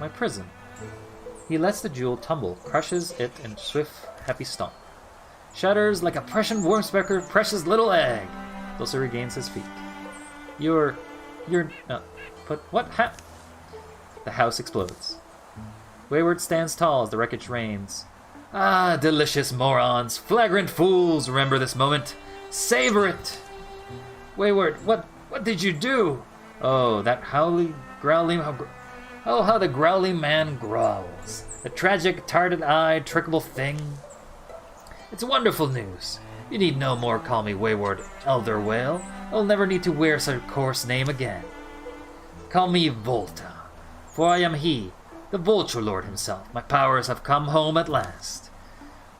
My prison. He lets the jewel tumble, crushes it in swift, happy stomp. Shatters like a Prussian wormspecker, precious little egg! Dulce regains his feet. But what The house explodes. Wayward stands tall as the wreckage rains. Ah, delicious morons, flagrant fools, remember this moment. Savor it! Wayward, what did you do? Oh, that growling... Oh, how the growling man growls. The tragic, tarded-eyed, trickable thing. It's wonderful news. You need no more call me Wayward Elder Whale. I'll never need to wear such a coarse name again. Call me Volta, for I am he, the Vulture Lord himself. My powers have come home at last.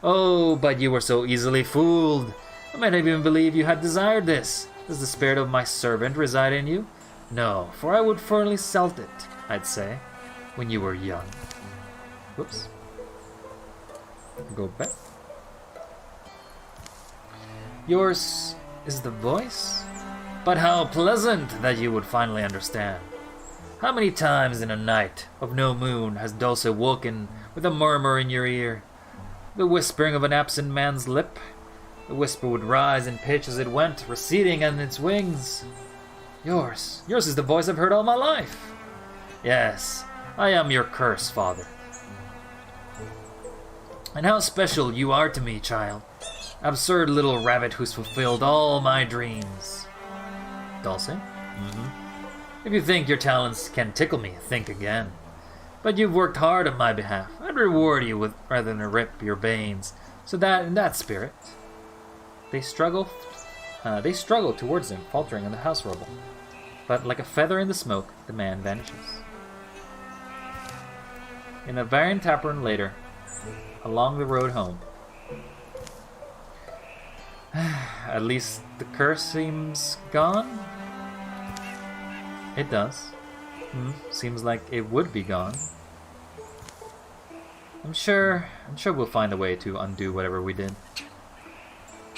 Oh, but you were so easily fooled. I might even believe you had desired this. Does the spirit of my servant reside in you? No, for I would firmly selt it, I'd say, when you were young. Whoops. Go back. Yours is the voice? But how pleasant that you would finally understand. How many times in a night of no moon has Dulce woken with a murmur in your ear? The whispering of an absent man's lip? The whisper would rise in pitch as it went, receding on its wings. Yours is the voice I've heard all my life. Yes, I am your curse, father. And how special you are to me, child. Absurd little rabbit who's fulfilled all my dreams. Dulce? If you think your talents can tickle me, think again. But you've worked hard on my behalf. I'd reward you with rather than rip your veins. So that, in that spirit, they struggle towards him, faltering on the house rubble. But like a feather in the smoke, the man vanishes. In a Varian tavern later, along the road home. At least the curse seems gone? It does. Seems like it would be gone. I'm sure we'll find a way to undo whatever we did.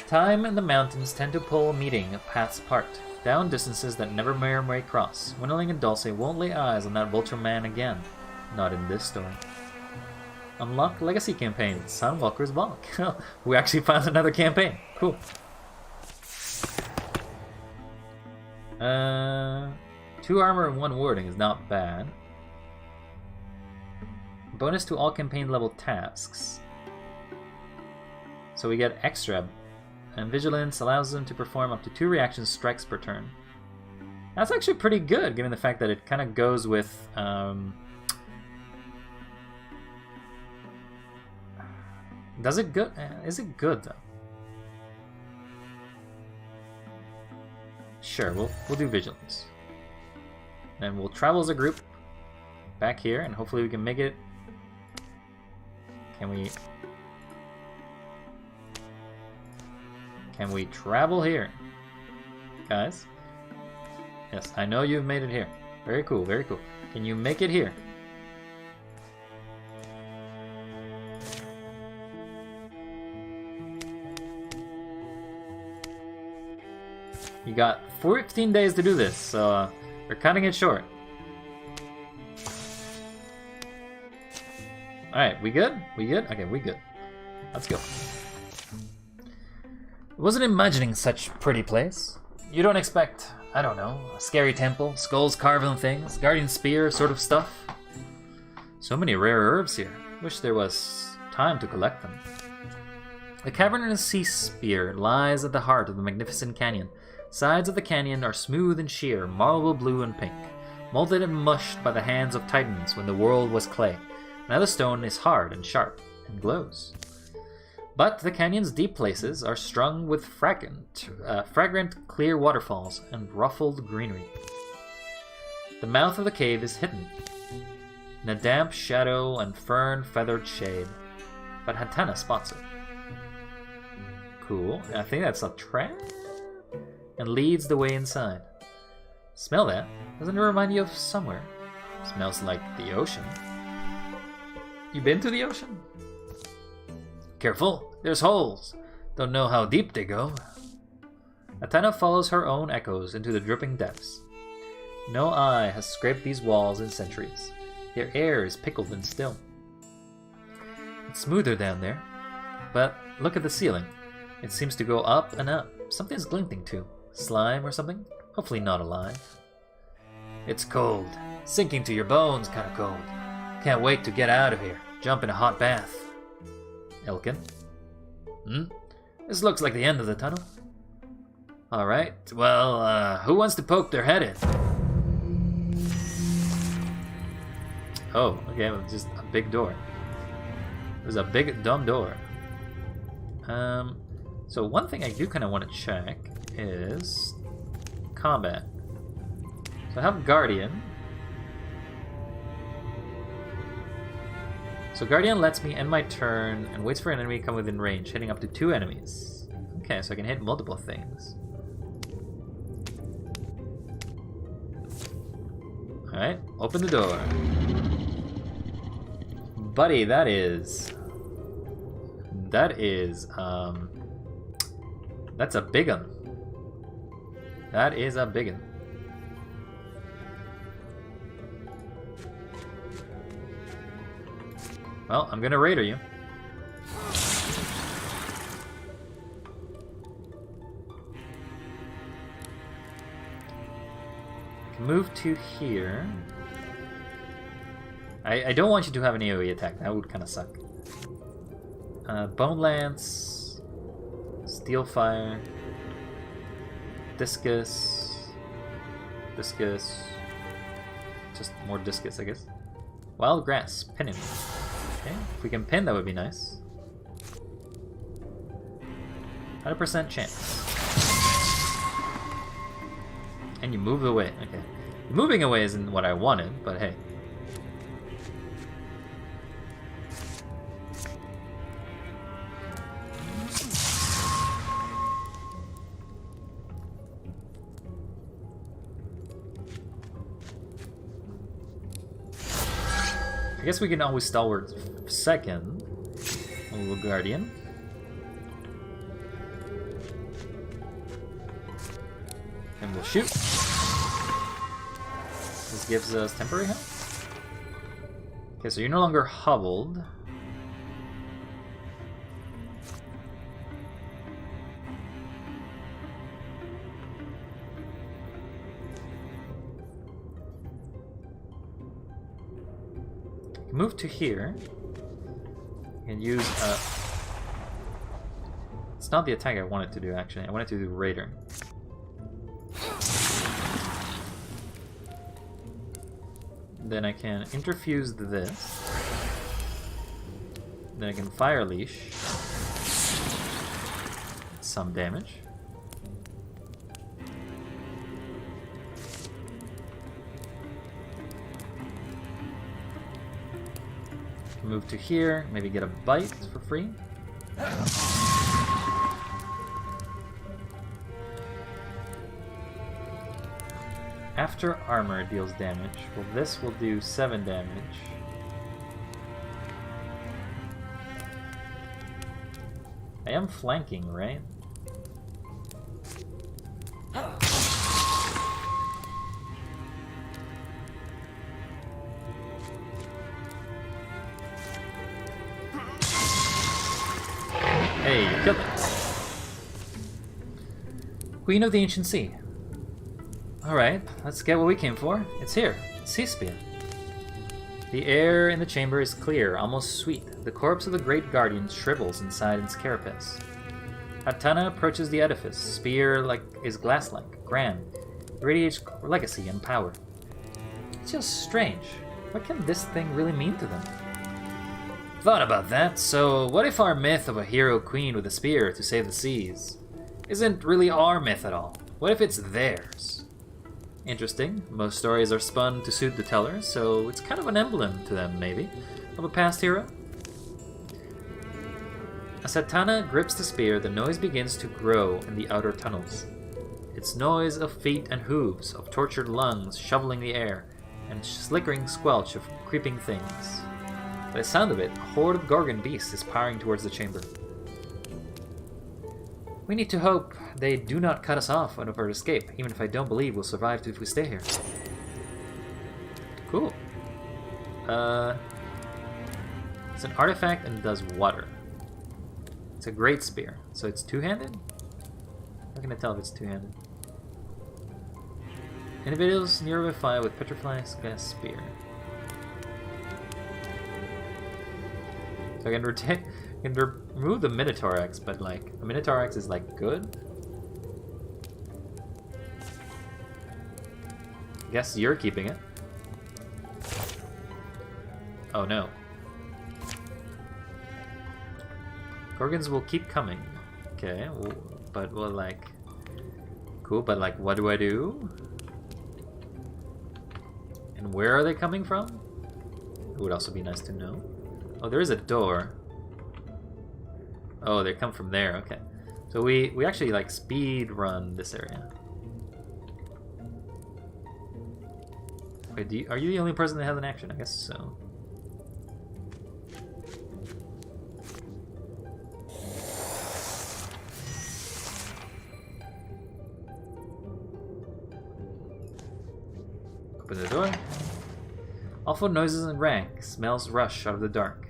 Time and the mountains tend to pull meeting paths apart, down distances that never may cross. Winnoling and Dulce won't lay eyes on that vulture man again. Not in this story. Unlock Legacy Campaign, Sunwalker's Bulk. We actually found another campaign. Cool. 2 armor and 1 warding is not bad. Bonus to all campaign level tasks. So we get extra. And Vigilance allows them to perform up to 2 reaction strikes per turn. That's actually pretty good, given the fact that it kind of goes with... Does it good? Is it good, though? Sure, we'll do Vigilance. And we'll travel as a group back here, and hopefully we can make it... Can we travel here? Guys? Yes, I know you've made it here. Very cool, very cool. Can you make it here? You got 15 days to do this, so we're cutting it short. Alright, we good? We good? Okay, we good. Let's go. Wasn't imagining such pretty place. You don't expect, I don't know, a scary temple, skulls carved on things, guardian spear sort of stuff. So many rare herbs here. Wish there was time to collect them. The cavernous sea spear lies at the heart of the magnificent canyon. Sides of the canyon are smooth and sheer, marble blue and pink, molded and mushed by the hands of titans when the world was clay. Now the stone is hard and sharp and glows. But the canyon's deep places are strung with fragrant clear waterfalls and ruffled greenery. The mouth of the cave is hidden in a damp shadow and fern-feathered shade, but Hatana spots it. Cool, I think that's a trap? And leads the way inside. Smell that? Doesn't it remind you of somewhere? Smells like the ocean. You been to the ocean? Careful, there's holes. Don't know how deep they go. Atana follows her own echoes into the dripping depths. No eye has scraped these walls in centuries. Their air is pickled and still. It's smoother down there. But look at the ceiling. It seems to go up and up. Something's glinting too. Slime or something? Hopefully not alive. It's cold. Sinking to your bones kinda cold. Can't wait to get out of here. Jump in a hot bath. Elkin? This looks like the end of the tunnel. Alright, well, who wants to poke their head in? Oh, okay, well, just a big door. There's a big, dumb door. So one thing I do kind of want to check is combat. So I have Guardian. So Guardian lets me end my turn and waits for an enemy to come within range, hitting up to 2 enemies. Okay, so I can hit multiple things. Alright, open the door. Buddy, that is, that's a big one. That is a big one. Well, I'm gonna raider you. I can move to here. I don't want you to have an AoE attack. That would kind of suck. Bone Lance, Steel Fire, Discus, Discus, just more Discus, I guess. Wild Grass, pin him. Okay, if we can pin, that would be nice. 100% chance. And you move away. Okay, moving away isn't what I wanted, but hey. I guess we can always second. A little guardian. And we'll shoot. This gives us temporary health. Okay, so you're no longer hobbled. Move to here and use it's not the attack I wanted to do, actually. I wanted to do Raider. Then I can interfuse this. Then I can Fire Leash. Some damage. Move to here, maybe get a bite for free. After armor deals damage. Well, this will do 7 damage. I am flanking, right? Hey, you killed it. Queen of the Ancient Sea. Alright, let's get what we came for. It's here. Sea Spear. The air in the chamber is clear, almost sweet. The corpse of the great guardian shrivels inside its carapace. Atana approaches the edifice. Spear is glass-like, grand, radiates legacy and power. It's just strange. What can this thing really mean to them? Thought about that. So, what if our myth of a hero queen with a spear to save the seas isn't really our myth at all? What if it's theirs? Interesting. Most stories are spun to suit the teller, so it's kind of an emblem to them, maybe, of a past hero. As Atana grips the spear, the noise begins to grow in the outer tunnels. It's noise of feet and hooves, of tortured lungs shoveling the air, and slickering squelch of creeping things. By the sound of it, a horde of Gorgon beasts is powering towards the chamber. We need to hope they do not cut us off of our escape, even if I don't believe we'll survive if we stay here. Cool. It's an artifact and it does water. It's a great spear. So it's two-handed? How can I tell if it's two-handed? Individuals nearby with petrifying gas spear. So I can remove the Minotaur-X, but like, the Minotaur-X is like good? Guess you're keeping it. Oh no. Gorgons will keep coming. Okay, but well, like... Cool, but like, what do I do? And where are they coming from? It would also be nice to know. Oh, there is a door. Oh, they come from there, okay. So we actually like speed run this area. Wait, are you the only person that has an action? I guess so. Open the door. Awful noises and rank smells rush out of the dark.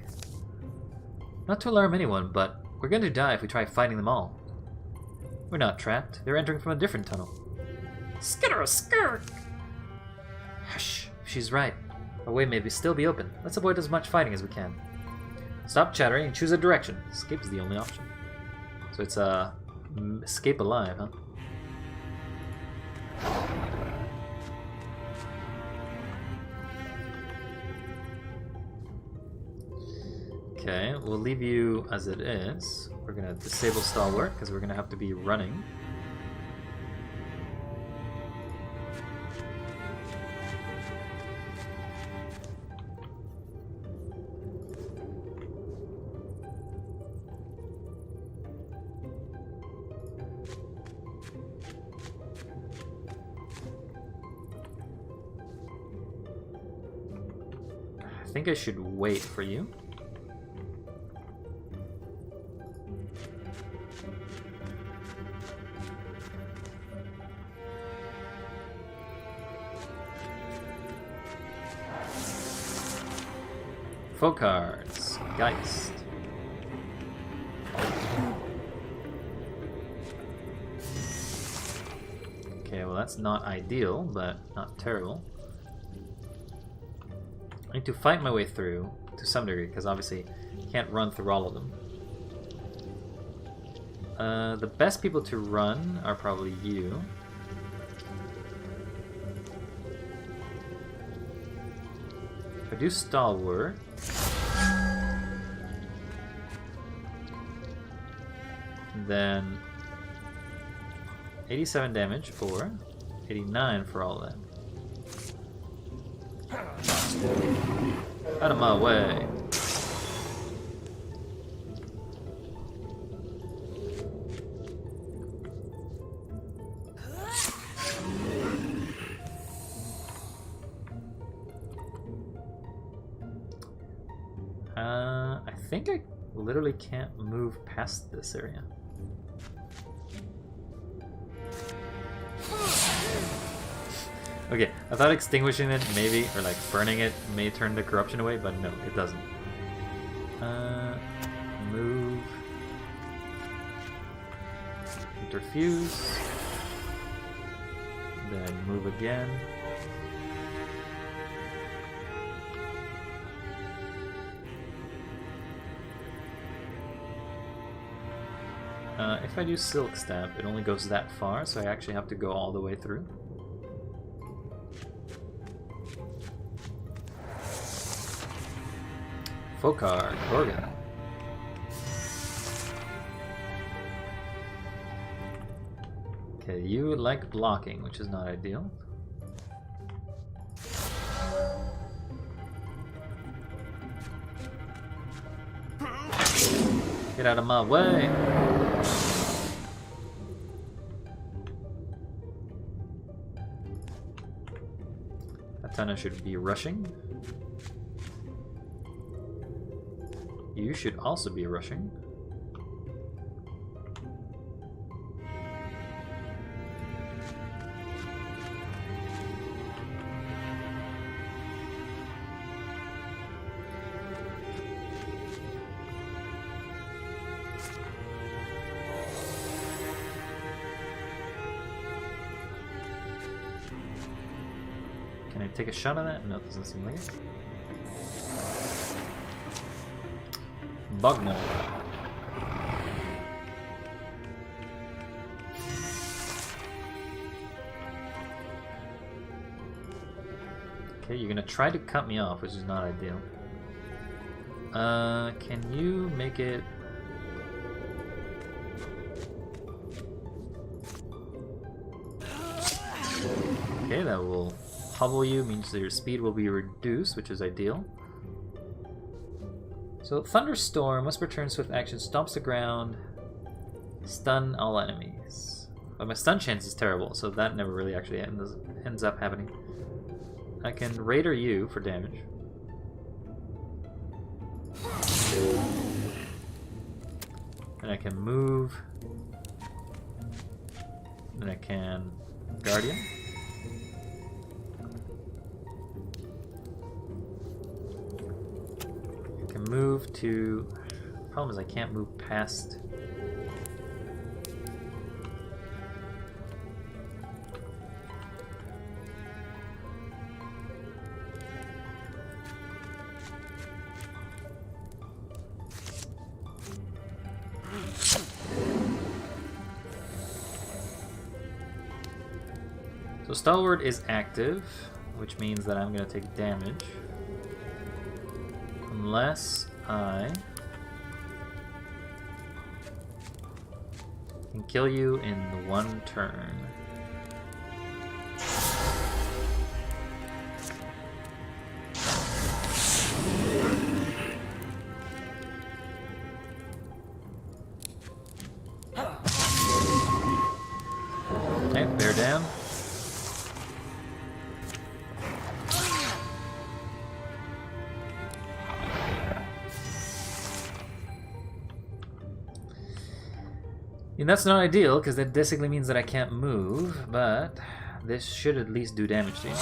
Not to alarm anyone, but we're going to die if we try fighting them all. We're not trapped. They're entering from a different tunnel. Skitter skirt! Hush. She's right. Our way may still be open. Let's avoid as much fighting as we can. Stop chattering and choose a direction. Escape is the only option. So it's escape alive, huh? Okay, we'll leave you as it is. We're gonna disable stalwart because we're gonna have to be running. I think I should wait for you. Folk cards. Geist. Okay, well that's not ideal, but not terrible. I need to fight my way through to some degree, because obviously you can't run through all of them. The best people to run are probably you. If I do Stalwart, then 87 damage or 89 for all that. Out of my way. I think I literally can't move past this area. Okay, I thought extinguishing it maybe, or like burning it may turn the corruption away, but no, it doesn't. Move. Interfuse. Then move again. If I do Silk Stab, it only goes that far, so I actually have to go all the way through. Fokar, Gorgon. Okay, you like blocking, which is not ideal. Get out of my way! Atana should be rushing. You should also be rushing. Can I take a shot at that? No, it doesn't seem like it. Bugmole. Okay, you're gonna try to cut me off, which is not ideal. Can you make it... Okay, that will hobble you, means that your speed will be reduced, which is ideal. So Thunderstorm, Whisper turns swift action, stomps the ground, stun all enemies. But my stun chance is terrible, so that never really actually ends up happening. I can Raider you for damage. And I can move. And I can Guardian. Move to... Problem is I can't move past... So Stalwart is active, which means that I'm going to take damage. Unless I can kill you in the one turn. Okay, bear down. And that's not ideal, because that basically means that I can't move, but this should at least do damage to you.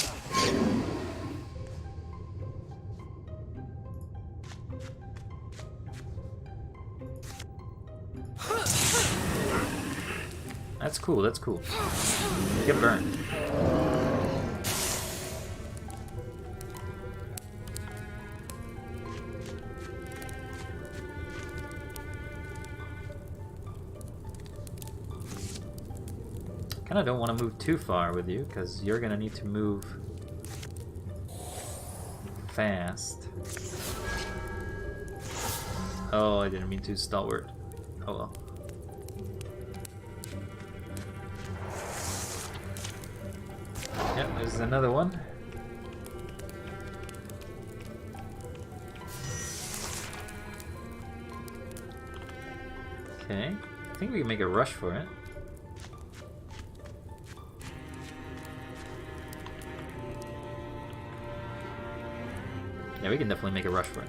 That's cool, that's cool. Get burned. Kinda don't want to move too far with you, because you're gonna need to move fast. Oh, I didn't mean to stalwart. Oh well. Yep, there's another one. Okay, I think we can make a rush for it. Yeah, we can definitely make a rush for it.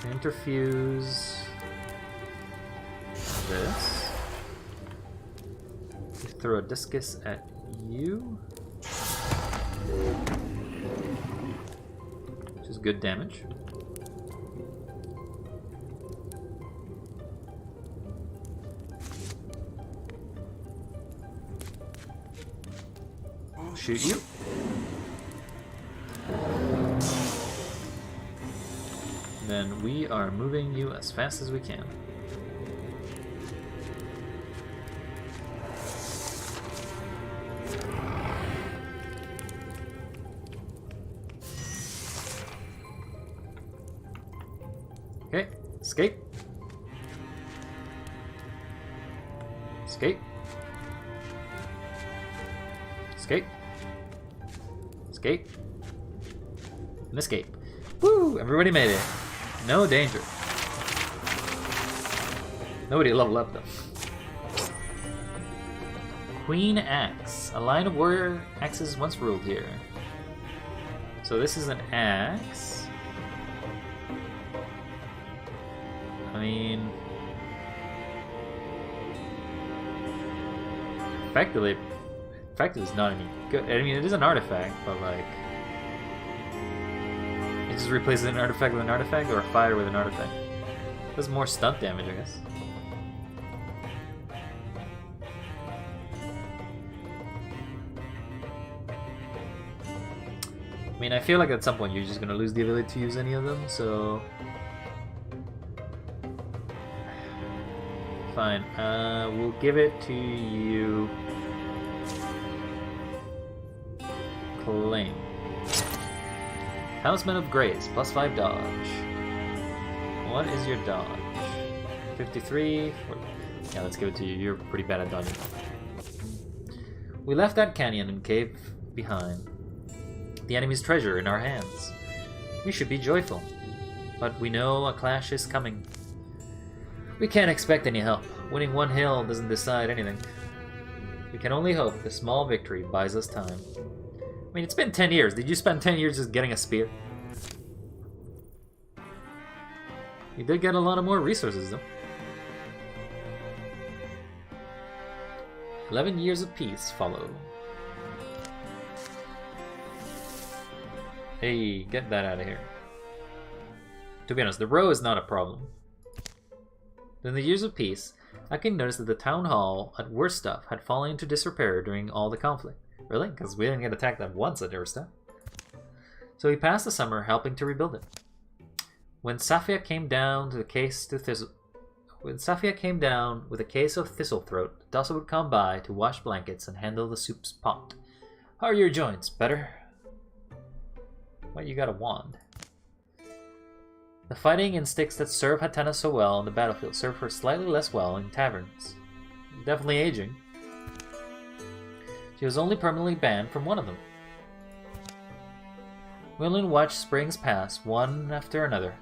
Interfuse this. Throw a discus at you, which is good damage. I'll shoot you. Then we are moving you as fast as we can. Okay, escape. Escape. Escape. Escape. And escape. Woo! Everybody made it. No danger. Nobody leveled up though. Queen Axe. A line of warrior axes once ruled here. So this is an axe. I mean, effectively is not any good. I mean, it is an artifact, but like, it just replaces an artifact with an artifact, or a fire with an artifact. It does more stunt damage, I guess. I mean, I feel like at some point you're just gonna lose the ability to use any of them, so fine. We'll give it to you. Claim. Talisman of Grace, +5 dodge. What is your dodge? 53. 40. Yeah, let's give it to you. You're pretty bad at dodging. We left that canyon and cave behind. The enemy's treasure in our hands. We should be joyful, but we know a clash is coming. We can't expect any help. Winning one hill doesn't decide anything. We can only hope the small victory buys us time. I mean, it's been 10 years. Did you spend 10 years just getting a spear? You did get a lot of more resources, though. 11 years of peace follow. Hey, get that out of here. To be honest, the row is not a problem. In the years of peace, Akin noticed that the town hall at Worstuff had fallen into disrepair during all the conflict. Really? Because we didn't get attacked that once at Worstuff. So he passed the summer helping to rebuild it. When Safia came down with a case of Thistlethroat, Dasa would come by to wash blankets and handle the soup's pot. How are your joints? Better? What, you got a wand? The fighting instincts that serve Hatena so well on the battlefield serve her slightly less well in taverns. Definitely aging. She was only permanently banned from one of them. Willen watched springs pass, one after another.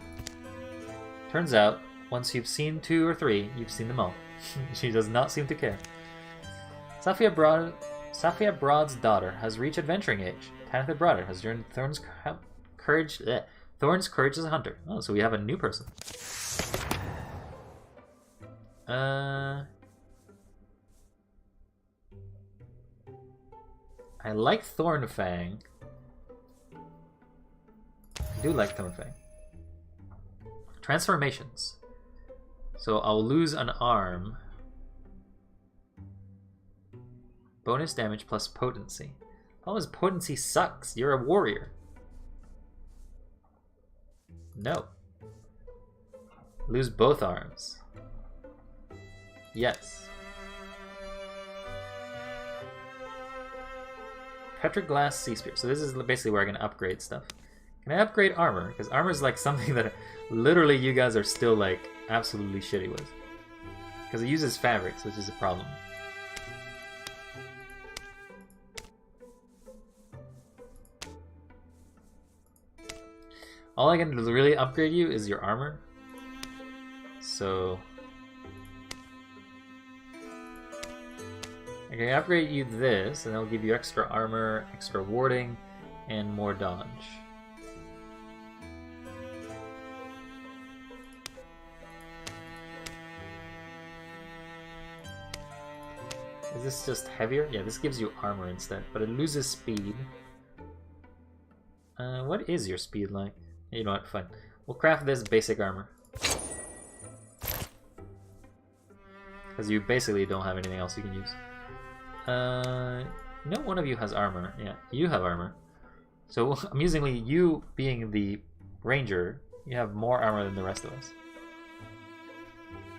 Turns out, once you've seen 2 or 3, you've seen them all. She does not seem to care. Safia Broad's daughter has reached adventuring age. Tanitha Broader has earned Thorn's courage as a hunter. Oh, so we have a new person. I like Thornfang. do like Tonefang. Transformations. So I'll lose an arm. Bonus damage plus potency. Problem is potency sucks. You're a warrior. No. Lose both arms. Yes. Petroglass Sea Spear. So this is basically where I can upgrade stuff. Can I upgrade armor? Because armor is like something that literally you guys are still like absolutely shitty with. Because it uses fabrics, which is a problem. All I can really upgrade you is your armor. So I can upgrade you this, and it'll give you extra armor, extra warding, and more dodge. Is this just heavier? Yeah, this gives you armor instead, but it loses speed. What is your speed like? You know what, fine. We'll craft this basic armor. Because you basically don't have anything else you can use. No one of you has armor. Yeah, you have armor. So, amusingly, you being the ranger, you have more armor than the rest of us.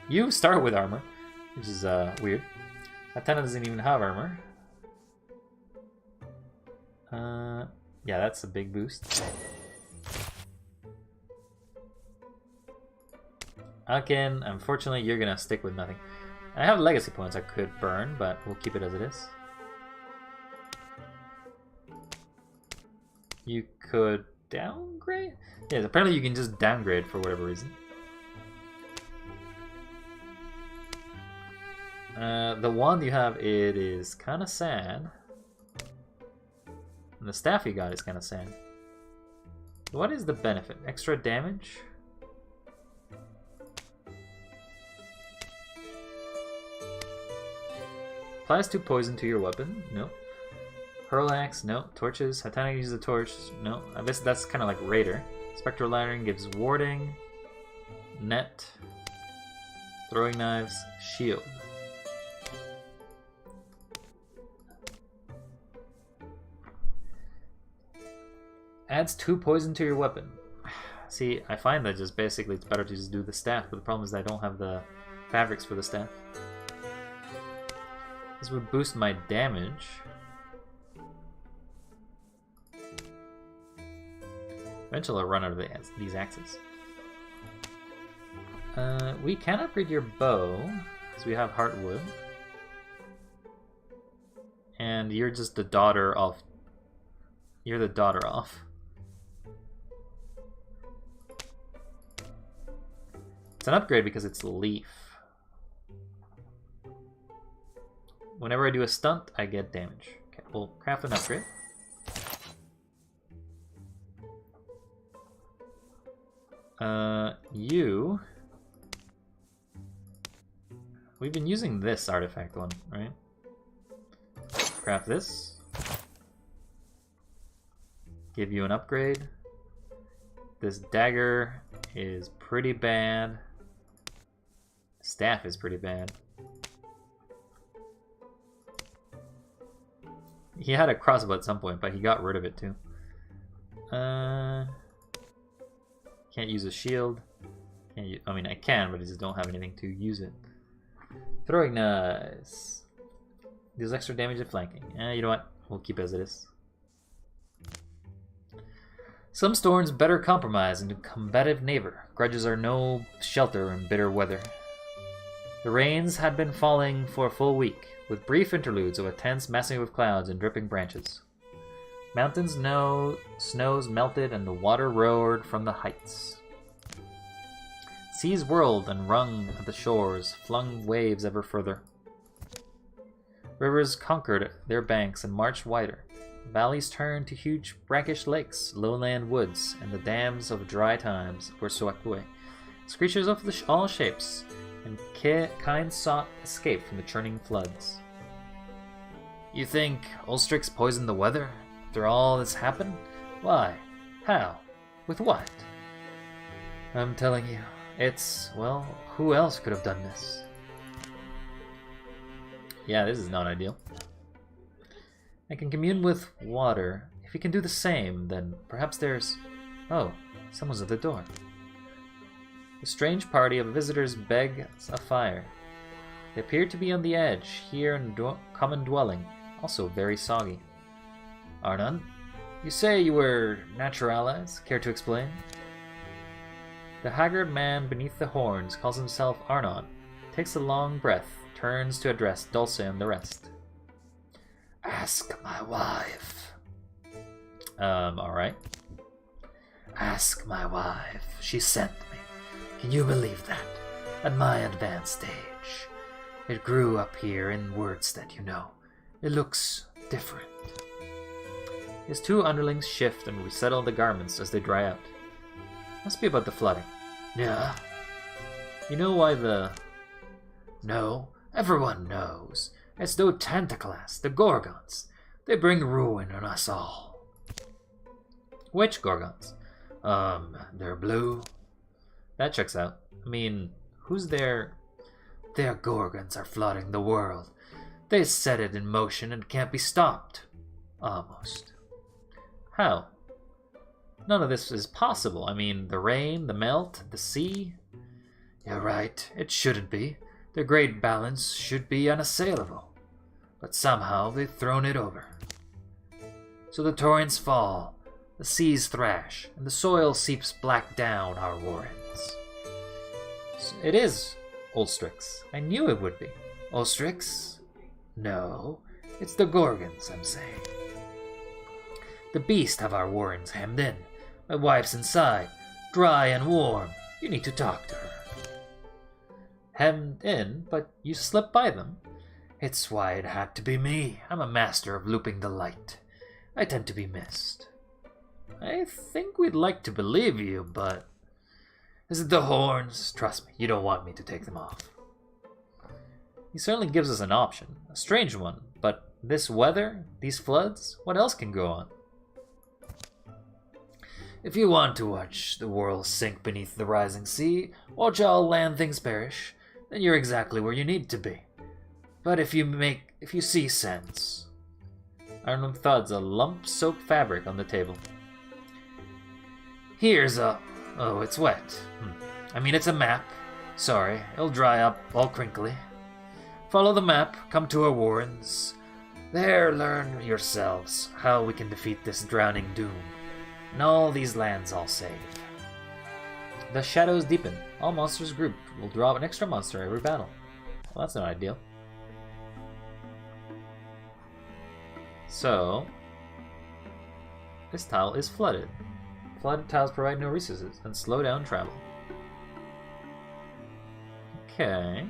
You start with armor, which is weird. Atena doesn't even have armor. Yeah, that's a big boost. Again, unfortunately, you're gonna stick with nothing. I have legacy points I could burn, but we'll keep it as it is. You could downgrade? Yeah, apparently you can just downgrade for whatever reason. The wand you have, it is kind of sad. And the staff you got is kind of sad. What is the benefit? Extra damage? Applies 2 poison to your weapon. No. Hurl axe. No. Torches. Hatana uses a torch. No. I guess that's kind of like Raider. Spectral Lantern gives warding. Net. Throwing knives. Shield. Adds 2 poison to your weapon. See, I find that just basically it's better to just do the staff, but the problem is that I don't have the fabrics for the staff. This would boost my damage. Eventually I'll run out of these axes. We can upgrade your bow, because we have Heartwood. And you're just the daughter of... You're the daughter of. It's an upgrade because it's leaf. Whenever I do a stunt, I get damage. Okay, we'll craft an upgrade. You... We've been using this artifact one, right? Craft this. Give you an upgrade. This dagger is pretty bad. Staff is pretty bad. He had a crossbow at some point, but he got rid of it too. Can't use a shield. I mean, I can, but I just don't have anything to use it. Throwing knives. Deals extra damage at flanking. You know what? We'll keep it as it is. Some storms better compromise into combative neighbor. Grudges are no shelter in bitter weather. The rains had been falling for a full week, with brief interludes of a tense messing of clouds and dripping branches. Mountains snows melted and the water roared from the heights. Seas whirled and wrung at the shores, flung waves ever further. Rivers conquered their banks and marched wider. Valleys turned to huge brackish lakes, lowland woods, and the dams of dry times were swept away. As creatures of all shapes and kind sought escape from the churning floods. You think Ulstrix poisoned the weather after all that's happened? Why? How? With what? I'm telling you, it's, well, who else could have done this? Yeah, this is not ideal. I can commune with water. If you can do the same, then perhaps there's... Oh, someone's at the door. A strange party of visitors begs a fire. They appear to be on the edge, here in common dwelling, also very soggy. Arnon, you say you were natural allies? Care to explain? The haggard man beneath the horns calls himself Arnon, takes a long breath, turns to address Dulce and the rest. Ask my wife. Alright. Ask my wife. She sent me. Can you believe that? At my advanced age. It grew up here in Wordstead, you know. It looks different. His two underlings shift and resettle the garments as they dry out. Must be about the flooding. Yeah. You know why the... No, everyone knows. It's the Tentaclass, the Gorgons. They bring ruin on us all. Which Gorgons? They're blue. That checks out. I mean, who's their... Their Gorgons are flooding the world. They set it in motion and can't be stopped. Almost. How? None of this is possible. I mean, the rain, the melt, the sea. You're right, it shouldn't be. The great balance should be unassailable. But somehow they've thrown it over. So the torrents fall, the seas thrash, and the soil seeps black down our warrens. It is Ulstrix. I knew it would be. Ulstrix? No, it's the Gorgons, I'm saying. The beast have our warrens hemmed in. My wife's inside, dry and warm. You need to talk to her. Hemmed in, but you slipped by them. It's why it had to be me. I'm a master of looping the light. I tend to be missed. I think we'd like to believe you, but... Is it the horns? Trust me, you don't want me to take them off. He certainly gives us an option. A strange one, but this weather, these floods, what else can go on? If you want to watch the world sink beneath the rising sea, watch all land things perish, then you're exactly where you need to be. But if you see sense... Arnon thuds a lump-soaked fabric on the table. Here's a... Oh, it's wet. I mean, it's a map. Sorry, it'll dry up all crinkly. Follow the map, come to our warrens. There, learn yourselves how we can defeat this drowning doom. And all these lands I'll save. The shadows deepen. All monsters grouped will draw an extra monster every battle. Well, that's not ideal. So, this tile is flooded. Flooded tiles provide no resources and slow down travel. Okay.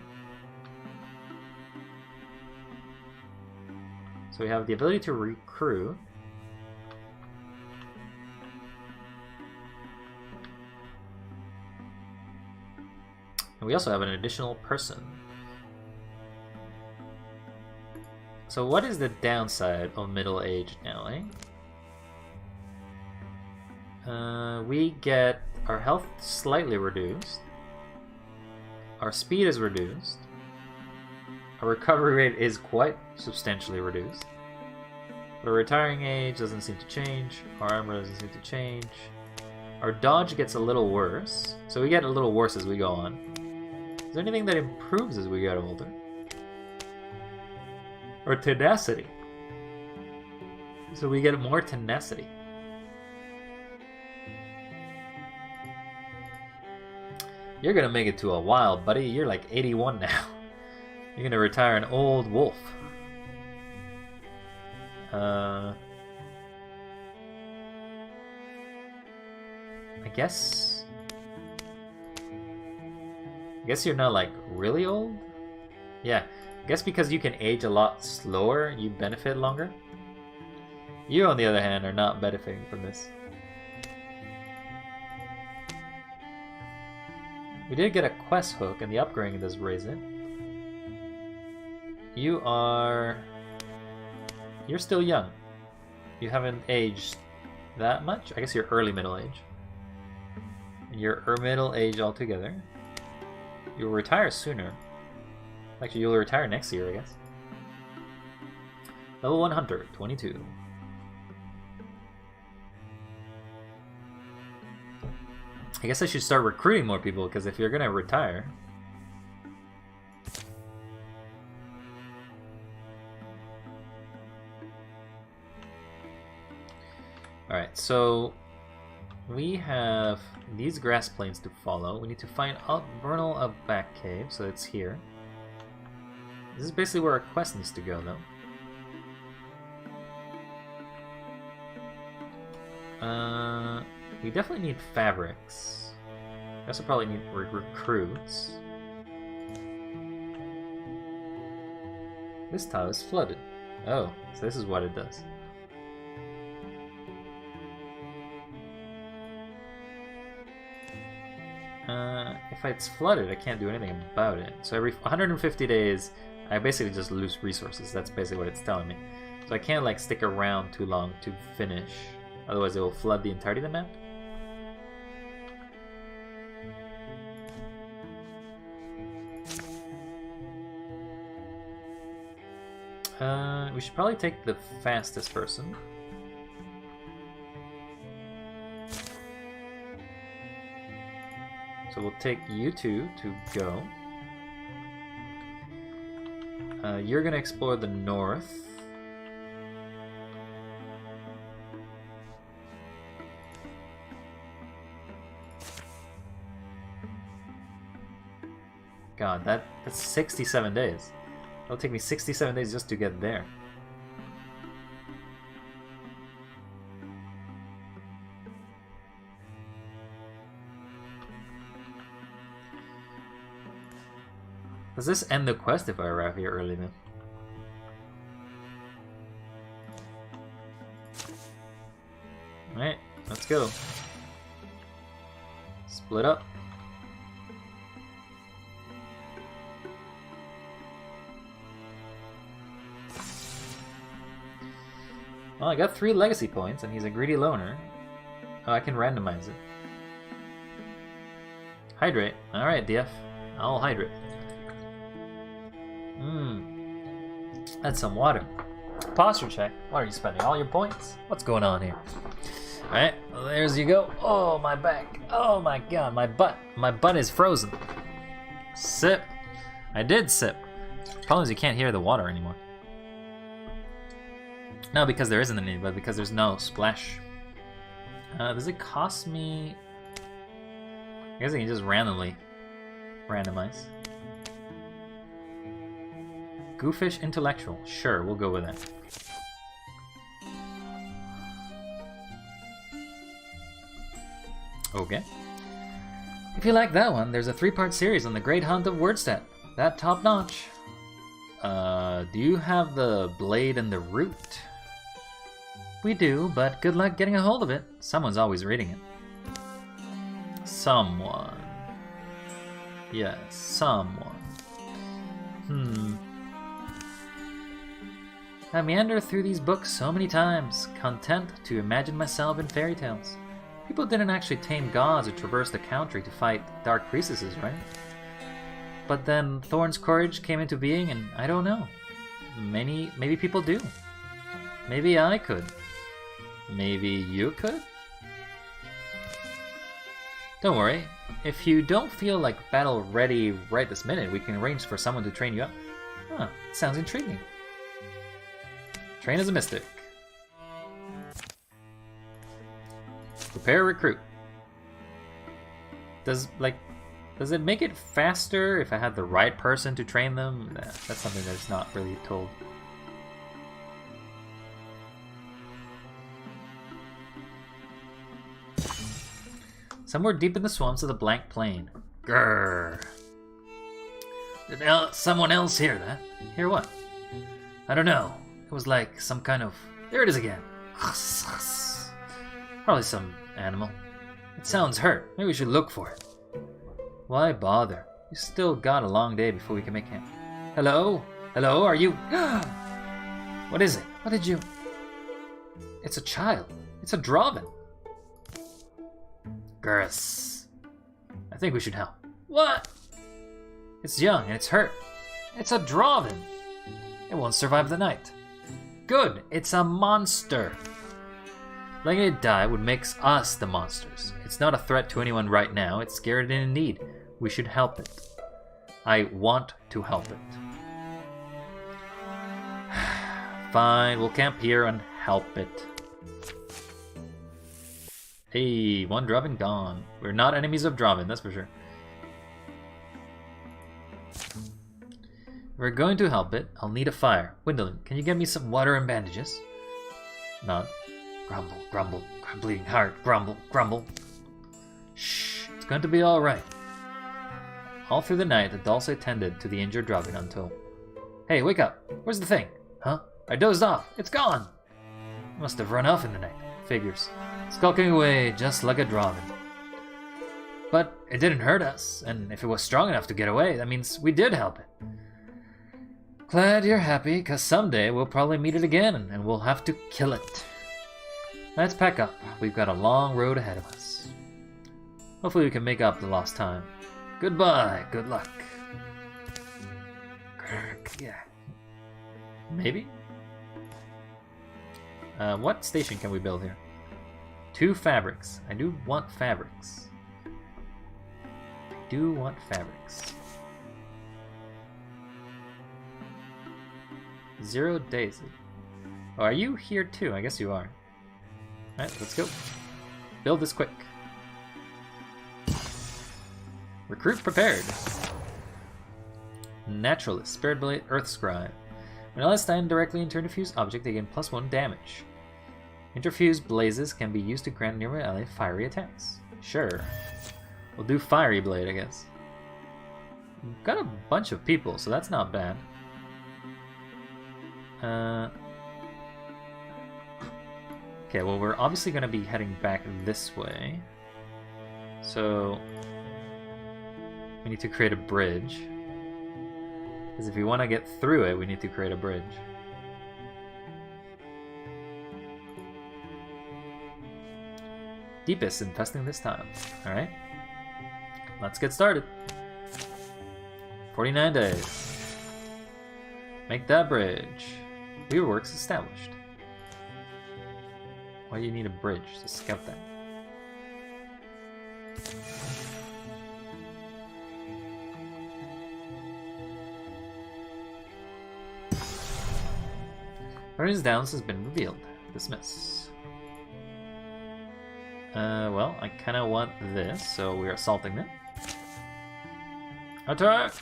So we have the ability to recruit. And we also have an additional person. So what is the downside of middle age now, eh? We get our health slightly reduced. Our speed is reduced. Our recovery rate is quite substantially reduced. But our retiring age doesn't seem to change. Our armor doesn't seem to change. Our dodge gets a little worse. So we get a little worse as we go on. Is there anything that improves as we get older? Or tenacity. So we get more tenacity. You're gonna make it to a while, buddy. You're like 81 now. You're gonna retire an old wolf. I guess you're not like really old? Yeah, I guess because you can age a lot slower, you benefit longer. You, on the other hand, are not benefiting from this. We did get a quest hook, and the upgrading does raise it. You're still young. You haven't aged that much. I guess you're early middle age. You're middle age altogether. You'll retire sooner. Actually, you'll retire next year, I guess. Level 1 Hunter, 22. I guess I should start recruiting more people, because if you're gonna retire... Alright, so... we have these grass plains to follow. We need to find Vernal of Back Cave, so it's here. This is basically where our quest needs to go, though. We definitely need fabrics. We also probably need recruits. This tile is flooded. Oh, so this is what it does. If it's flooded, I can't do anything about it. So every 150 days, I basically just lose resources. That's basically what it's telling me. So I can't like stick around too long to finish. Otherwise it will flood the entirety of the map. We should probably take the fastest person. So we'll take you two to go. You're gonna explore the north. God, that's 67 days. It'll take me 67 days just to get there. Does this end the quest if I arrive here early then? Alright, let's go. Split up. Well, I got 3 legacy points and he's a greedy loner. Oh, I can randomize it. Hydrate. Alright, DF. I'll hydrate. That's some water. Posture check. What are you spending? All your points? What's going on here? Alright, well, there's you go. Oh, my back. Oh my god, my butt. My butt is frozen. Sip. I did sip. Problem is you can't hear the water anymore. No, because there isn't any, but because there's no splash. Does it cost me... I guess I can just randomly randomize. Goofish Intellectual. Sure, we'll go with that. Okay. If you like that one, there's a 3-part series on the Great Hunt of Wordstep. That top notch. Do you have the blade and the root? We do, but good luck getting a hold of it. Someone's always reading it. Someone. Yes, someone. I meander through these books so many times, content to imagine myself in fairy tales. People didn't actually tame gods or traverse the country to fight dark priestesses, right? But then Thorn's courage came into being, and I don't know. Maybe people do. Maybe I could. Maybe you could? Don't worry. If you don't feel like battle ready right this minute, we can arrange for someone to train you up. Huh, sounds intriguing. Train as a mystic. Prepare a recruit. Does it make it faster if I had the right person to train them? That's something that's not really told. Somewhere deep in the swamps of the Blank Plain. Grrr. Did someone else hear that? Hear what? I don't know. It was like some kind of... There it is again. Probably some animal. It sounds hurt. Maybe we should look for it. Why bother? We still got a long day before we can make camp. Hello? Hello? Are you... What is it? What did you... It's a child. It's a Draven. Grrrs. I think we should help. What? It's young and it's hurt. It's a Draven. It won't survive the night. Good, it's a monster. Letting it die would make us the monsters. It's not a threat to anyone right now. It's scared and in need. We should help it. I want to help it. Fine, we'll camp here and help it. Hey, one Draven gone. We're not enemies of Draven, that's for sure. We're going to help it. I'll need a fire. Windling, can you get me some water and bandages? None. Grumble, grumble, bleeding heart, grumble, grumble. Shh, it's going to be alright. All through the night, the Dulce tended to the injured Draven until... Hey, wake up! Where's the thing? Huh? I dozed off. It's gone! Must have run off in the night. Figures. Skulking away just like a Draven. But it didn't hurt us, and if it was strong enough to get away, that means we did help it. Glad you're happy, cause someday we'll probably meet it again, and we'll have to kill it. Let's pack up. We've got a long road ahead of us. Hopefully we can make up the lost time. Goodbye, good luck. Yeah. Maybe? What station can we build here? 2 fabrics. I do want fabrics. I do want fabrics. 0 Daisy. Oh, are you here too? I guess you are. Alright, let's go. Build this quick. Recruit prepared. Naturalist, Spirit Blade, Earth Scribe. When allies stand directly into an interfused object, they gain +1 damage. Interfused blazes can be used to grant nearby ally fiery attacks. Sure. We'll do Fiery Blade, I guess. We've got a bunch of people, so that's not bad. Okay, well, we're obviously going to be heading back this way. So we need to create a bridge. Because if we want to get through it, we need to create a bridge. Deepest infesting this time. Alright. Let's get started. 49 days. Make that bridge. Weaverworks established. Why do you need a bridge to scout that? Guardian's Downs has been revealed. Dismiss. Well, I kind of want this, so we're assaulting them. Attack!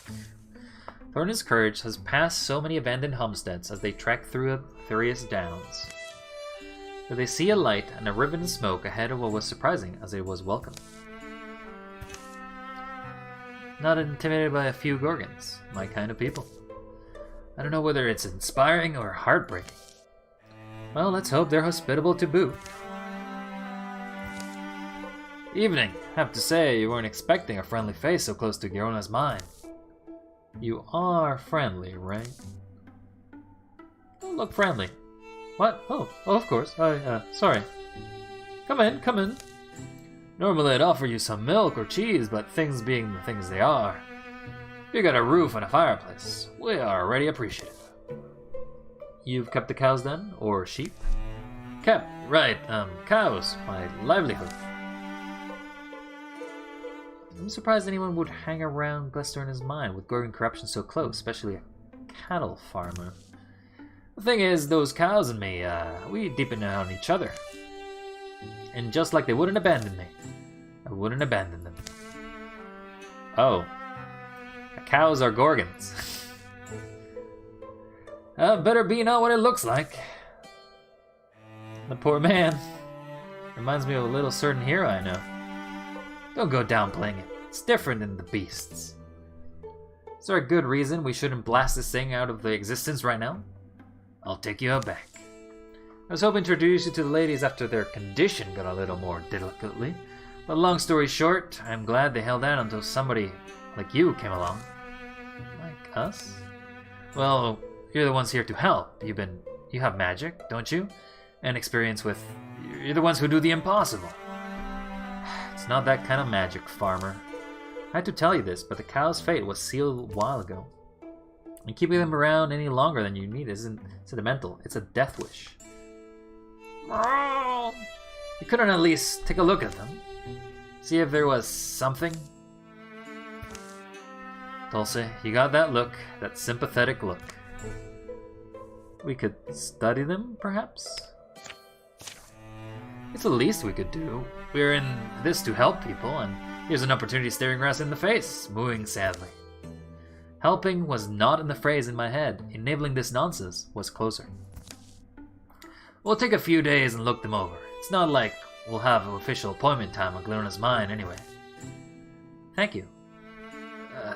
Thornton's courage has passed so many abandoned homesteads as they trek through Thurius Downs. But they see a light and a ribbon of smoke ahead of what was surprising as it was welcome. Not intimidated by a few Gorgons, my kind of people. I don't know whether it's inspiring or heartbreaking. Well, let's hope they're hospitable to boot. Evening. Have to say, you weren't expecting a friendly face so close to Girona's mind. You are friendly, right? Don't look friendly. What? Oh, of course. Sorry. Come in, come in. Normally I'd offer you some milk or cheese, but things being the things they are, you got a roof and a fireplace. We are already appreciative. You've kept the cows then? Or sheep? Kept, right, cows, my livelihood. I'm surprised anyone would hang around Glistorna's mine with Gorgon corruption so close, especially a cattle farmer. The thing is, those cows and me, we deepen on each other. And just like they wouldn't abandon me, I wouldn't abandon them. Oh. The cows are Gorgons. Better be not what it looks like. The poor man. Reminds me of a little certain hero I know. Don't go downplaying it. It's different than the beasts. Is there a good reason we shouldn't blast this thing out of the existence right now? I'll take you out back. I was hoping to introduce you to the ladies after their condition got a little more delicately. But long story short, I'm glad they held out until somebody like you came along. Like us? Well, you're the ones here to help. You have magic, don't you? And experience with... You're the ones who do the impossible. It's not that kind of magic, farmer. I had to tell you this, but the cow's fate was sealed a while ago. And keeping them around any longer than you need isn't sentimental. It's a death wish. You couldn't at least take a look at them? See if there was something? Dulce, you got that look, that sympathetic look. We could study them, perhaps? It's the least we could do. We're in this to help people, and here's an opportunity staring us in the face, mooing sadly. Helping was not in the phrase in my head. Enabling this nonsense was closer. We'll take a few days and look them over. It's not like we'll have an official appointment time on Gluna's mine anyway. Thank you.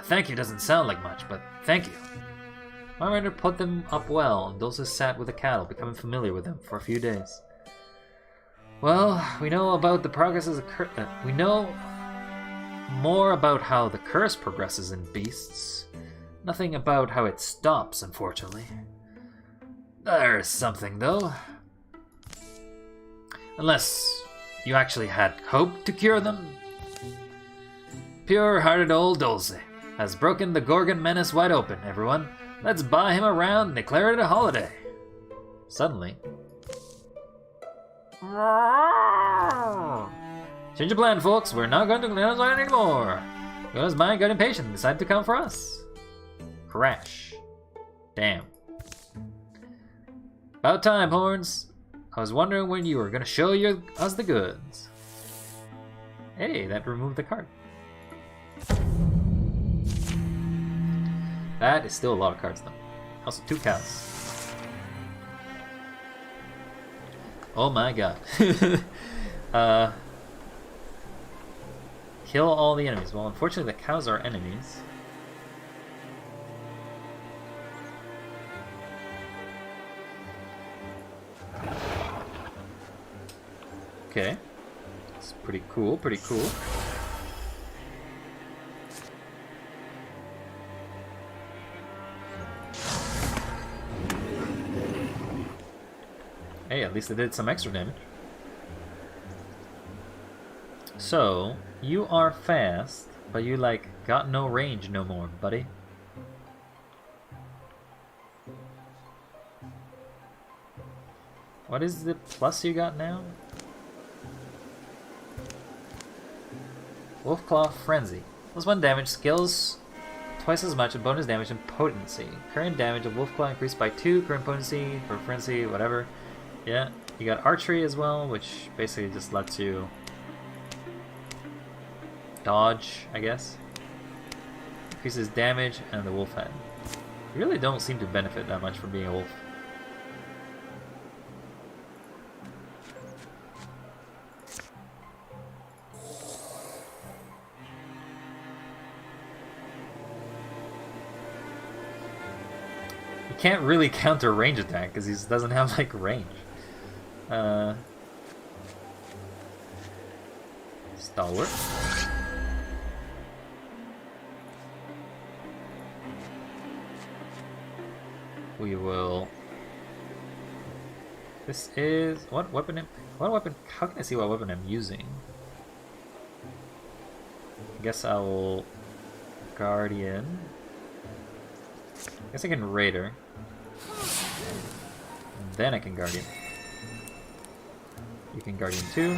Thank you doesn't sound like much, but thank you. My render put them up well, and Dulce sat with the cattle, becoming familiar with them for a few days. Well, we know about the progress of the we know more about how the curse progresses in beasts. Nothing about how it stops, unfortunately. There's something, though. Unless you actually had hope to cure them. Pure-hearted old Dulce has broken the Gorgon menace wide open, everyone. Let's buy him a round and declare it a holiday. Suddenly... Change of plan, folks. We're not going to Gluna's mine anymore. Gluna's mine got impatient and decided to come for us. Crash. Damn. About time, Horns. I was wondering when you were going to show us the goods. Hey, that removed the card. That is still a lot of cards, though. Also, 2 cows. Oh my god. Kill all the enemies. Well, unfortunately, the cows are enemies. Okay. It's pretty cool, pretty cool. Hey, at least it did some extra damage. So, you are fast, but you, like, got no range no more, buddy. What is the plus you got now? Wolfclaw Frenzy. Plus 1 damage, skills twice as much, and bonus damage and potency. Current damage of Wolfclaw increased by 2, current potency for Frenzy, whatever. Yeah, you got archery as well, which basically just lets you dodge, I guess. Increases damage and the wolf head. You really don't seem to benefit that much from being a wolf. You can't really counter range attack because he doesn't have like range. Stalwart. We will. This is what weapon? What weapon? How can I see what weapon I'm using? I guess I will Guardian. I guess I can Raider. And then I can Guardian. You can Guardian too.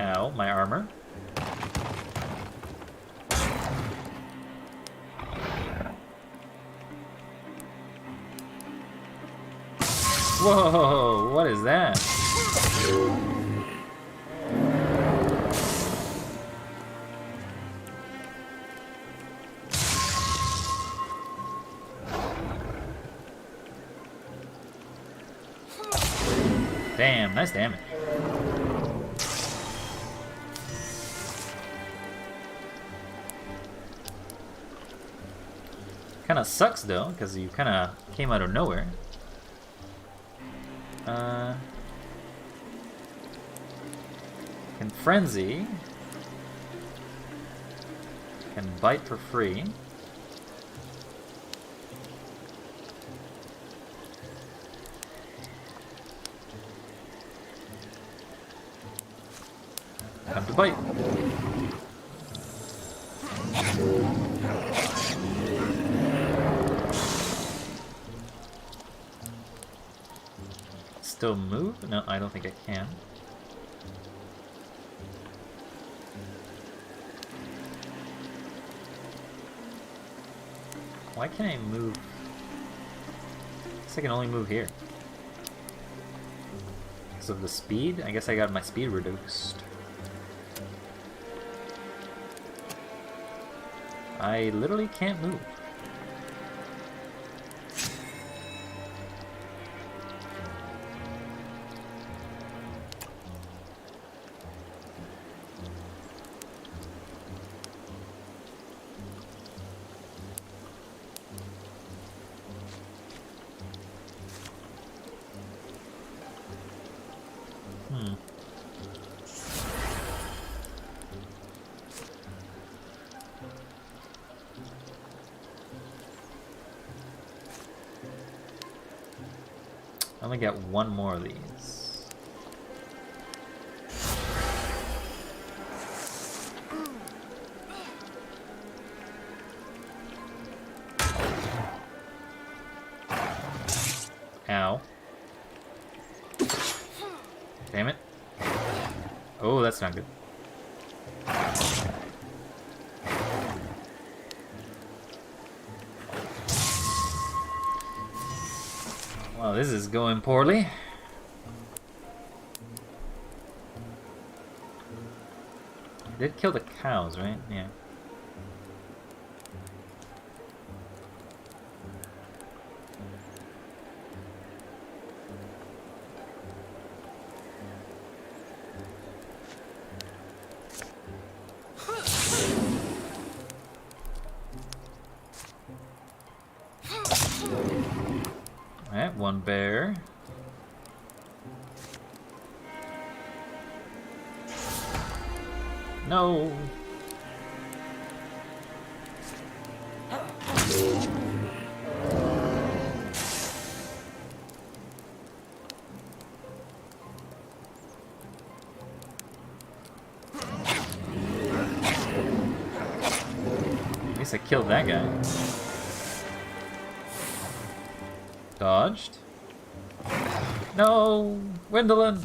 Ow, my armor. Whoa, what is that? Damn, nice damage. Kinda sucks though, because you kinda came out of nowhere. Can Frenzy. Can Bite for free. Time to bite. Still move? No, I don't think I can. Why can't I move? I guess I can only move here. Because of the speed? I guess I got my speed reduced. I literally can't move. I only get one more of these. Ow. Damn it. Oh, that's not good. Well, this is going poorly. Did kill the cows, right? Yeah. Alright, one bear. No. At least I killed that guy. Dodged. No! Gwendolyn!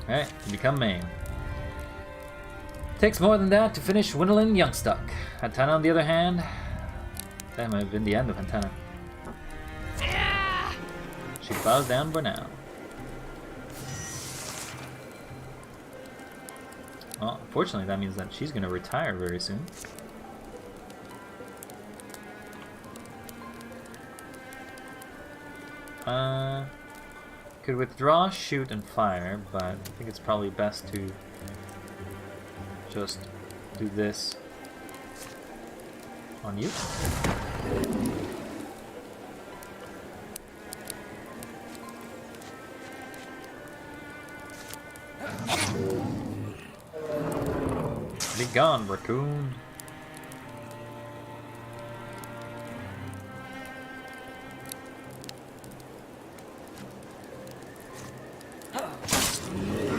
Alright, you become main. Takes more than that to finish Gwendolyn Youngstuck. Hantana, on the other hand, that might have been the end of Hantana. She bows down for now. Well, unfortunately, that means that she's gonna retire very soon. Could withdraw, shoot, and fire, but I think it's probably best to just do this on you. Be gone, raccoon.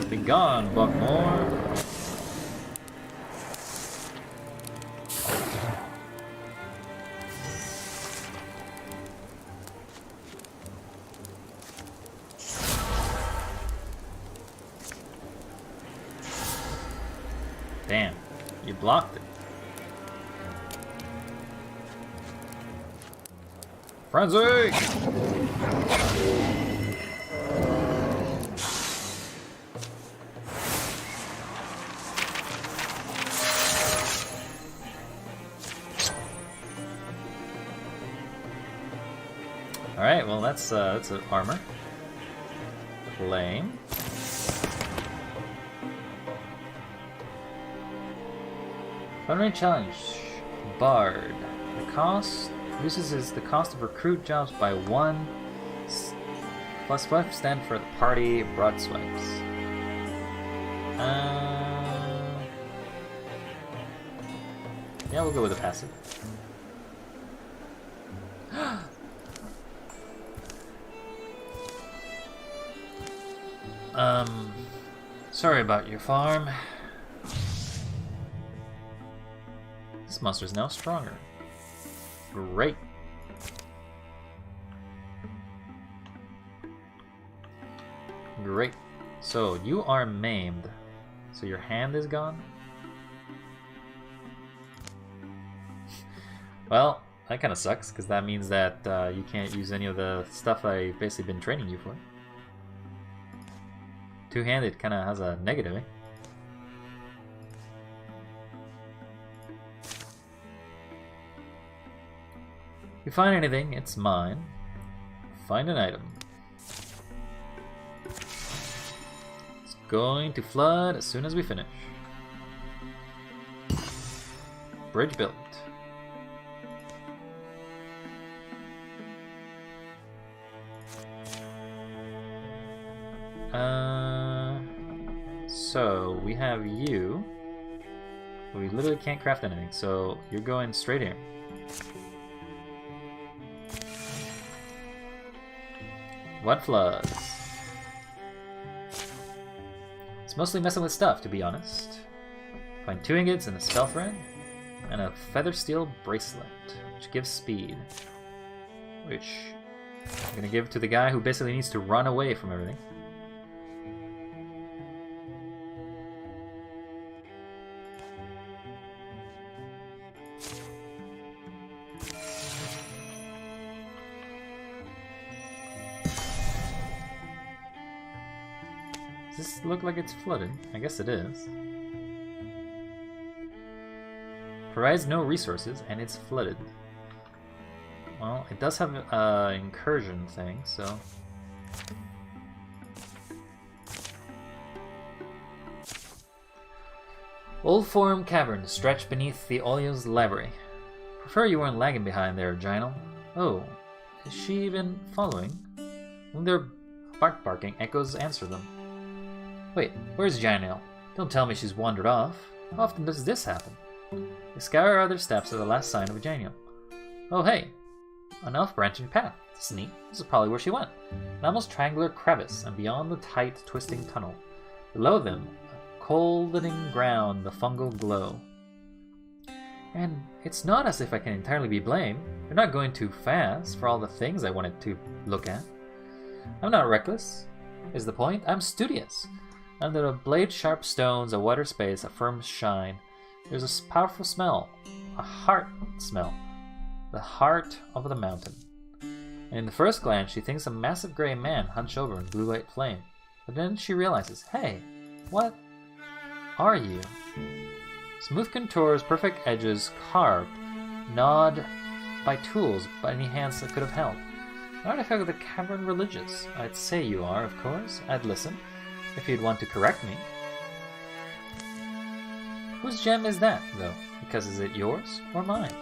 Be gone, Buckmore. Damn, you blocked it. Frenzy! Alright, well that's an armor. Claim. Fun challenge. Bard. The cost reduces the cost of recruit jobs by 1. Plus swipe stand for the party broad swipes. Yeah, we'll go with the passive. Sorry about your farm. This monster is now stronger. Great. Great. So, you are maimed. So your hand is gone? Well, that kind of sucks, because that means that you can't use any of the stuff I've basically been training you for. Two-handed kind of has a negative, eh? If you find anything, it's mine. Find an item. It's going to flood as soon as we finish. Bridge built. So we have you. We literally can't craft anything, so you're going straight here. What floods? It's mostly messing with stuff, to be honest. Find 2 ingots and a spell thread, and a feather steel bracelet, which gives speed. Which I'm gonna give to the guy who basically needs to run away from everything. Does this look like it's flooded? I guess it is. Provides no resources, and it's flooded. Well, it does have an incursion thing, so... Old Forum Cavern stretched beneath the Olio's library. Prefer you weren't lagging behind there, Ginal. Oh, is she even following? When their barking echoes answer them. Wait, where's Ginal? Don't tell me she's wandered off. How often does this happen? They scour other steps at the last sign of Ginal. Oh hey, an elf-branching path. This is neat. This is probably where she went. An almost triangular crevice, and beyond the tight, twisting tunnel. Below them, a coldening ground, the fungal glow. And it's not as if I can entirely be blamed. They're not going too fast for all the things I wanted to look at. I'm not reckless, is the point. I'm studious. Under the blade-sharp stones, a wider space, a firm shine. There's a powerful smell. A heart smell. The heart of the mountain. And in the first glance, she thinks a massive gray man hunched over in blue-white flame. But then she realizes, hey, what are you? Smooth contours, perfect edges, carved, gnawed by tools by any hands that could have held. An artifact of the Cavern Religious. I'd say you are, of course. I'd listen, if you'd want to correct me. Whose gem is that, though? Because is it yours or mine?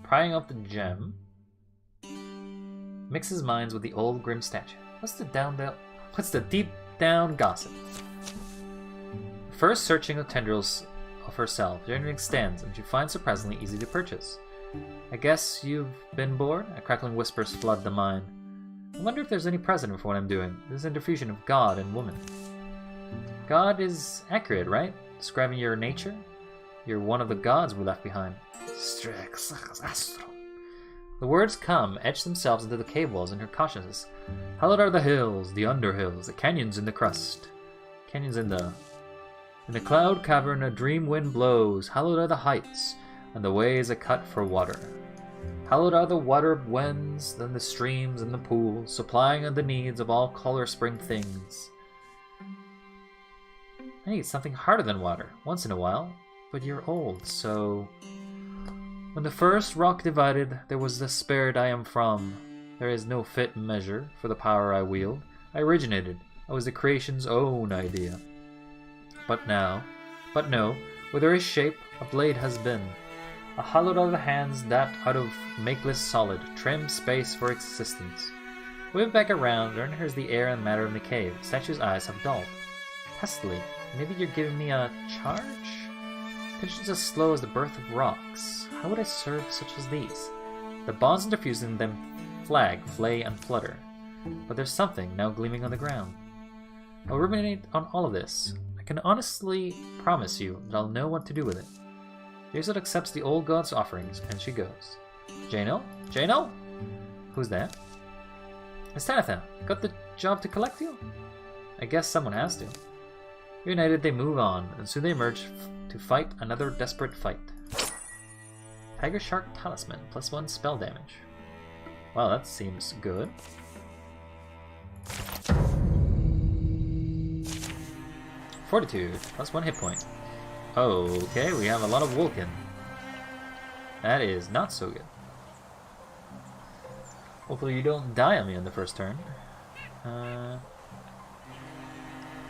Prying up the gem. Mixes minds with the old grim statue. What's the deep down gossip? First searching the tendrils of herself, journey extends, and she finds surprisingly easy to purchase. I guess you've been bored? A crackling whispers flood the mind. I wonder if there's any precedent for what I'm doing. This interfusion of God and woman. God is accurate, right? Describing your nature? You're one of the gods we left behind. The words come, etch themselves into the cave walls in her consciousness. Hallowed are the hills, the underhills, the canyons in the crust. Canyons in the cloud cavern a dream wind blows. Hallowed are the heights, and the ways a cut for water. Hallowed are the water winds, then the streams and the pools, supplying the needs of all color spring things. I need something harder than water, once in a while. But you're old, so... When the first rock divided, there was the spirit I am from. There is no fit measure for the power I wield. I originated. I was the creation's own idea. But no, where there is shape, a blade has been. A hollowed are the hands that, out of makeless solid, trim space for existence. Wave back around, there enters the air and matter in the cave. The statue's eyes have dulled. Testily, maybe you're giving me a charge? Pitches as slow as the birth of rocks. How would I serve such as these? The bonds interfused in them flag, flay, and flutter. But there's something now gleaming on the ground. I'll ruminate on all of this. I can honestly promise you that I'll know what to do with it. Jason accepts the old god's offerings, and she goes. Jano? Jano? Who's that? It's Tanatha. Got the job to collect you? I guess someone has to. United, they move on, and soon they emerge to fight another desperate fight. Tiger Shark Talisman, +1 spell damage. Wow, that seems good. Fortitude, +1 hit point. Okay, we have a lot of Vulcan. That is not so good. Hopefully you don't die on me on the first turn.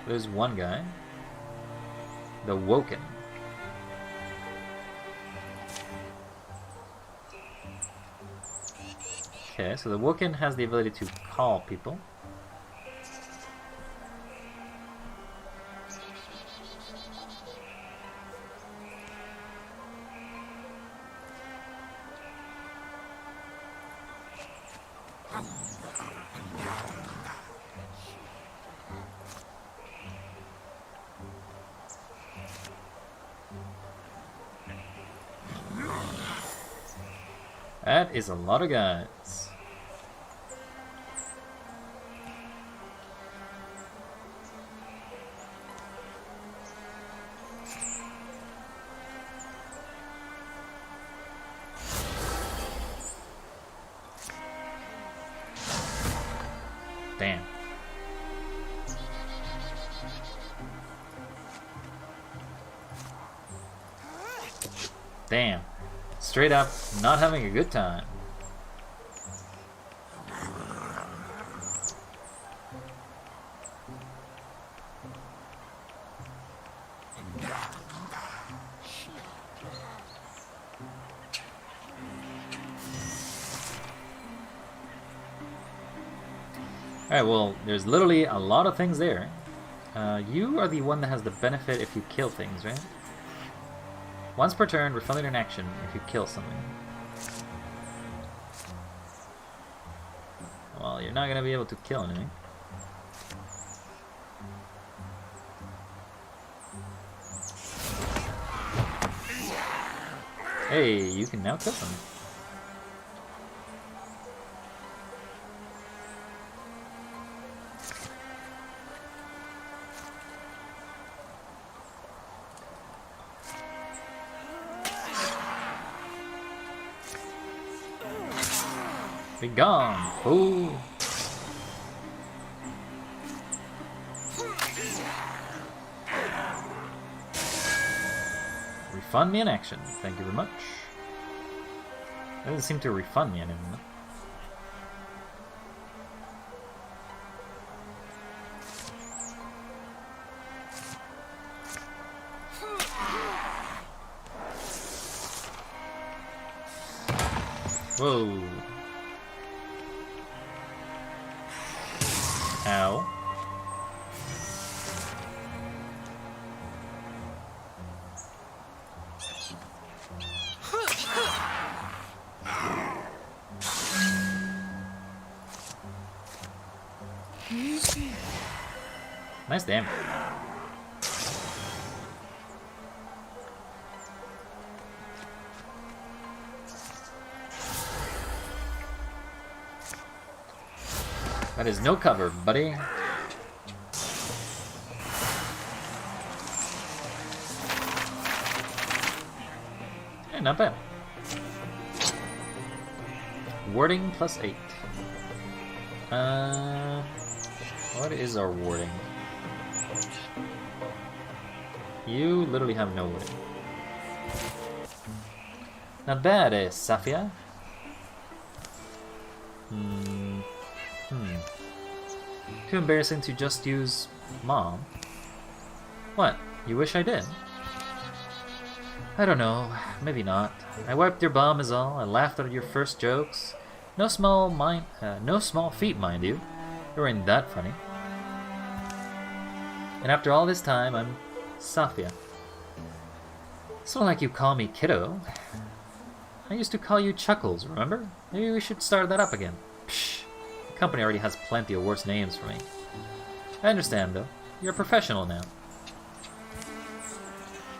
There's one guy. The Woken. Okay, so the Woken has the ability to call people. That is a lot of guys. Damn. Damn. Straight up, not having a good time. Alright, well, there's literally a lot of things there. You are the one that has the benefit if you kill things, right? Once per turn, refunding an action if you kill something. Well, you're not going to be able to kill anything. Hey, you can now kill something. Be gone, fool! Refund me an action, thank you very much. That doesn't seem to refund me anything. Whoa. Ow. Nice damage. That is no cover, buddy. Hey, not bad. Warding +8. What is our warding? You literally have no warding. Not bad, Safia. Too embarrassing to just use Mom. What? You wish I did? I don't know. Maybe not. I wiped your bum is all. I laughed at your first jokes. No small feat, mind you. You weren't that funny. And after all this time, I'm Safia. It's not like you call me kiddo. I used to call you Chuckles, remember? Maybe we should start that up again. Psh, the company already has plenty of worse names for me. I understand, though. You're a professional now.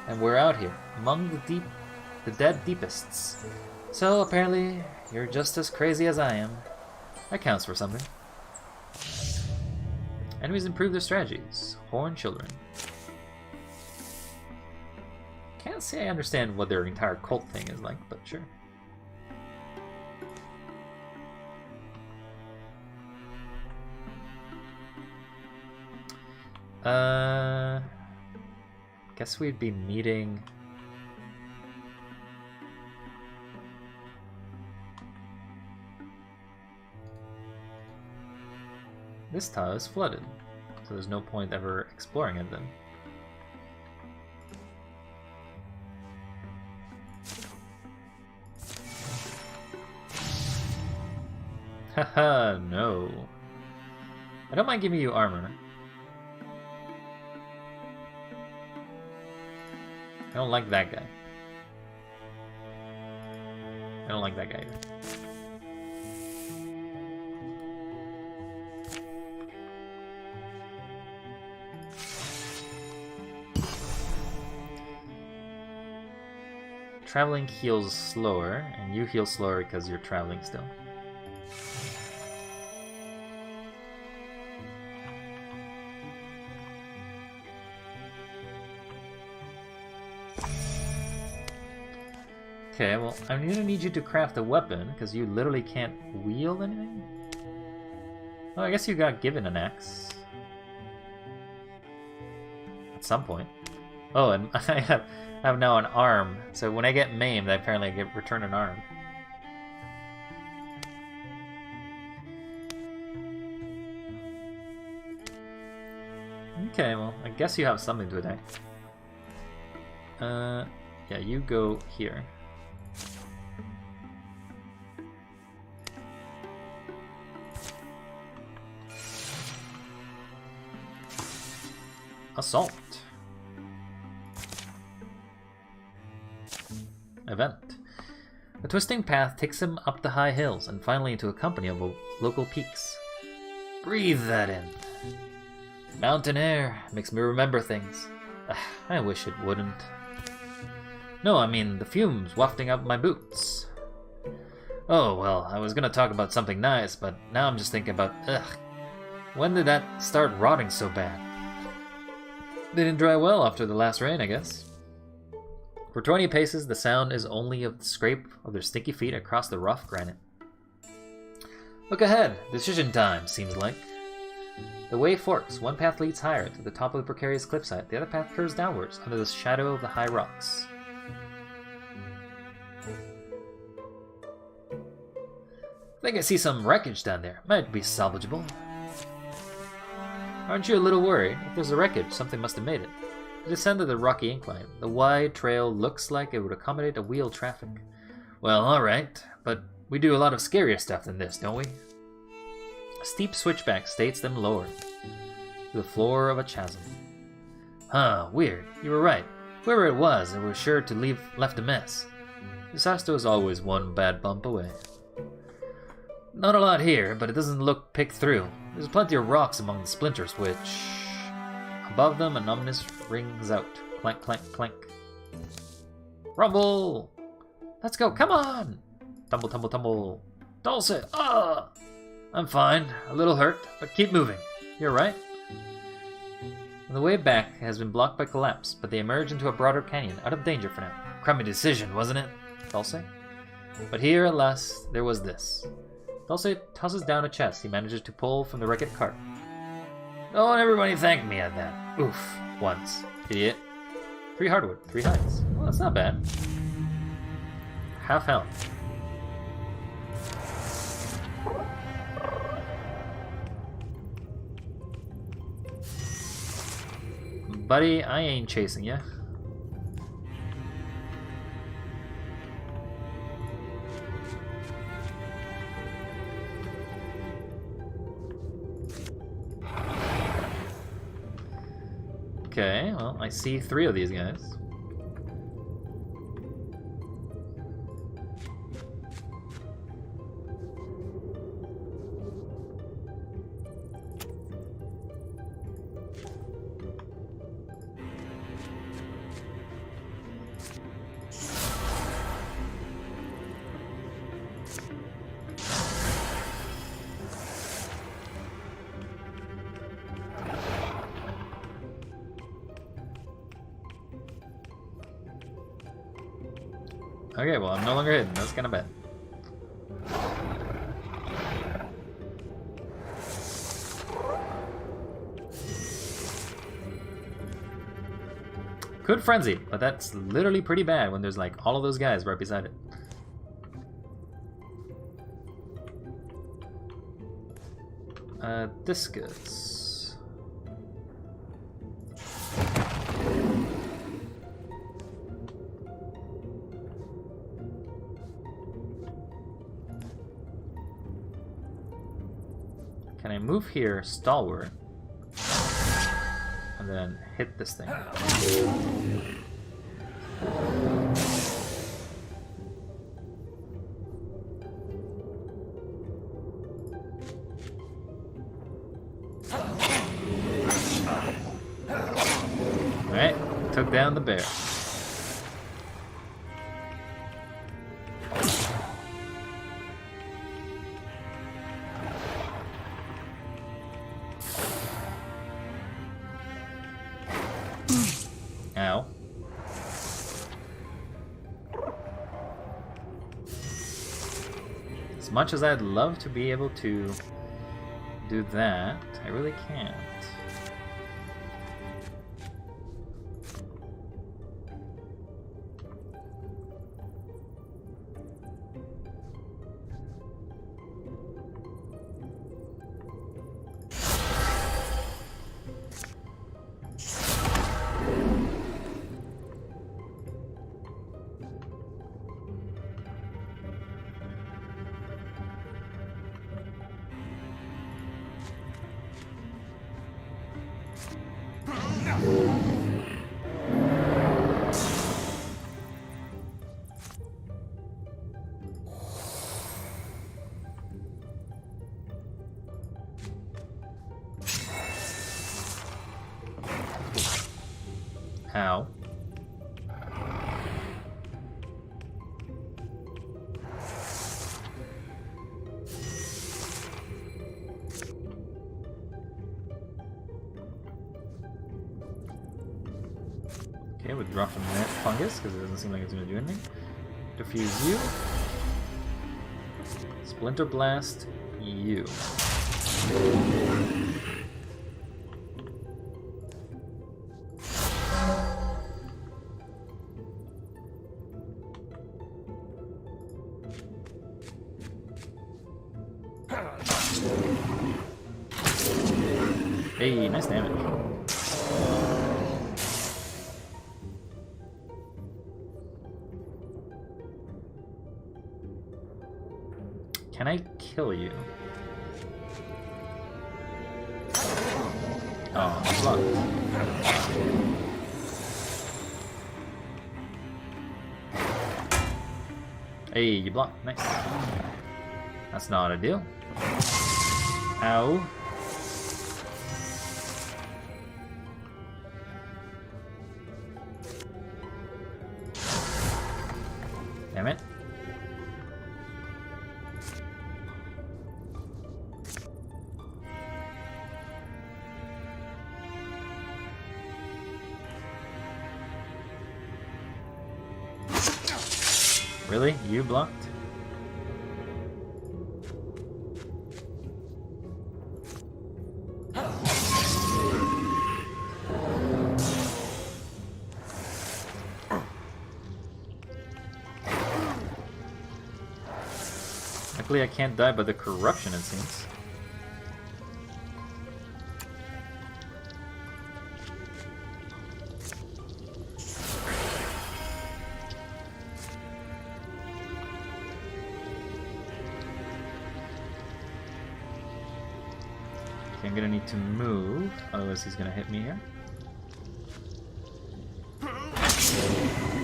And we're out here, among the dead deepists. So, apparently, you're just as crazy as I am. That counts for something. Enemies improve their strategies. Horn children. Can't say I understand what their entire cult thing is like, but sure. Guess we'd be meeting... This tile is flooded, so there's no point ever exploring it then. Haha, no. I don't mind giving you armor. I don't like that guy. I don't like that guy either. Traveling heals slower, and you heal slower because you're traveling still. Okay, well, I'm gonna need you to craft a weapon, because you literally can't wield anything? Oh, I guess you got given an axe. At some point. Oh, and I have now an arm, so when I get maimed, apparently I get return an arm. Okay, well, I guess you have something to attack. Yeah, you go here. Assault. Event. A twisting path takes him up the high hills and finally into a company of local peaks. Breathe that in. Mountain air makes me remember things. I wish it wouldn't. No, I mean the fumes wafting up my boots. Oh, well, I was gonna talk about something nice, but now I'm just thinking about, when did that start rotting so bad? They didn't dry well after the last rain, I guess. For 20 paces, the sound is only of the scrape of their stinky feet across the rough granite. Look ahead. Decision time, seems like. The way forks. One path leads higher to the top of the precarious cliffside. The other path curves downwards under the shadow of the high rocks. I think I see some wreckage down there. Might be salvageable. Aren't you a little worried? If there's a wreckage, something must have made it. They descended the rocky incline. The wide trail looks like it would accommodate a wheel traffic. Well, alright, but we do a lot of scarier stuff than this, don't we? A steep switchback states them lower, to the floor of a chasm. Huh, weird. You were right. Whoever it was sure to left a mess. Disaster is always one bad bump away. Not a lot here, but it doesn't look picked through. There's plenty of rocks among the splinters, which... Above them, an ominous rings out. Clank, clank, clank. Rumble! Let's go, come on! Tumble, tumble, tumble. Dulcet! Ah! I'm fine. A little hurt, but keep moving. You're right. The way back has been blocked by collapse, but they emerge into a broader canyon, out of danger for now. Crummy decision, wasn't it? Dulce? But here, at last, there was this. Dulce tosses down a chest he manages to pull from the wrecked cart. Don't everybody thank me at that. Oof. Once. Idiot. 3 hardwood, 3 hides. Well, that's not bad. Half health. Buddy, I ain't chasing ya. Okay, well, I see 3 of these guys. Okay, well, I'm no longer hidden. That's kind of bad. Could frenzy, but that's literally pretty bad when there's like all of those guys right beside it. Discus. Can I move here, stalwart, and then hit this thing? Alright, took down the bear. Ow. As much as I'd love to be able to do that, I really can't. Ow. Okay, withdraw from that fungus because it doesn't seem like it's going to do anything. Diffuse you. Splinter blast you. Hey, nice damage. Can I kill you? Oh, I'm blocked. Hey, you blocked. Nice. That's not ideal. Ow. Damn it. Really? You blocked? Luckily I can't die by the corruption, it seems. Okay, I'm gonna need to move, otherwise he's gonna hit me here.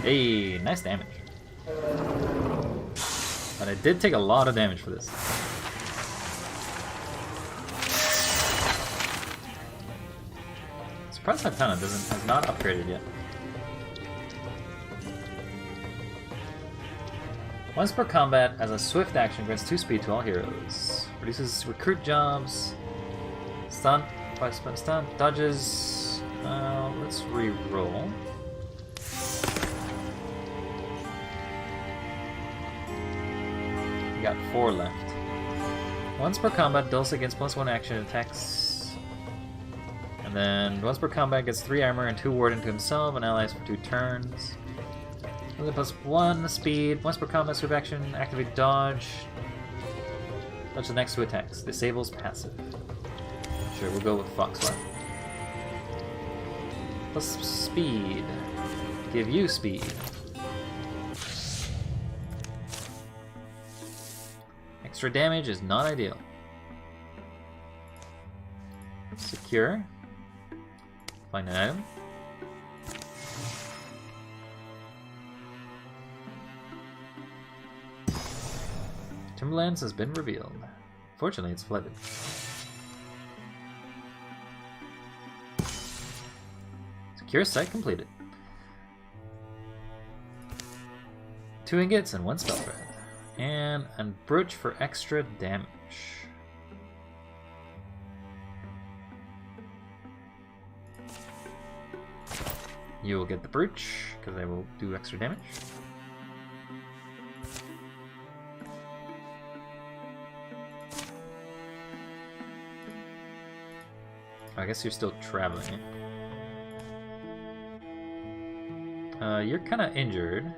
Hey, nice damage. But I did take a lot of damage for this. Surprised Hatana has not upgraded yet. Once per combat, as a swift action, grants 2 speed to all heroes. Reduces recruit jobs. Stun, 5 stun, dodges. Let's re-roll. got 4 left. Once per combat, Dulce gets +1 action attacks. And then once per combat gets 3 armor and 2 ward into himself and allies for 2 turns. +1 speed. Once per combat, swift action, activate dodge. Dodge the next 2 attacks. Disables passive. Sure, we'll go with Foxfire. Plus speed. Give you speed. Extra damage is not ideal. Secure. Find an item. Timberlands has been revealed. Fortunately, it's flooded. Secure site completed. 2 ingots and 1 spell thread. And a brooch for extra damage. You will get the brooch, because I will do extra damage. I guess you're still traveling. You're kind of injured.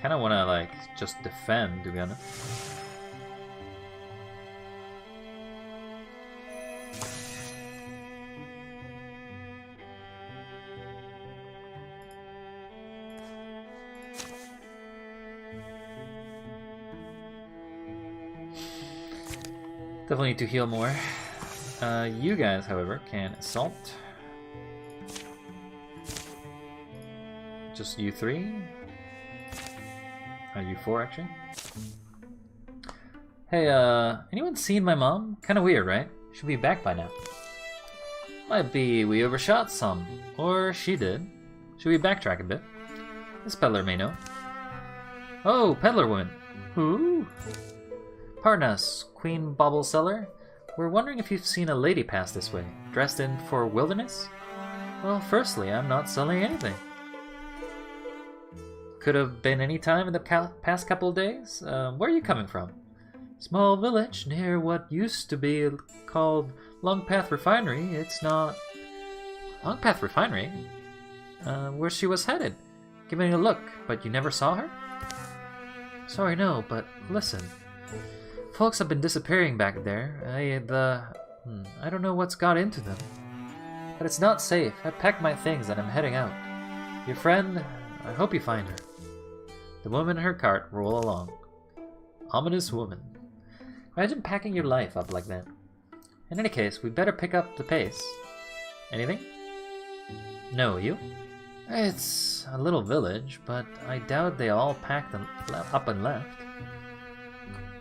Kind of want to like just defend, to be honest. Definitely need to heal more. You guys, however, can assault. Just you 3. You 4 actually. Hey, anyone seen my mom? Kinda weird, right? She'll be back by now. Might be we overshot some, or she did. Should we backtrack a bit? This peddler may know. Oh, peddler woman. Who? Pardon us, Queen Bauble Seller. We're wondering if you've seen a lady pass this way, dressed in for wilderness? Well, firstly, I'm not selling anything. Could have been any time in the past couple of days. Where are you coming from? Small village near what used to be called Longpath Refinery. It's not... Longpath Refinery? Where she was headed. Giving a look, but you never saw her? Sorry, no, but listen. Folks have been disappearing back there. I don't know what's got into them. But it's not safe. I packed my things and I'm heading out. Your friend, I hope you find her. The woman in her cart roll along. Ominous woman. Imagine packing your life up like that. In any case, we better pick up the pace. Anything? No, you? It's a little village, but I doubt they all packed and up and left.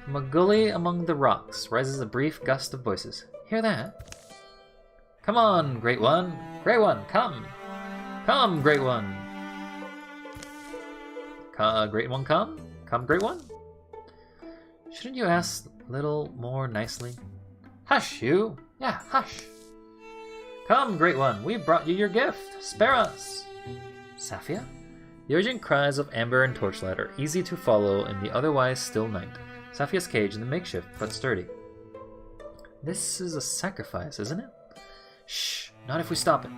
From a gully among the rocks rises a brief gust of voices. Hear that? Come on, Great One! Great One, come! Come, Great One! Great One, come? Come, Great One? Shouldn't you ask a little more nicely? Hush, you! Yeah, hush! Come, Great One, we brought you your gift! Spare us! Safia? The urgent cries of Amber and Torchlight are easy to follow in the otherwise still night. Safia's cage in the makeshift, but sturdy. This is a sacrifice, isn't it? Shh, not if we stop it.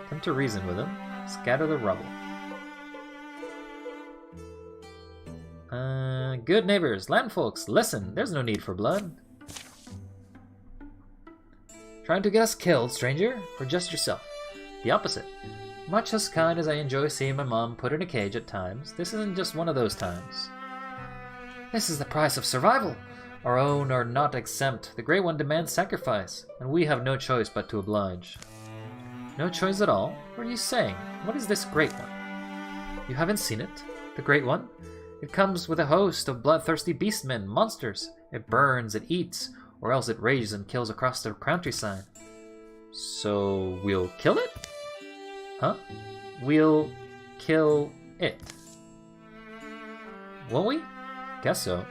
Attempt to reason with him. Scatter the rubble. Good neighbors, landfolks, listen, there's no need for blood. Trying to get us killed, stranger, or just yourself? The opposite. Much as kind as I enjoy seeing my mom put in a cage at times, this isn't just one of those times. This is the price of survival. Our own are not exempt. The Great One demands sacrifice, and we have no choice but to oblige. No choice at all? What are you saying? What is this Great One? You haven't seen it? The Great One? It comes with a host of bloodthirsty beastmen, monsters. It burns, it eats, or else it rages and kills across the countryside. So we'll kill it? Huh? We'll kill it. Won't we? Guess so.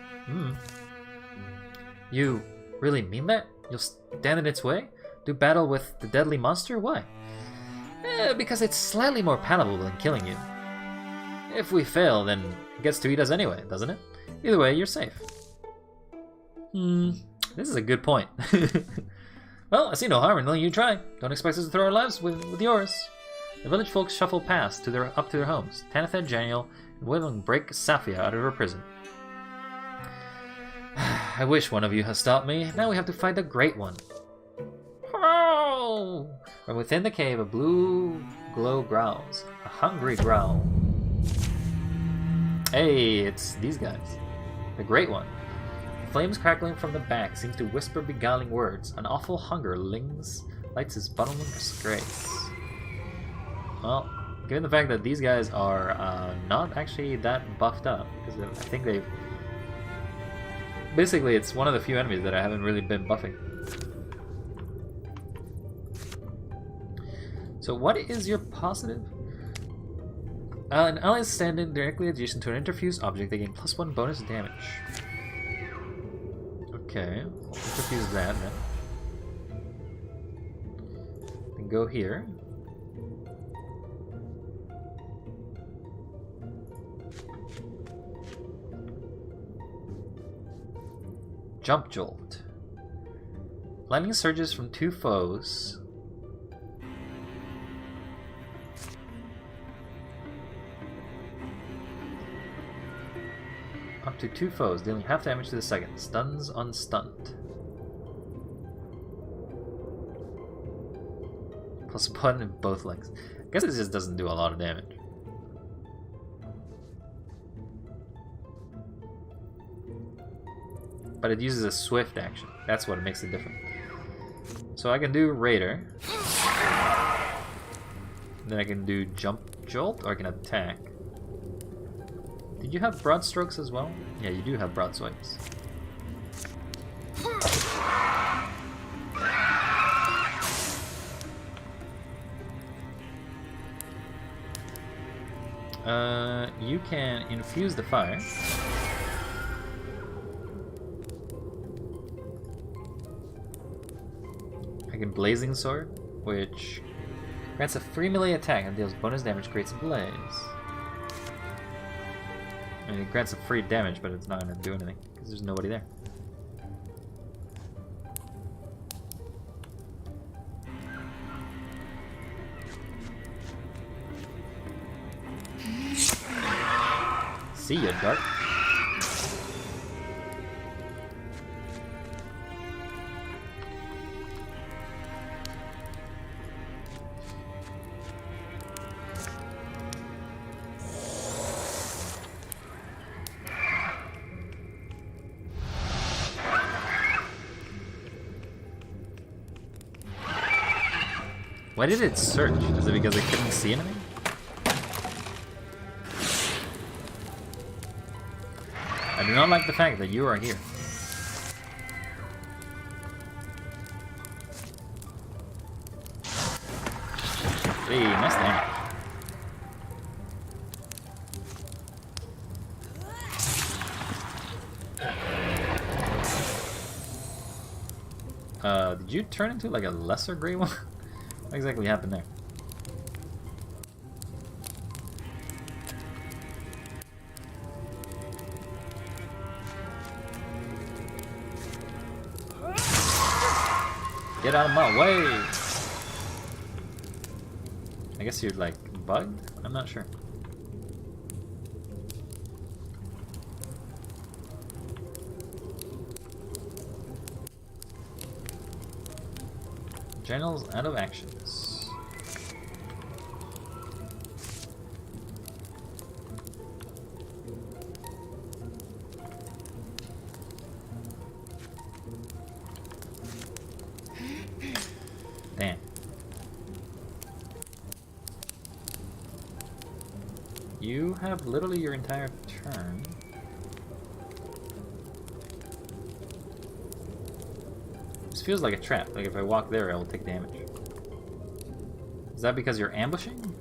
You really mean that? You'll stand in its way? Do battle with the deadly monster? Why? Because it's slightly more palatable than killing you. If we fail, then it gets to eat us anyway, doesn't it? Either way, you're safe. This is a good point. Well, I see no harm in letting you try. Don't expect us to throw our lives with yours. The village folks shuffle past up to their homes. Tanitha, Janiel, and Willing break Safia out of her prison. I wish one of you had stopped me. Now we have to fight the Great One. Oh! From within the cave, a blue glow growls. A hungry growl. Hey, it's these guys. The Great One. Flames crackling from the back seems to whisper beguiling words. An awful hunger lights his bottomless disgrace. Well, given the fact that these guys are not actually that buffed up, because I think they've... Basically, it's one of the few enemies that I haven't really been buffing. So what is your positive? An ally is standing directly adjacent to an interfused object. They gain +1 bonus damage. Okay, we'll interfuse that then. Then go here. Jump Jolt. Lightning surges from 2 foes. Up to 2 foes, dealing half damage to the second. Stuns unstunned. +1 in both legs. I guess it just doesn't do a lot of damage. But it uses a swift action. That's what makes it different. So I can do Raider. Then I can do Jump Jolt, or I can attack. Did you have Broad Strokes as well? Yeah, you do have Broad Swipes. You can infuse the fire. I can Blazing Sword, which grants a free melee attack and deals bonus damage, creates a blaze. I mean, it grants a free damage, but it's not going to do anything, because there's nobody there. See ya, Dark. Why did it search? Is it because it couldn't see anything? I do not like the fact that you are here. Hey, nice damage. Did you turn into like a lesser gray one? What exactly happened there? Get out of my way! I guess you're like bugged? I'm not sure. Channels out of actions. Damn. You have literally your entire turn. This feels like a trap. Like if I walk there, I will take damage. Is that because you're ambushing?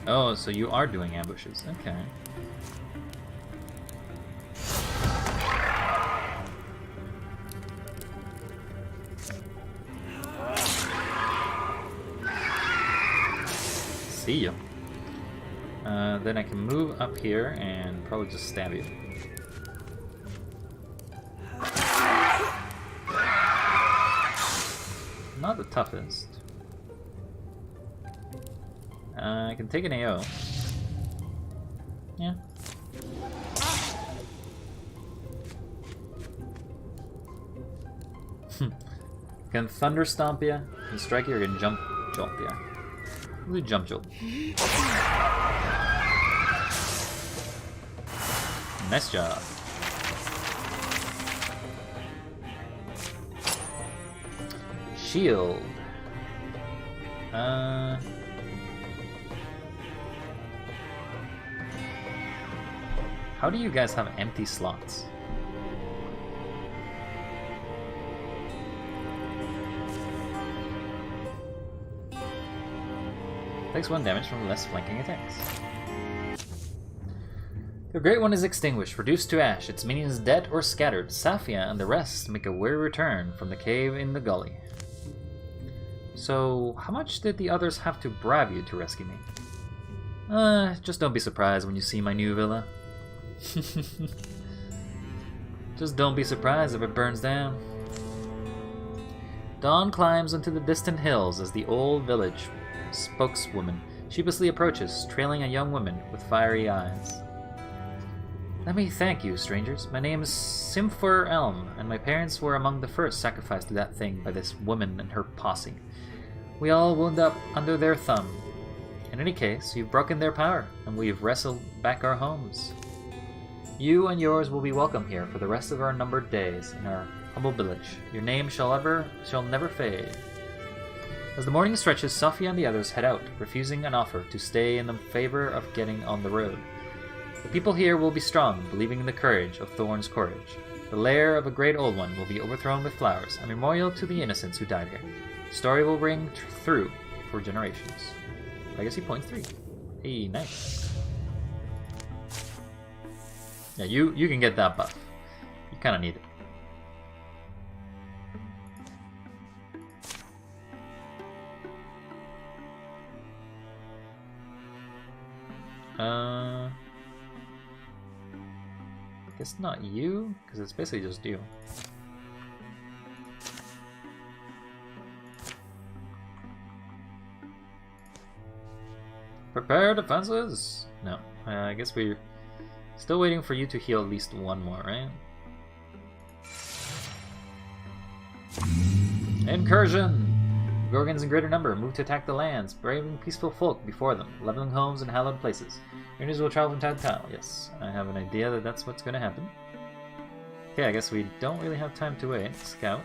Oh, so you are doing ambushes. Okay. See ya. Then I can move up here and probably just stab you. Not the toughest. I can take an AO. Yeah. Can Thunder Stomp ya? Can Strike you or can Jump Jolt ya? We'll do Jump Jolt. Nice job. Shield. How do you guys have empty slots? Takes 1 damage from less flanking attacks. The Great One is extinguished, reduced to ash, its minions dead or scattered. Safia and the rest make a weary return from the cave in the gully. So, how much did the others have to bribe you to rescue me? Just don't be surprised when you see my new villa. Just don't be surprised if it burns down. Dawn climbs into the distant hills as the old village spokeswoman sheepishly approaches, trailing a young woman with fiery eyes. Let me thank you, strangers. My name is Simfer Elm, and my parents were among the first sacrificed to that thing by this woman and her posse. We all wound up under their thumb. In any case, you've broken their power, and we've wrestled back our homes. You and yours will be welcome here for the rest of our numbered days in our humble village. Your name shall never fade. As the morning stretches, Safia and the others head out, refusing an offer to stay in the favor of getting on the road. The people here will be strong, believing in the courage of Thorn's courage. The lair of a great old one will be overthrown with flowers, a memorial to the innocents who died here. The story will ring through for generations. Legacy points 3. Hey, nice. Yeah, you can get that buff. You kind of need it. I guess not you, because it's basically just you. Prepare defenses! No, I guess we're still waiting for you to heal at least one more, right? Incursion! Gorgons in greater number move to attack the lands, braving peaceful folk before them, leveling homes and hallowed places. Your news will travel from town to town. Yes, I have an idea that that's what's going to happen. Okay, I guess we don't really have time to wait. Scout.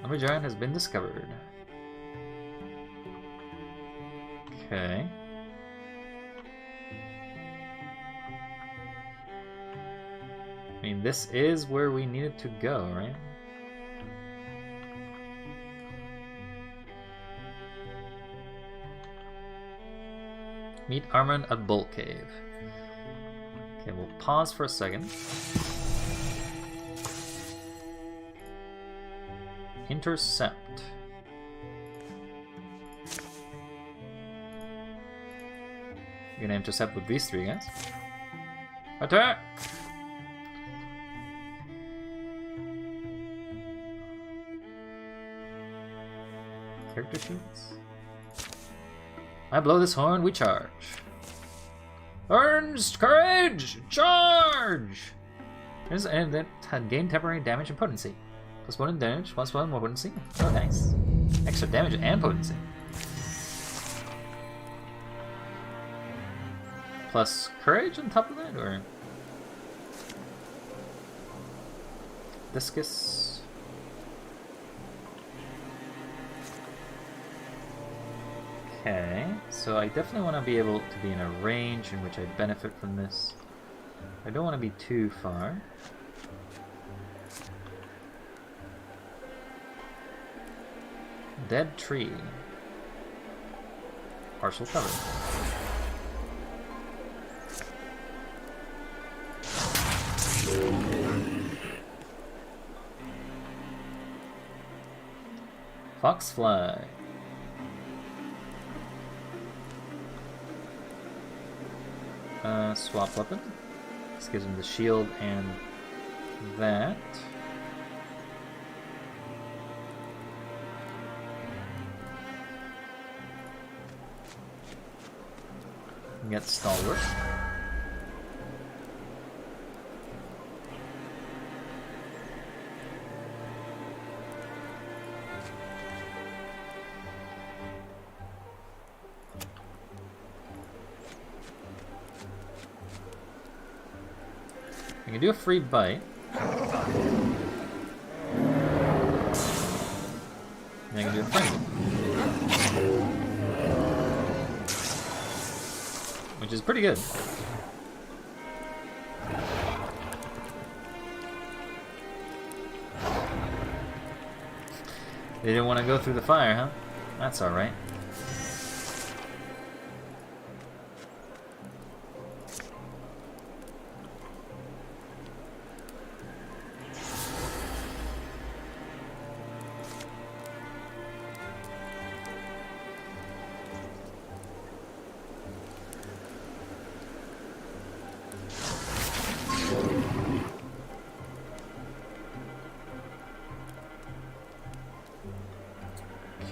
Lumbergiant has been discovered. Okay. I mean, this is where we needed to go, right? Meet Armand at Bolt Cave. Okay, we'll pause for a second. Intercept. You're gonna intercept with these 3 guys. Attack! Character sheets. I blow this horn, we charge. Ernst, courage! Charge! And that had gained temporary damage and potency. +1 in damage, +1 more potency. Oh, nice. Extra damage and potency. Plus courage on top of that, or? Discus. Okay, so I definitely want to be able to be in a range in which I benefit from this. I don't want to be too far. Dead tree. Partial cover. Foxfly. Swap weapon. This gives him the shield and that. Get stalwart. I can do a free bite. And I can do a frenzy. Which is pretty good. They didn't want to go through the fire, huh? That's alright.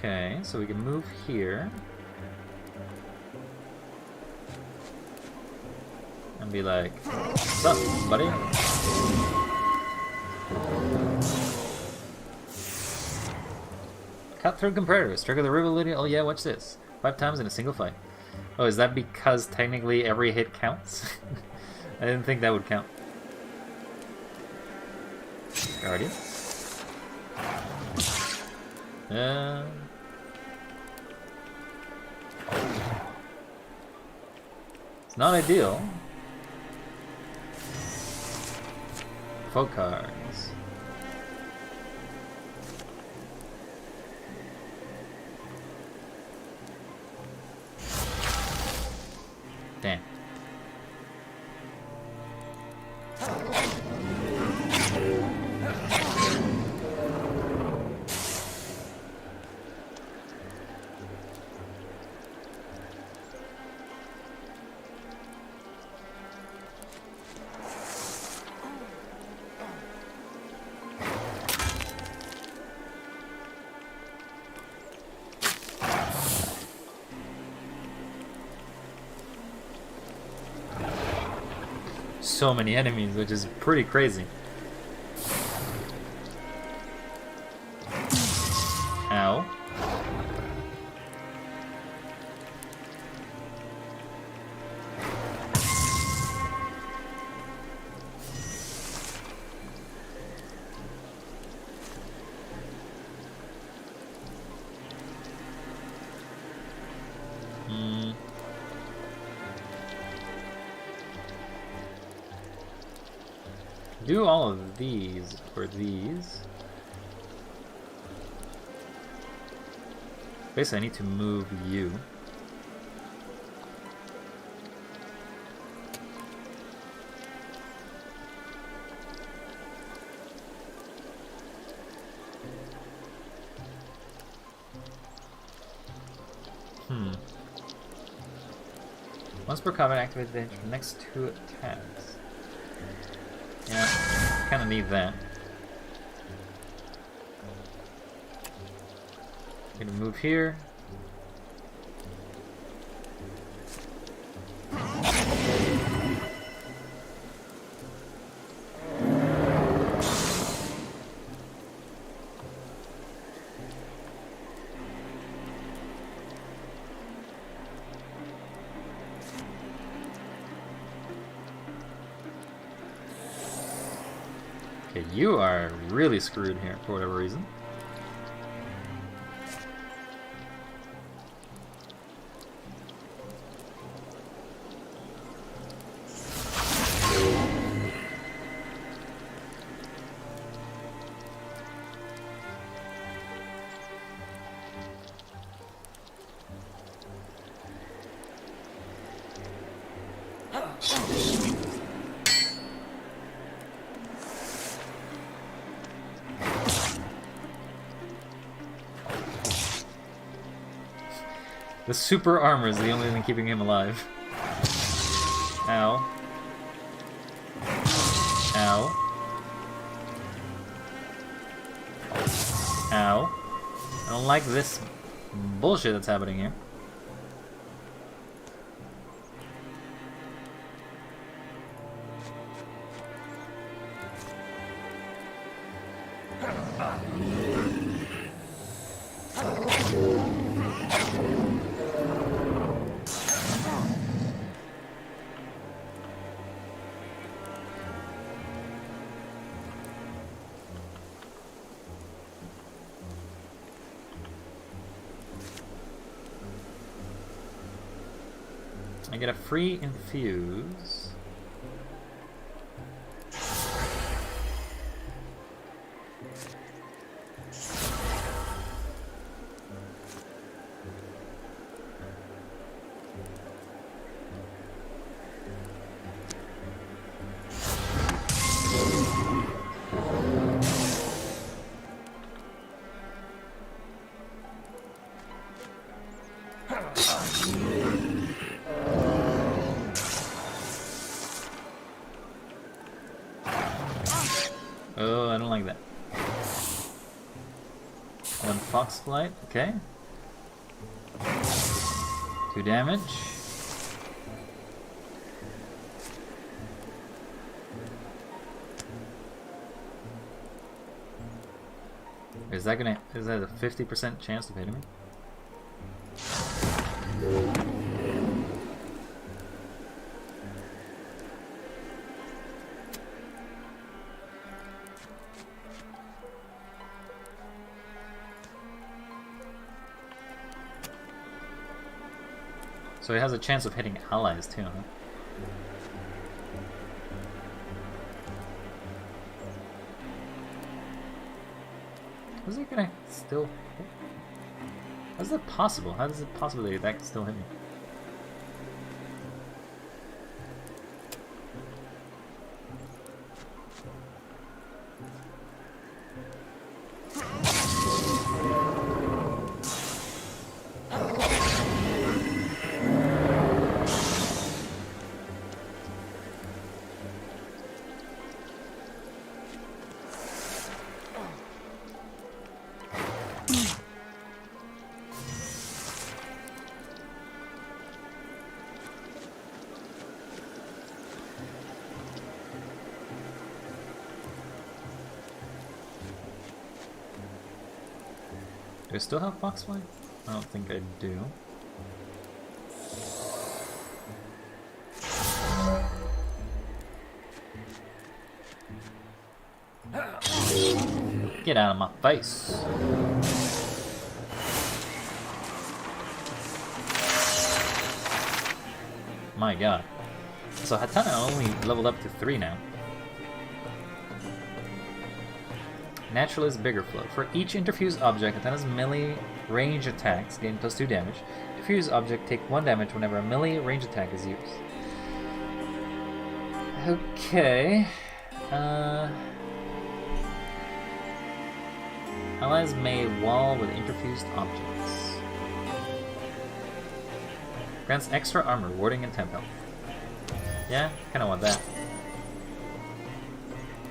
Okay, so we can move here. And be like, what's up, buddy? Cut through comparators. Trigger the rivalry. Oh yeah, watch this. 5 times in a single fight. Oh, is that because technically every hit counts? I didn't think that would count. Guardian. It's not ideal. Folk cards. Damn. So many enemies, which is pretty crazy. Ow. Do all of these for these. Basically, I need to move you. Once per combat, activate the next 2 attacks. Yeah, kind of need that. Gonna move here. Okay, you are really screwed here for whatever reason. The super armor is the only thing keeping him alive. Ow. Ow. Ow. I don't like this bullshit that's happening here. I get a free infuse. Oh, I don't like that. One fox flight, okay. 2 damage. Is that a 50% chance of hitting me? So he has a chance of hitting allies too, huh? How's he gonna still hit? How's that possible? How is it possible that can still hit me? Do I still have Foxfly? I don't think I do. Get out of my face. My god. So Hatana only leveled up to 3 now. Naturalist Bigger Flow. For each interfused object, Hatana's melee range attacks gain +2 damage. Diffused object take 1 damage whenever a melee range attack is used. Okay. Allies may wall with interfused objects. Grants extra armor, warding, and temp health. Yeah, kinda want that.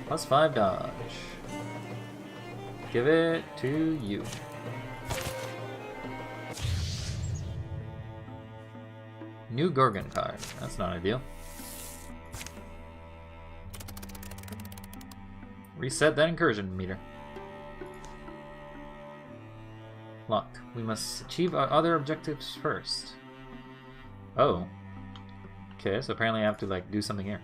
+5 dodge. Give it to you. New Gorgon card. That's not ideal. Reset that incursion meter. Locked. We must achieve our other objectives first. Oh. Okay, so apparently I have to like do something here.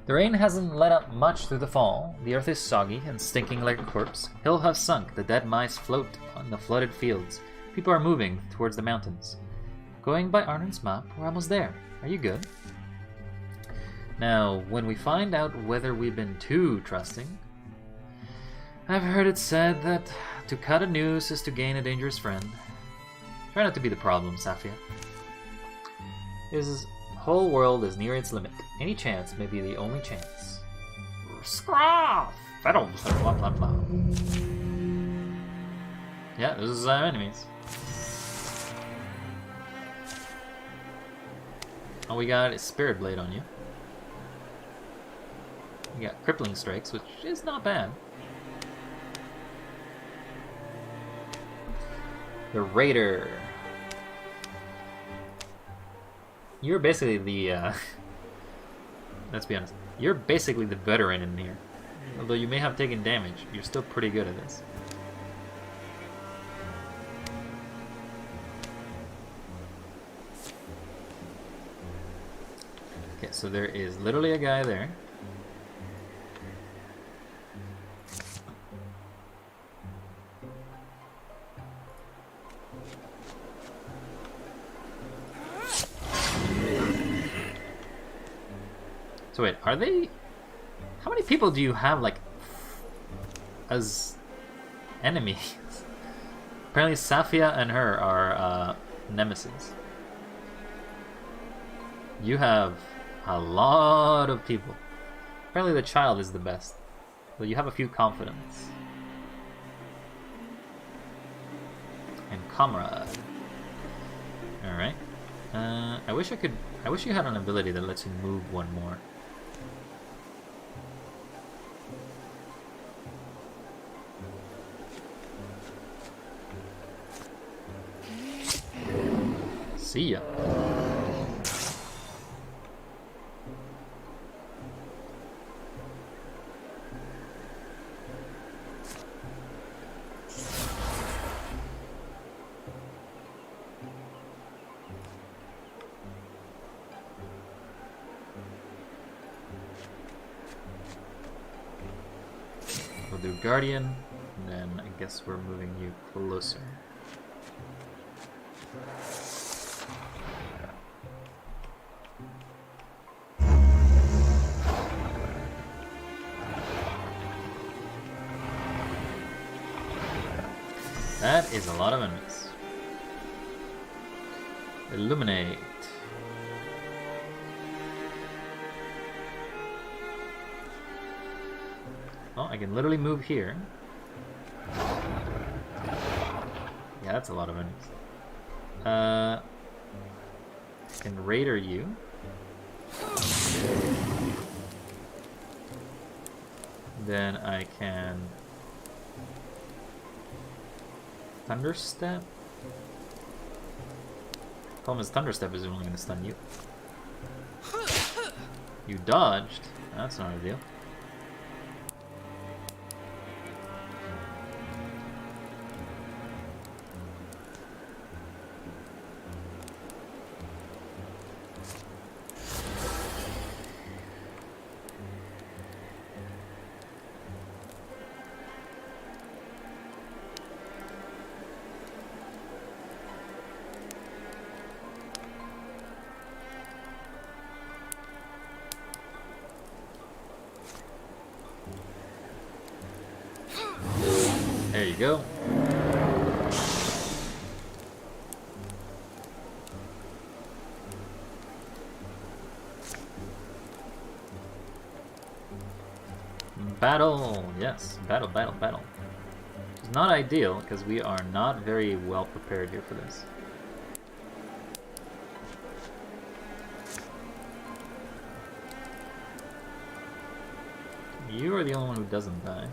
The rain hasn't let up much through the fall. The earth is soggy and stinking like a corpse. Hills have sunk, the dead mice float on the flooded fields. People are moving towards the mountains. Going by Arnon's map, we're almost there. Are you good? Now, when we find out whether we've been too trusting... I've heard it said that to cut a noose is to gain a dangerous friend. Try not to be the problem, Safia. This whole world is near its limit. Any chance may be the only chance. Scruff! Fiddles! Blah blah blah. Yeah, this is our enemies. All we got is Spirit Blade on you. We got Crippling Strikes, which is not bad. The Raider. You're basically the, let's be honest. You're basically the veteran in here. Although you may have taken damage, you're still pretty good at this. Okay, so there is literally a guy there. So wait, are they... How many people do you have, like, as enemies? Apparently Safia and her are nemesis. You have a lot of people. Apparently the child is the best. But you have a few confidants. And comrade. Alright. I wish you had an ability that lets you move one more. See ya. We'll do Guardian, and then I guess we're moving you closer. That is a lot of enemies. Illuminate. Oh, I can literally move here. Yeah, that's a lot of enemies. I can Raider you. Then I can Thunderstep? Problem is Thunderstep is only going to stun you. You dodged. That's not a deal. There you go. Battle! Yes, battle, battle, battle. It's not ideal, because we are not very well prepared here for this. You are the only one who doesn't die.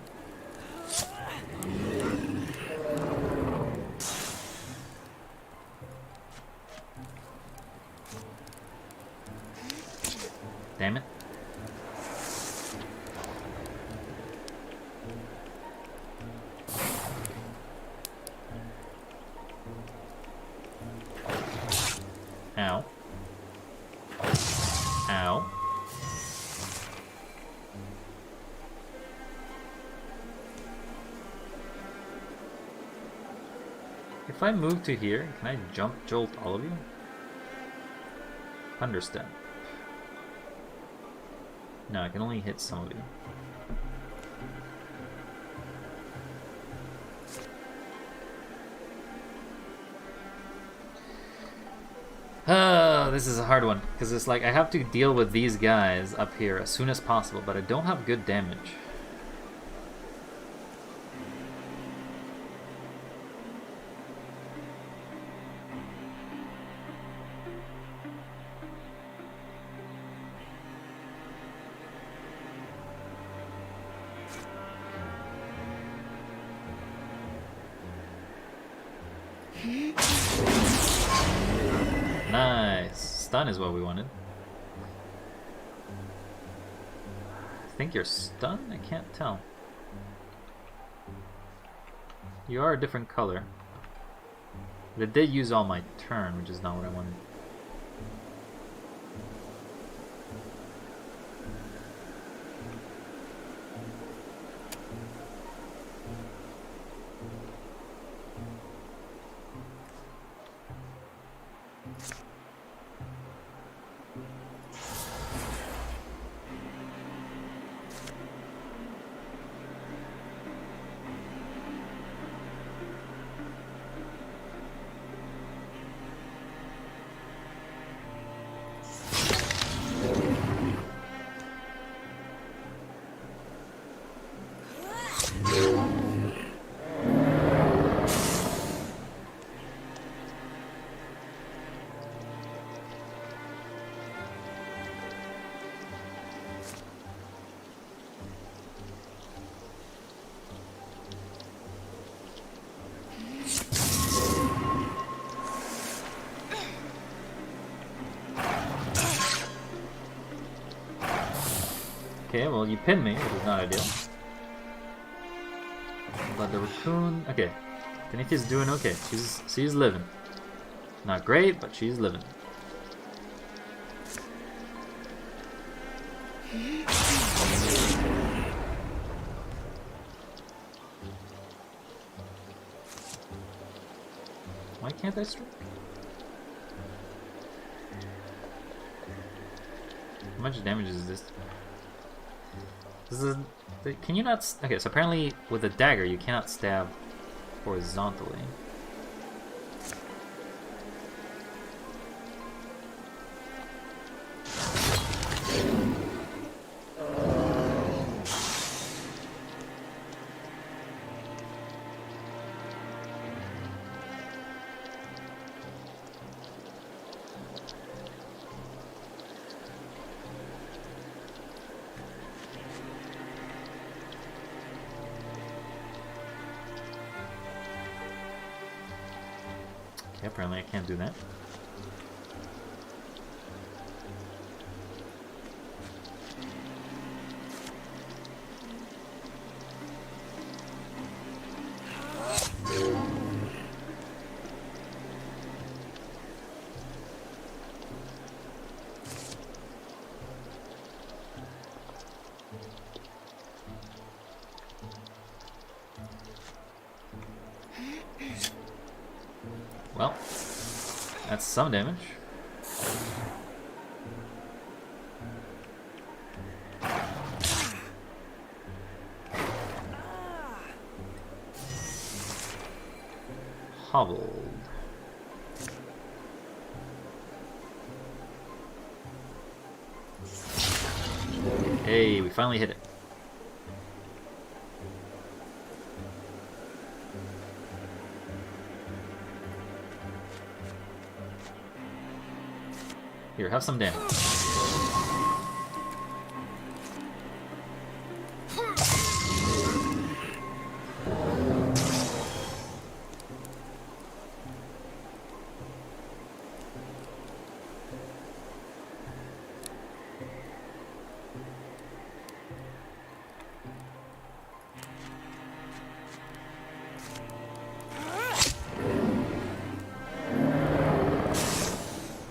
Damn it. Ow. Ow. If I move to here, can I jump jolt all of you? Thunderstep. No, I can only hit some of you. Oh, this is a hard one, because it's like I have to deal with these guys up here as soon as possible, but I don't have good damage. Nice. Stun is what we wanted. I think you're stunned? I can't tell. You are a different color. But it did use all my turn, which is not what I wanted. Okay, well you pinned me, which is not ideal. But the raccoon... Okay. Tanithia's doing okay. She's living. Not great, but she's living. Why can't I strike? How much damage is this? This is... Can you not... Okay, so apparently with a dagger you cannot stab horizontally. Okay, apparently I can't do that. Well, that's some damage. Hobbled. Hey, we finally hit it. Here, have some damage.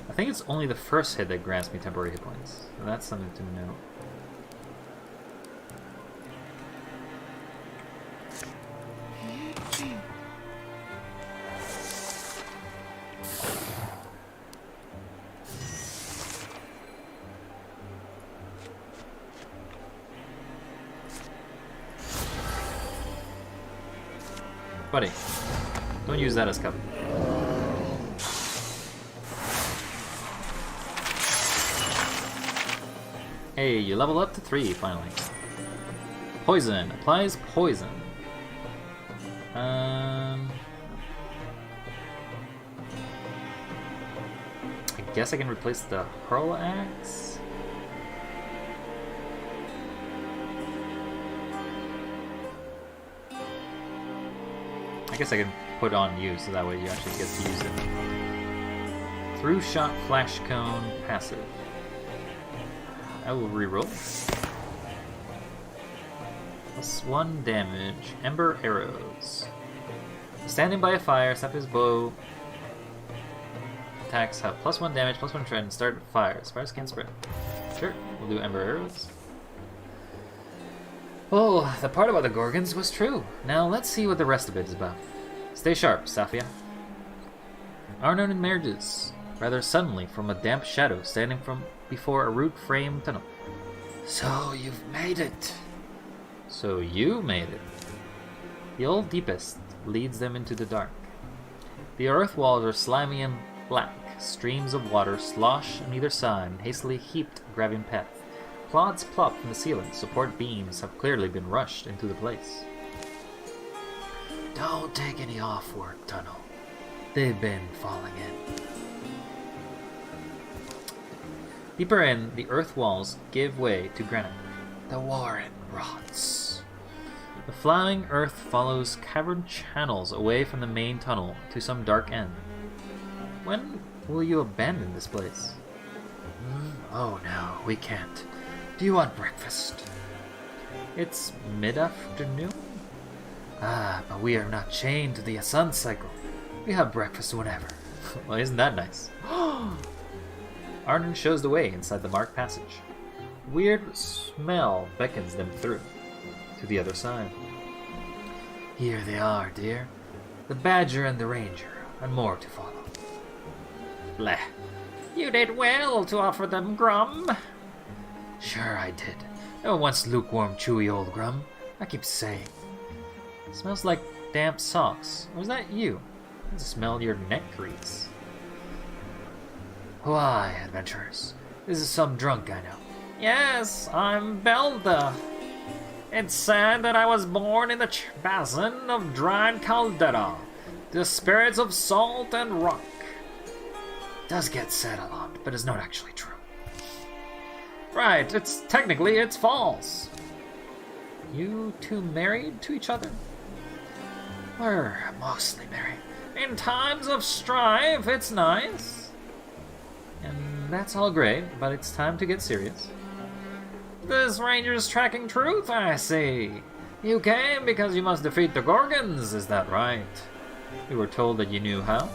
I think it's only the first hit that grants me temporary hit points. So that's something to note. Buddy, don't use that as cover. Hey, you level up to 3 finally. Poison. Applies poison. I guess I can replace the Hurl Axe? I guess I can put on you so that way you actually get to use it. Through shot, flash cone, passive. I will reroll. +1 damage. Ember arrows. Standing by a fire, snap his bow. Attacks have +1 damage, +1 trend, start fires. Fires can't spread. Sure, we'll do Ember arrows. Oh, the part about the Gorgons was true. Now let's see what the rest of it is about. Stay sharp, Safia. Arnon emerges, rather suddenly, from a damp shadow standing before a root-frame tunnel. So you've made it. So you made it. The old deepest leads them into the dark. The earth walls are slimy and black. Streams of water slosh on either side in hastily heaped grabbing path. Clods plop from the ceiling. Support beams have clearly been rushed into the place. Don't take any off-work, tunnel. They've been falling in. Deeper in, the earth walls give way to granite. The warren rots. The flying earth follows cavern channels away from the main tunnel to some dark end. When will you abandon this place? Oh no, we can't. Do you want breakfast? It's mid-afternoon? Ah, but we are not chained to the sun cycle. We have breakfast whenever. Well, isn't that nice? Arnon shows the way inside the marked passage. Weird smell beckons them through, to the other side. Here they are, dear. The Badger and the Ranger, and more to follow. Bleh. You did well to offer them Grum. Sure I did. Never once lukewarm, chewy old Grum. I keep saying. It smells like damp socks. Or is that you? I can smell your neck grease. Why, adventurers? This is some drunk I know. Yes, I'm Belda. It's said that I was born in the basin of dried caldera, the spirits of salt and rock. Does get said a lot, but it's not actually true. Right, it's false. You two married to each other? We're mostly married. In times of strife, it's nice. And that's all great, but it's time to get serious. This ranger's tracking truth, I see. You came because you must defeat the Gorgons, is that right? We were told that you knew how.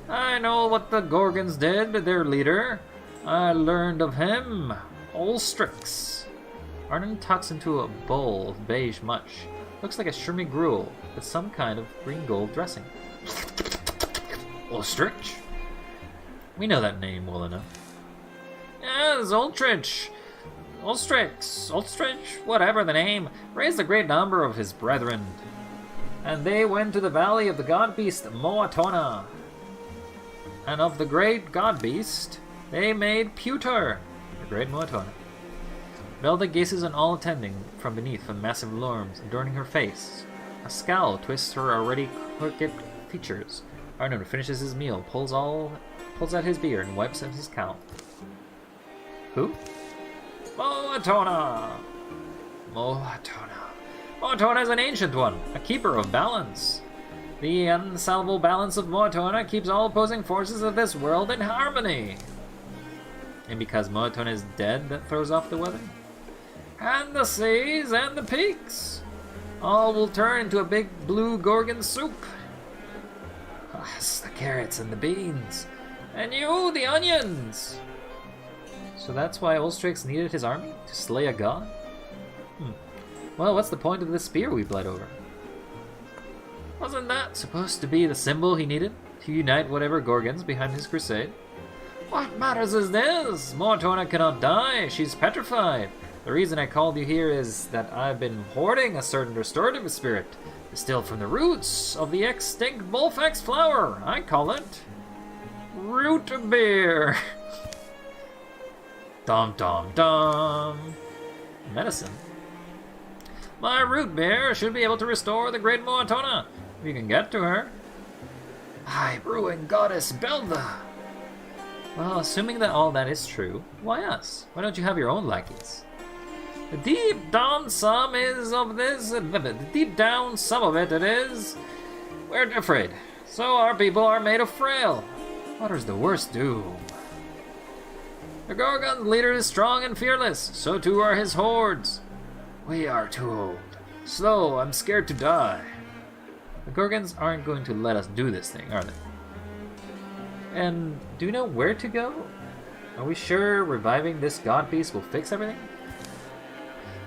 I know what the Gorgons did to their leader. I learned of him, Ulstrix. Arnon tucks into a bowl of beige mush. Looks like a shrimmy gruel with some kind of green gold dressing. Ulstrix? We know that name well enough. Yes, Ulstrix, whatever the name, raised a great number of his brethren. And they went to the valley of the god beast Moatona. And of the great god beast, they made Pewter, the great Moatona. Velda gazes on all attending from beneath the massive lorms adorning her face. A scowl twists her already crooked features. Arnon finishes his meal, pulls out his beard, and wipes at his cowl. Who? Moatona! Moatona is an ancient one, a keeper of balance. The unsalvable balance of Moatona keeps all opposing forces of this world in harmony. And because Moatona is dead, that throws off the weather? And the seas and the peaks. All will turn into a big blue Gorgon soup. Yes, the carrots and the beans. And you, the onions. So that's why Ulstrix needed his army? To slay a god? Well, what's the point of the spear we bled over? Wasn't that supposed to be the symbol he needed to unite whatever Gorgons behind his crusade? What matters is this? Moatona cannot die. She's petrified. The reason I called you here is that I've been hoarding a certain restorative spirit, distilled from the roots of the extinct Bullfax flower. I call it root beer. Dum dum dum. Medicine. My root beer should be able to restore the great Moatona, if you can get to her. High brewing goddess Belda. Well, assuming that all that is true, why us? Why don't you have your own lackeys? The deep down some is of this, the deep down some of it is. We're afraid. So our people are made of frail. What is the worst doom? The Gorgon's leader is strong and fearless, so too are his hordes. We are too old. Slow, I'm scared to die. The Gorgons aren't going to let us do this thing, are they? And do you know where to go? Are we sure reviving this god beast will fix everything?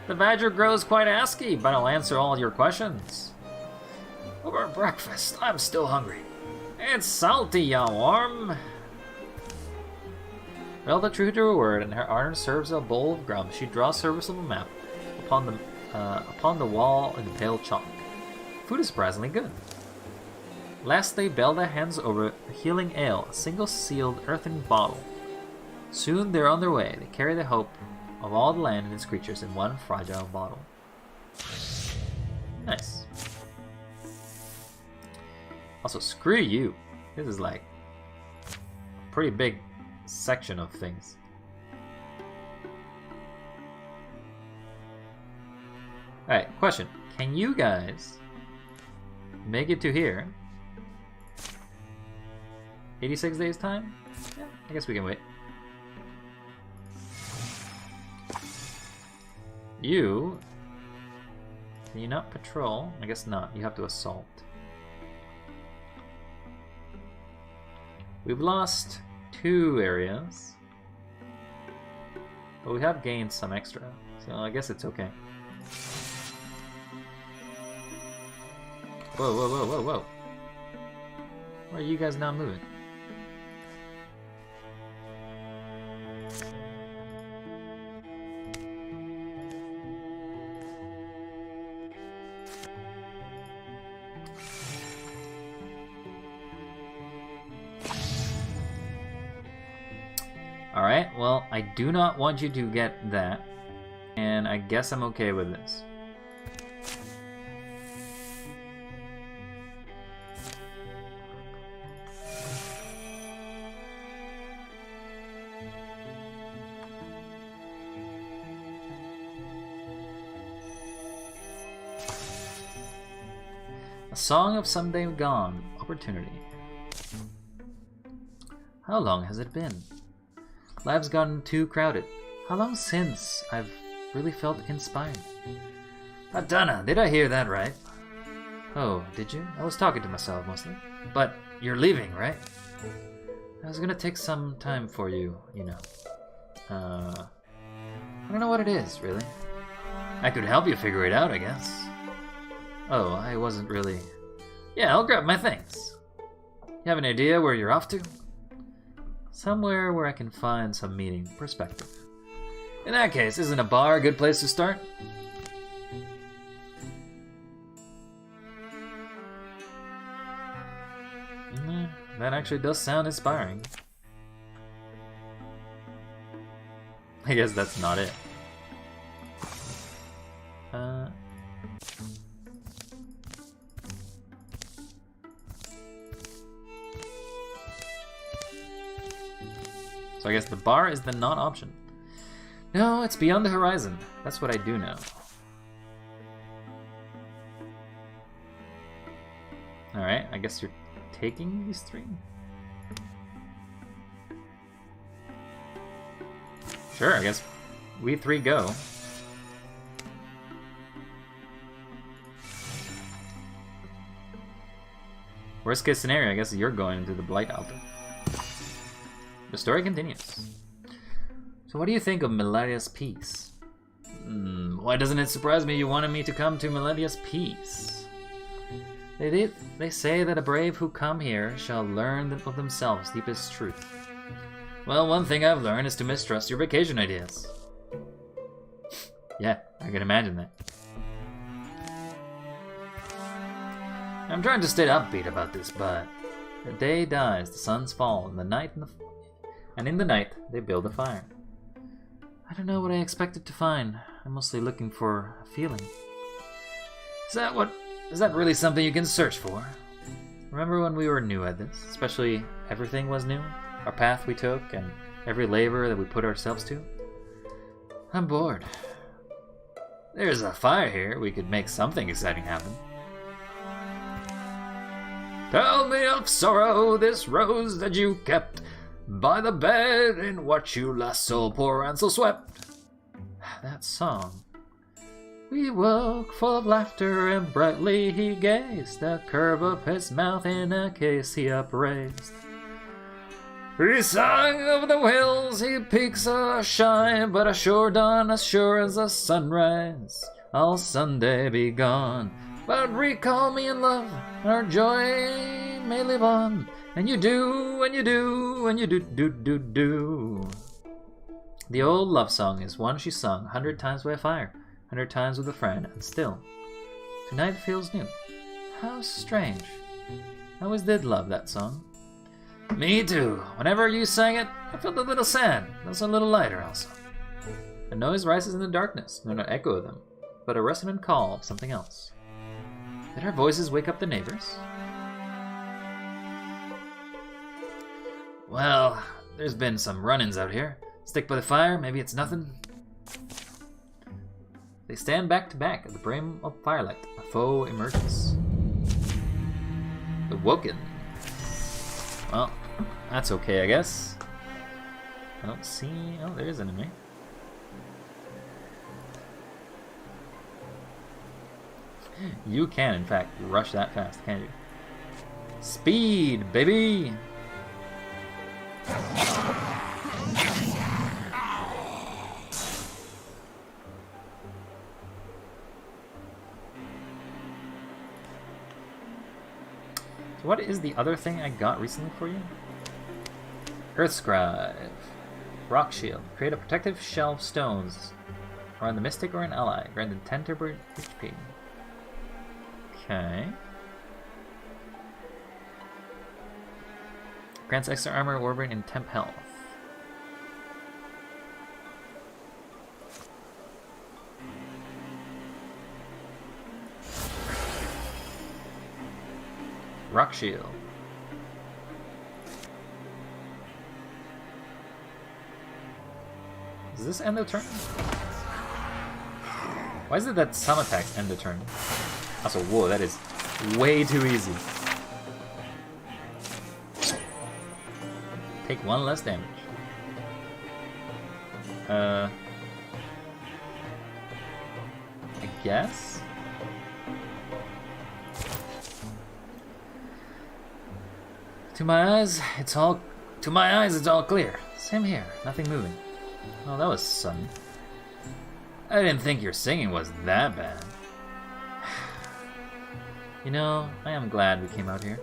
The badger grows quite ASCII, but I'll answer all your questions. Over breakfast, I'm still hungry. It's salty, ya worm. Velda, true to her word, and her honor serves a bowl of grub. She draws serviceable map upon the wall in pale chalk. Food is surprisingly good. Lastly, Belda hands over a healing ale, a single sealed earthen bottle. Soon they're on their way. They carry the hope of all the land and its creatures in one fragile bottle. Nice. Also, screw you. This is like a pretty big section of things. Alright, question. Can you guys make it to here? 86 days time? Yeah, I guess we can wait. You... Can you not patrol? I guess not. You have to assault. We've lost 2 areas. But we have gained some extra. So I guess it's okay. Whoa, whoa, whoa, whoa, whoa. Why are you guys not moving? Alright, well, I do not want you to get that. And I guess I'm okay with this. A song of someday gone. Opportunity. How long has it been? Life's gotten too crowded. How long since I've really felt inspired? Adana, did I hear that right? Oh, did you? I was talking to myself mostly. But you're leaving, right? I was gonna take some time for you, you know. I don't know what it is, really. I could help you figure it out, I guess. Oh, I wasn't really... Yeah, I'll grab my things. You have an idea where you're off to? Somewhere where I can find some meaning, perspective. In that case, isn't a bar a good place to start? That actually does sound inspiring. I guess that's not it. So I guess the bar is the non-option. No, it's beyond the horizon. That's what I do know. Alright, I guess you're taking these 3? Sure, I guess we 3 go. Worst case scenario, I guess you're going into the Blight Altar. The story continues. So what do you think of Meledia's Peace? Why doesn't it surprise me you wanted me to come to Meledia's Peace? They say that a brave who come here shall learn of themselves deepest truth. Well, one thing I've learned is to mistrust your vacation ideas. Yeah, I can imagine that. I'm trying to stay upbeat about this, but the day dies, the suns fall, and in the night they build a fire. I don't know what I expected to find. I'm mostly looking for a feeling. Is that really something you can search for? Remember when we were new at this? Especially everything was new? Our path we took and every labor that we put ourselves to? I'm bored. There's a fire here. We could make something exciting happen. Tell me of sorrow, this rose that you kept by the bed in what you last so poor Ansel swept. That song. We woke full of laughter and brightly he gazed, the curve of his mouth in a case he upraised. He sang of the hills, he peaks a shine, but a sure dawn as sure as a sunrise. All Sunday be gone, but recall me in love, our joy may live on. And you do, and you do, and you do. The old love song is one she sung 100 times by a fire, 100 times with a friend, and still, tonight feels new. How strange. I always did love that song. Me too. Whenever you sang it, I felt a little sad. It was a little lighter also. A noise rises in the darkness, no echo of them, but a resonant call of something else. Did our voices wake up the neighbors? Well, there's been some run-ins out here. Stick by the fire, maybe it's nothing. They stand back to back at the brim of firelight. A foe emerges. The Woken. Well, that's okay, I guess. I don't see... Oh, there is an enemy. You can, in fact, rush that fast, can't you? Speed, baby! So what is the other thing I got recently for you? Earthscribe. Rock Shield. Create a protective shell of stones around the Mystic or an ally. Granted 10 turbo HP. Okay. Grants extra armor, warbling, and temp health. Rock Shield. Does this end the turn? Why is it that some attacks end the turn? Also, whoa, that is way too easy. Take one less damage. I guess? To my eyes, it's all clear. Same here, nothing moving. Oh, that was sudden. I didn't think your singing was that bad. You know, I am glad we came out here.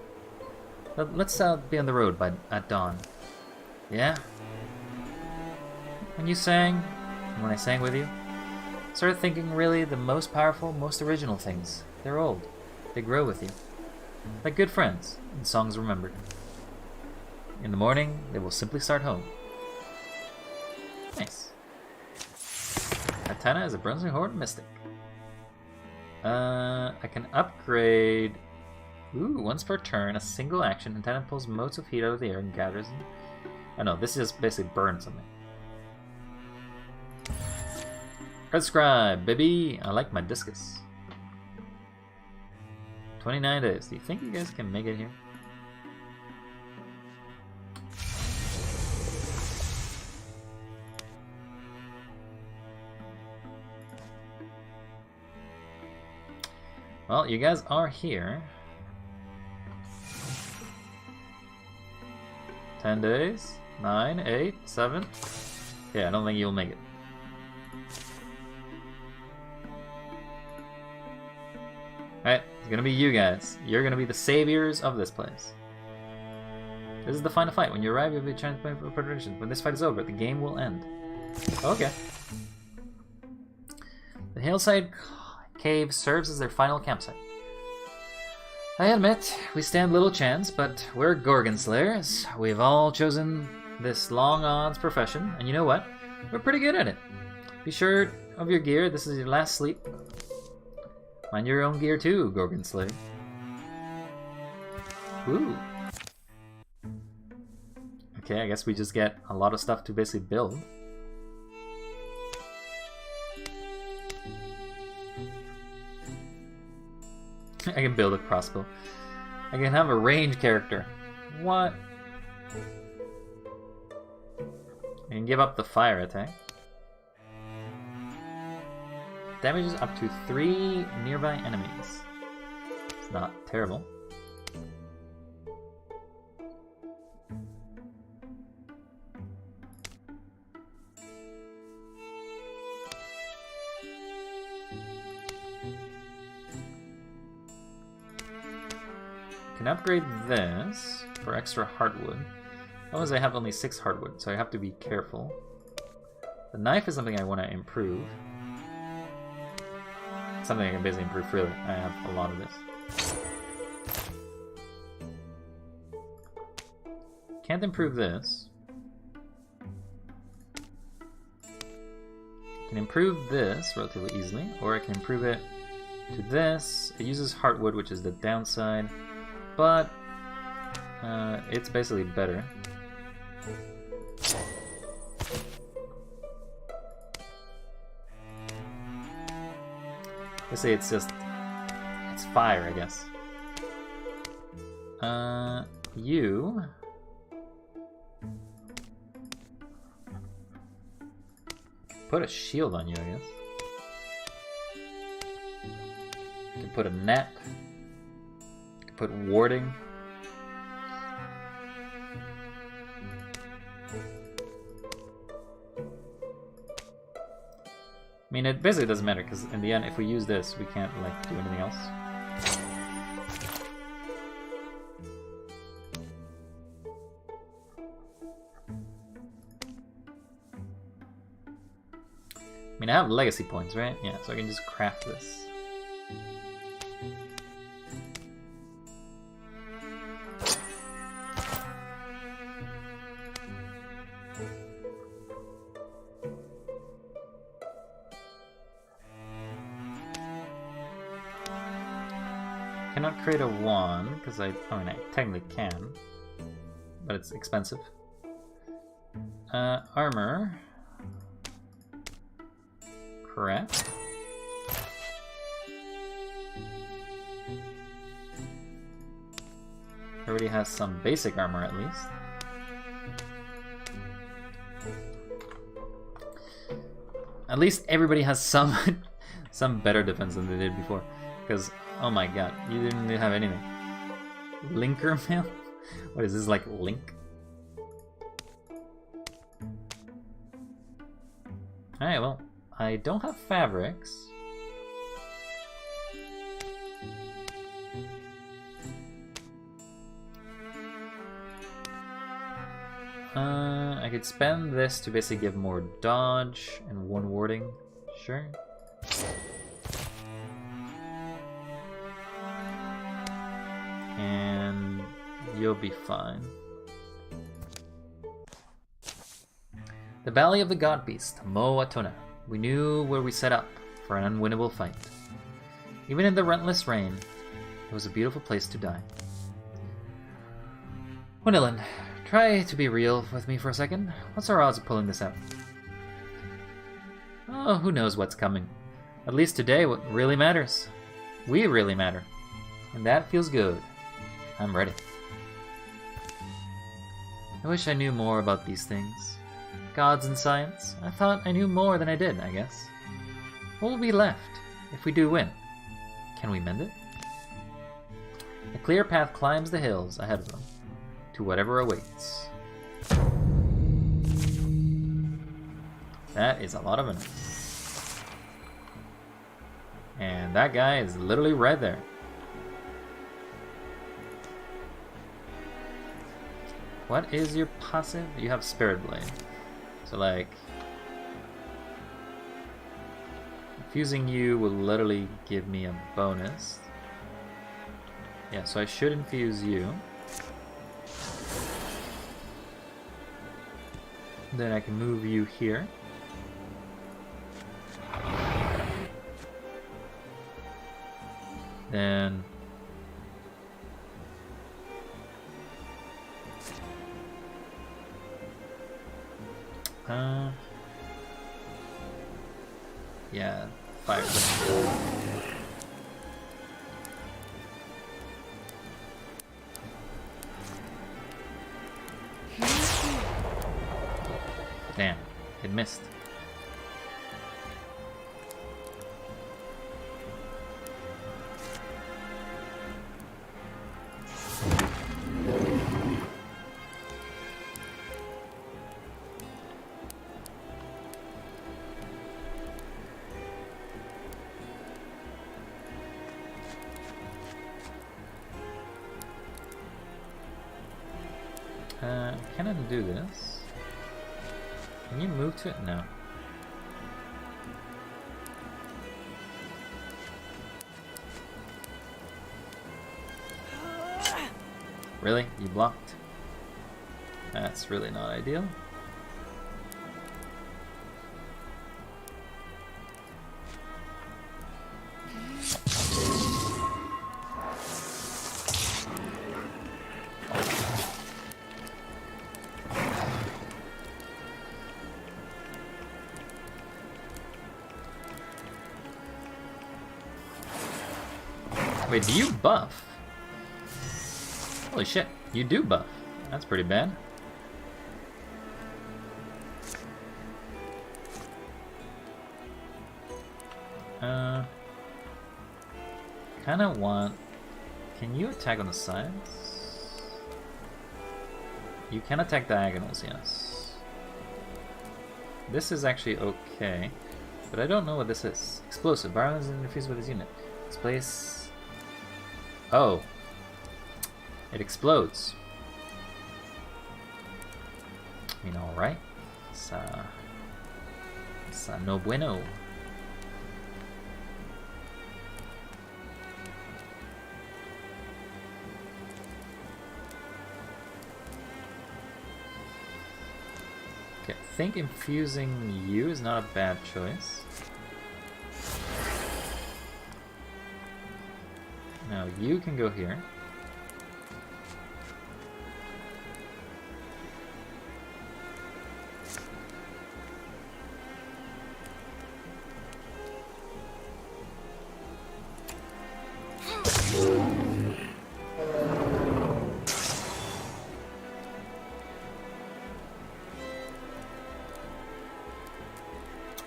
But let's be on the road at dawn. Yeah? When you sang, and when I sang with you, I started thinking really the most powerful, most original things. They're old. They grow with you. Like good friends, and songs remembered. In the morning, they will simply start home. Nice. Atana is a Brunswick Horde Mystic. I can upgrade... Ooh, once per turn, a single action, Atana pulls motes of heat out of the air and gathers them. Oh no, this is basically burn something. Earthscribe, baby! I like my discus. 29 days. Do you think you guys can make it here? Well, you guys are here. 10 days? 9, 8, 7? Yeah, I don't think you'll make it. Alright, it's gonna be you guys. You're gonna be the saviors of this place. This is the final fight. When you arrive, you'll be trying to play for prediction. When this fight is over, the game will end. Okay. The hillside cave serves as their final campsite. I admit, we stand little chance, but we're Gorgon Slayers. We've all chosen this long odds profession, and you know what? we're pretty good at it. Be sure of your gear. This is your last sleep. Mind your own gear too, Gorgon Slayer. Ooh. Okay, I guess we just get a lot of stuff to basically build. I can build a crossbow. I can have a range character. What? I can give up the fire attack. Damages up to 3 nearby enemies. It's not terrible. Can upgrade this for extra hardwood. Otherwise I have only 6 hardwood, so I have to be careful. The knife is something I want to improve. Something I can basically improve freely. I have a lot of this. Can't improve this. Can improve this relatively easily, or I can improve it to this. It uses heartwood, which is the downside, but it's basically better. I say it's fire, I guess. You put a shield on you, I guess. I can put a net. I can put warding. I mean, it basically doesn't matter, because in the end, if we use this, we can't, like, do anything else. I mean, I have legacy points, right? Yeah, so I can just craft this. Cannot create a wand, because I mean, I technically can, but it's expensive. Armor. Correct. Everybody has some basic armor at least. At least everybody has some some better defense than they did before. Because, oh my god, you didn't have anything. Linker mail? What is this, like Link? Alright, well, I don't have fabrics. I could spend this to basically give more dodge and 1 warding. Sure. And you'll be fine. The Valley of the God Beast, Mo Atona. We knew where we set up for an unwinnable fight. Even in the relentless rain, it was a beautiful place to die. Winilin, try to be real with me for a second. What's our odds of pulling this out? Oh, who knows what's coming. At least today, what really matters. We really matter. And that feels good. I'm ready. I wish I knew more about these things. Gods and science. I thought I knew more than I did, I guess. What will be left if we do win? Can we mend it? A clear path climbs the hills ahead of them to whatever awaits. That is a lot of enemies. And that guy is literally right there. What is your passive? You have Spirit Blade. So like, infusing you will literally give me a bonus. Yeah, so I should infuse you. Then I can move you here. Then yeah, fire. Damn, it missed. Can I do this? Can you move to it? No. Really? You blocked? That's really not ideal. Wait, do you buff? Holy shit, you do buff. That's pretty bad. Kinda want... Can you attack on the sides? You can attack diagonals, yes. This is actually okay, but I don't know what this is. Explosive. Violence interferes with his unit. This place... Oh. It explodes. I mean, alright. It's no bueno. Okay, I think infusing you is not a bad choice. Now you can go here.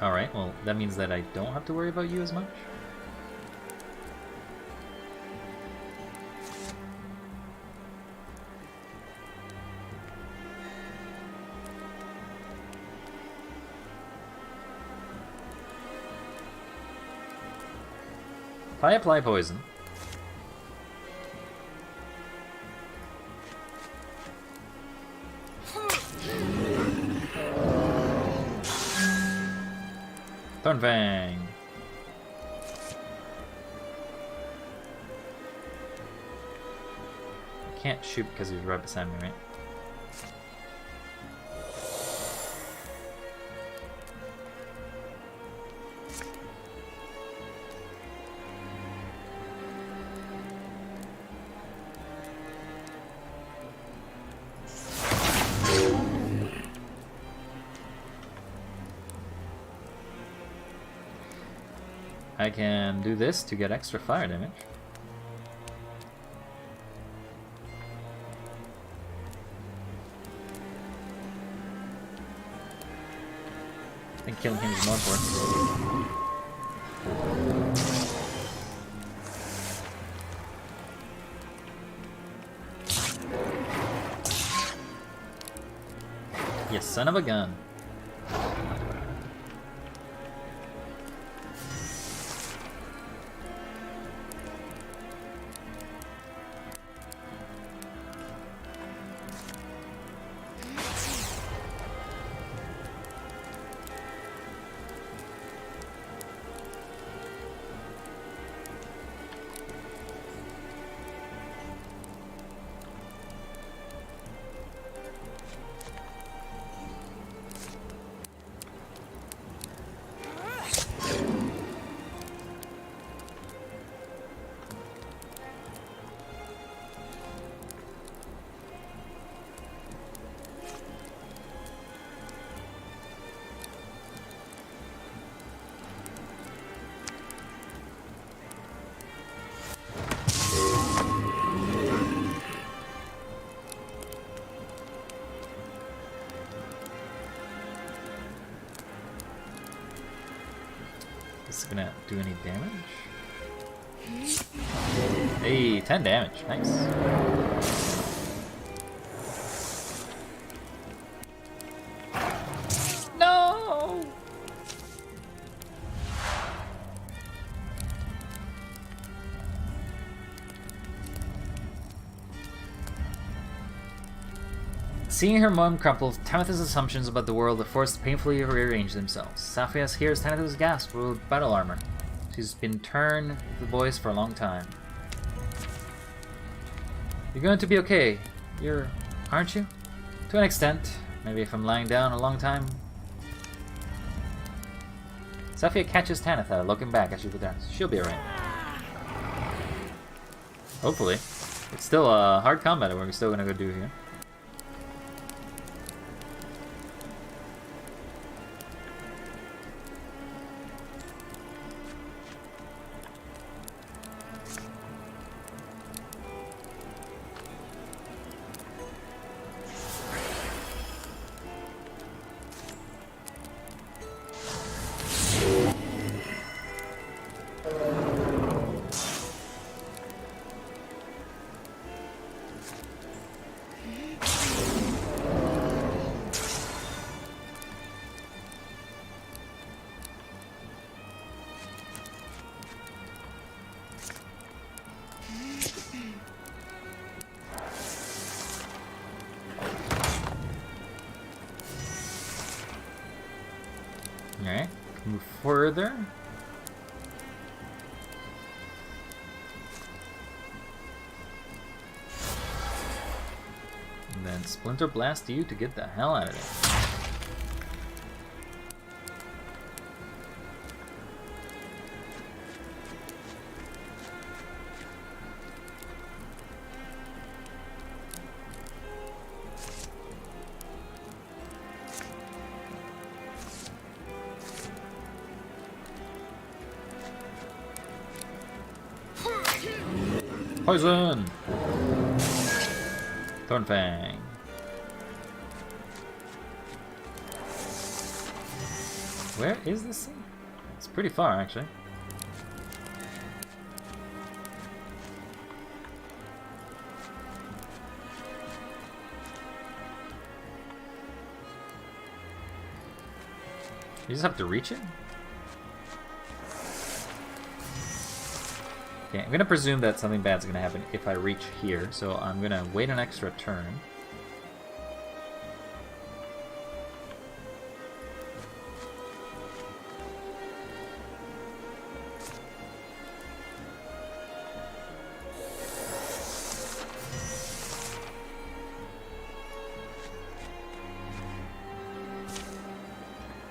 Alright, well, that means that I don't have to worry about you as much. If I apply poison, Thornfang. I can't shoot because he's right beside me, right? I can do this to get extra fire damage. I think killing him is more important. You son of a gun. this gonna do any damage? Hey, 10 damage. Nice. No! Seeing her mom crumple, Tanith's assumptions about the world are forced to painfully rearrange themselves. Saphias hears Tanith's gasp with battle armor. She's been turned with the boys for a long time. You're going to be okay. Aren't you? To an extent. Maybe if I'm lying down a long time. Saphia catches Tanitha, looking back as she dance. She'll be alright. Hopefully. It's still a hard combat we're still gonna go do here. Alright, move further. And then Splinter Blast you to get the hell out of there. Poison! Thornfang. Where is this thing? It's pretty far, actually. You just have to reach it? Okay, I'm gonna presume that something bad's gonna happen if I reach here, so I'm gonna wait an extra turn.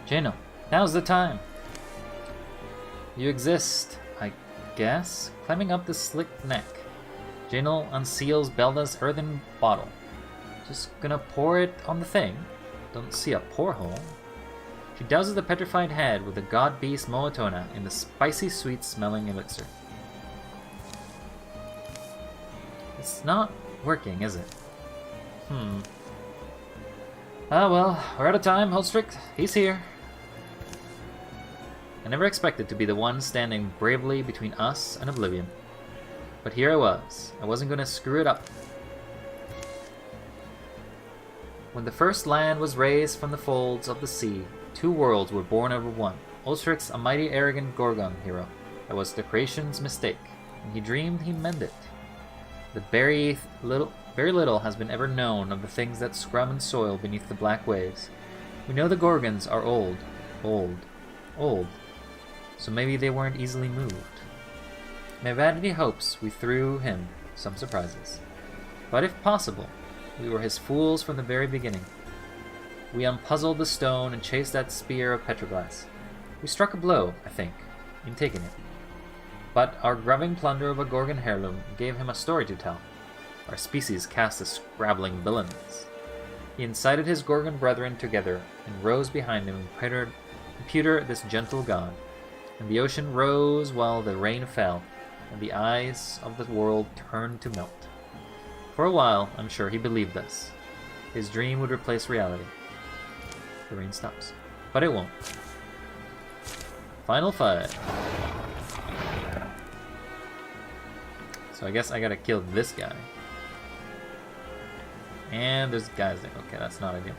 Jano, now's the time. You exist, I guess. Climbing up the slick neck, Janel unseals Belda's earthen bottle. Just gonna pour it on the thing. Don't see a pour hole. She douses the petrified head with the god beast Moatona in the spicy sweet smelling elixir. It's not working, is it? Ah well, we're out of time, Holdstrick. He's here. I never expected to be the one standing bravely between us and oblivion. But here I was. I wasn't gonna screw it up. When the first land was raised from the folds of the sea, two worlds were born over one. Ulstrix, a mighty arrogant Gorgon hero, that was the creation's mistake, and he dreamed he'd mend it. But very little has been ever known of the things that scrum and soil beneath the black waves. We know the Gorgons are old. So maybe they weren't easily moved. My vanity hopes we threw him some surprises. But if possible, we were his fools from the very beginning. We unpuzzled the stone and chased that spear of petroglass. We struck a blow, I think, in taking it. But our grubbing plunder of a Gorgon heirloom gave him a story to tell. Our species cast a scrabbling villains. He incited his Gorgon brethren together and rose behind him and pewter this gentle god. And the ocean rose while the rain fell, and the eyes of the world turned to melt. For a while, I'm sure he believed this. His dream would replace reality. The rain stops. But it won't. Final fight. So I guess I gotta kill this guy. And there's guys there. Okay, that's not ideal.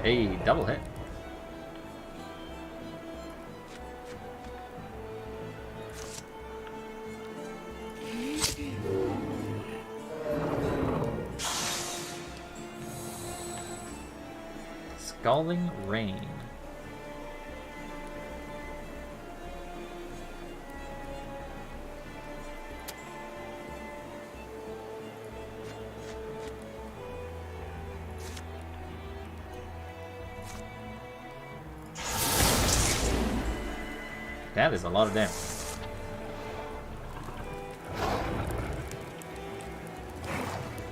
Hey, double hit. Scalding Rain. That is a lot of damage.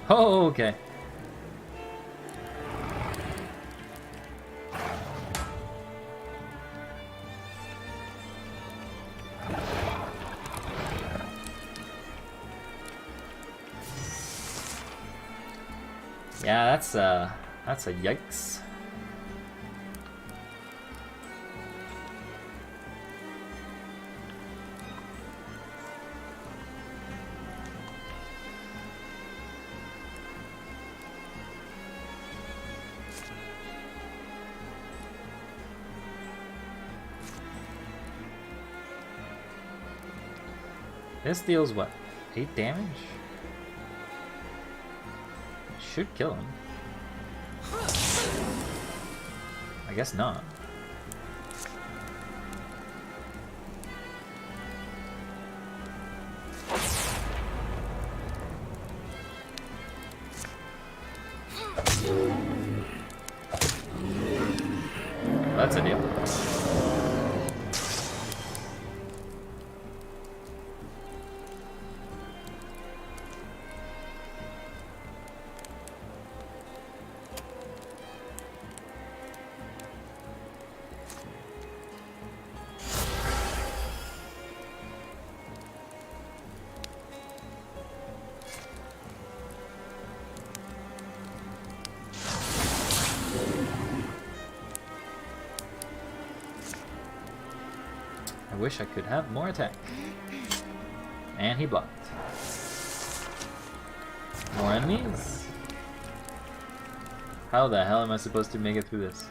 Oh, okay. Yeah, that's a yikes. This deals what? 8 damage? Should kill him. I guess not. That's a deal. I wish I could have more attack. And he blocked. More enemies? How the hell am I supposed to make it through this?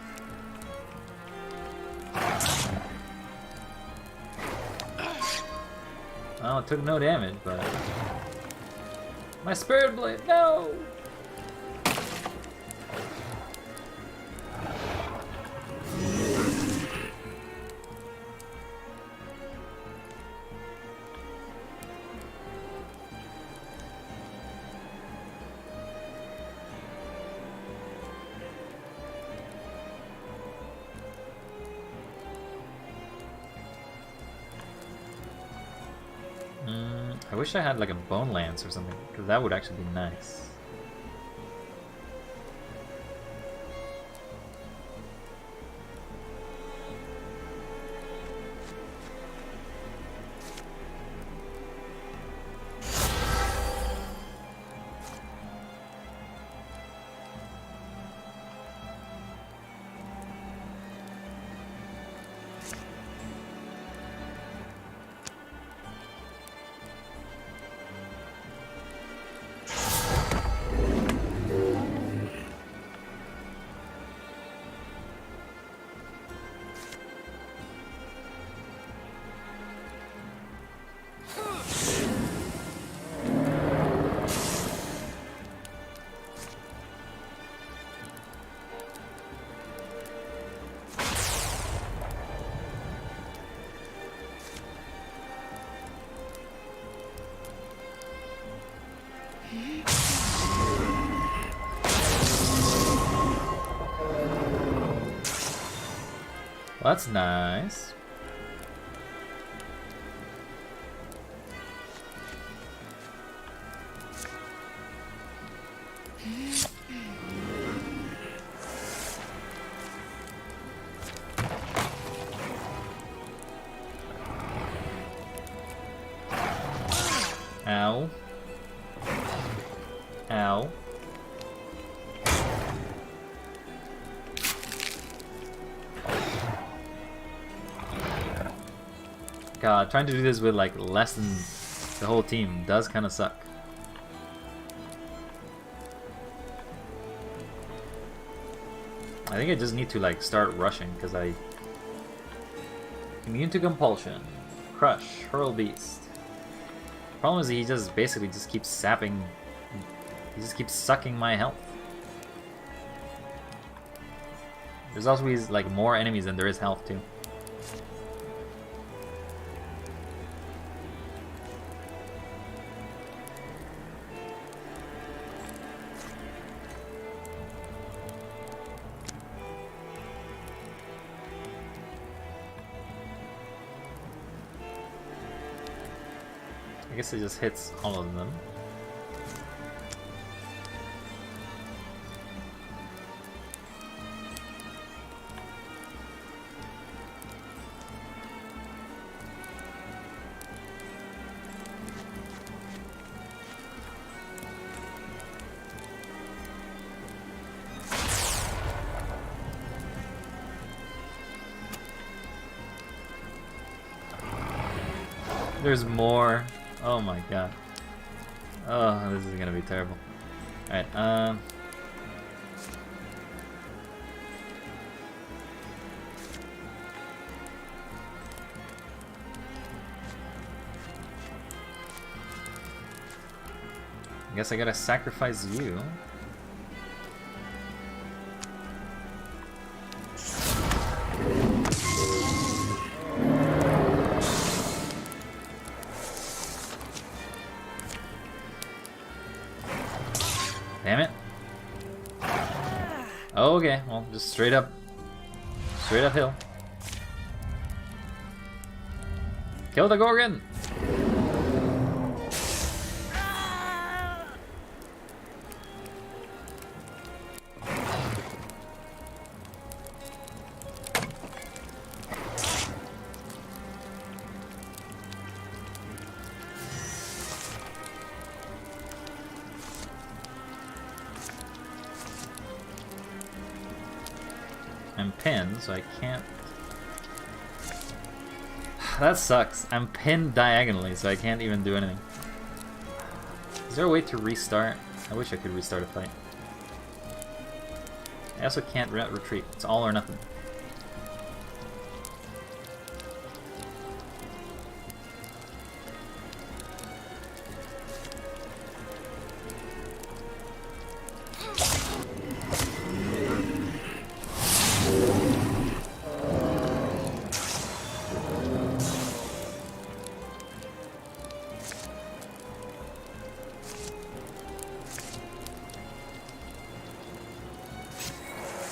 Well, it took no damage, but... My Spirit Blade, no! I wish I had like a Bone Lance or something, because that would actually be nice. Well, that's nice. Ow. Ow. God, trying to do this with like less than the whole team does kind of suck. I think I just need to like start rushing because I immune to compulsion, crush, hurl beast. Problem is he just basically just keeps sapping. He just keeps sucking my health. There's also like more enemies than there is health too. I guess it just hits all of them. There's more. Oh my god. Oh, this is gonna be terrible. Alright, I guess I gotta sacrifice you. Damn it. Oh, okay, well, just straight uphill. Kill the Gorgon! I'm pinned, so I can't... That sucks. I'm pinned diagonally, so I can't even do anything. Is there a way to restart? I wish I could restart a fight. I also can't retreat. It's all or nothing.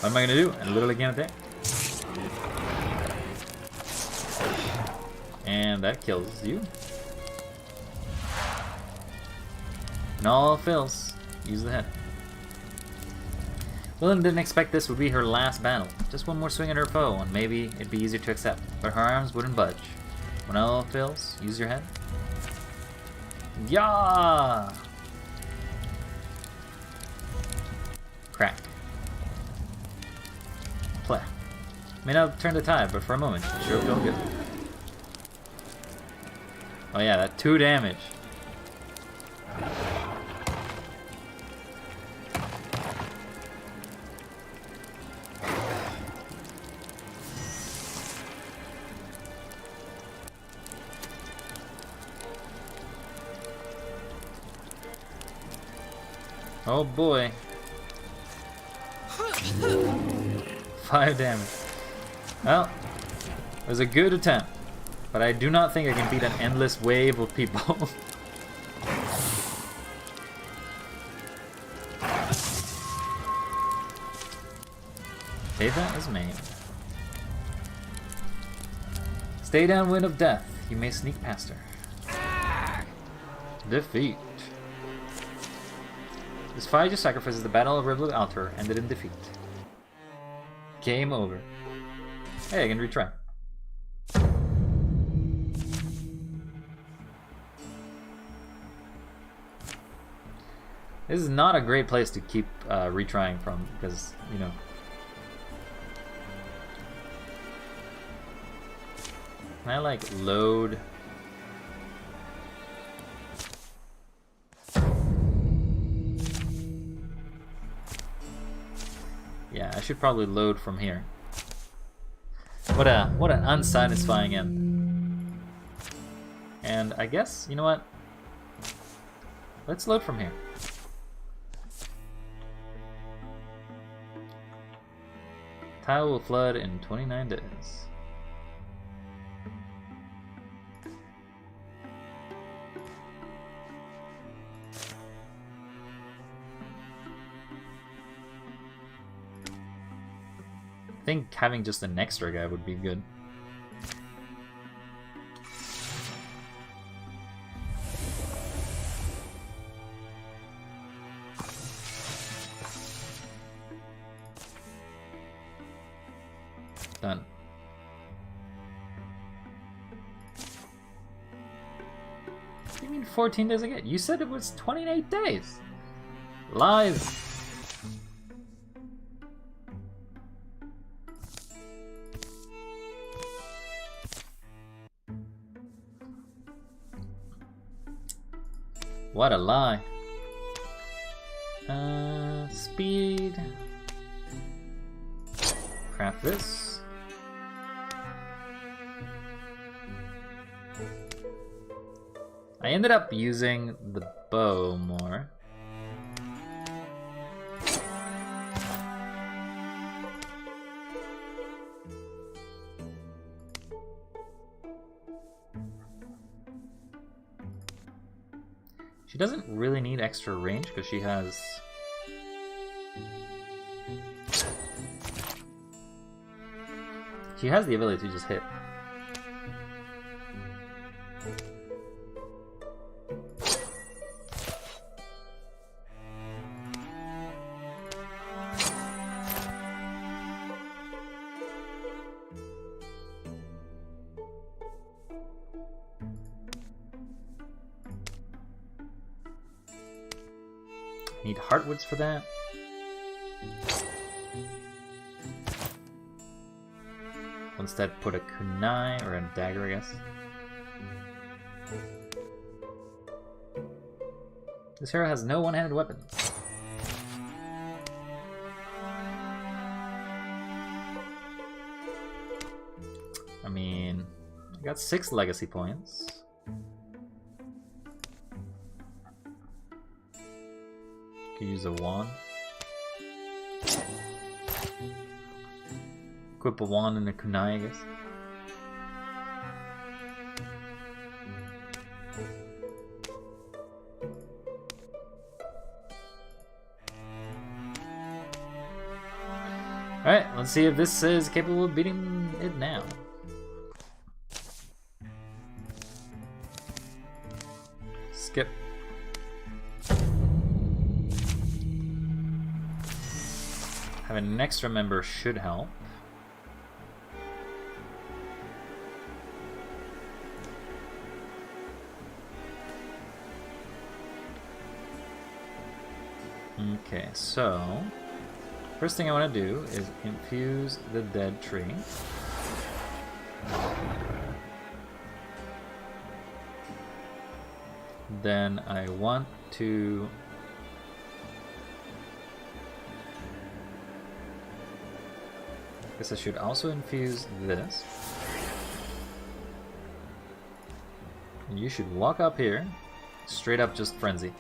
What am I gonna do? I literally can't attack. And that kills you. And all fails. Use the head. Willem didn't expect this would be her last battle. Just one more swing at her foe, and maybe it'd be easier to accept. But her arms wouldn't budge. When all fails, use your head. Yeah! Crack. Play. May not turn the tide, but for a moment, it sure felt good. Oh yeah, that 2 damage. Oh boy. 5 damage. Well, it was a good attempt, but I do not think I can beat an endless wave of people. Ava is maimed. Stay downwind of death. You may sneak past her. Defeat. This fight just sacrifices the Battle of Rivulet Altar, ended in defeat. Game over. Hey, I can retry. This is not a great place to keep retrying from, because, you know... Can I, like, load... Yeah, I should probably load from here. What an unsatisfying end. And I guess, you know what? Let's load from here. Tile will flood in 29 days. I think having just an extra guy would be good. Done. What do you mean 14 days again? You said it was 28 days. Lies. What a lie. Speed. Craft this. I ended up using the bow more. She doesn't really need extra range because she has... She has the ability to just hit. Need heartwoods for that. Instead, put a kunai or a dagger, I guess. This hero has no one-handed weapons. I mean, I got 6 legacy points. Could use a wand. Equip a wand and a kunai, I guess. Alright, let's see if this is capable of beating it now. Skip. Having an extra member should help. Okay, so first thing I want to do is infuse the dead tree. Then I want to guess I should also infuse this. And you should walk up here, straight up just frenzy.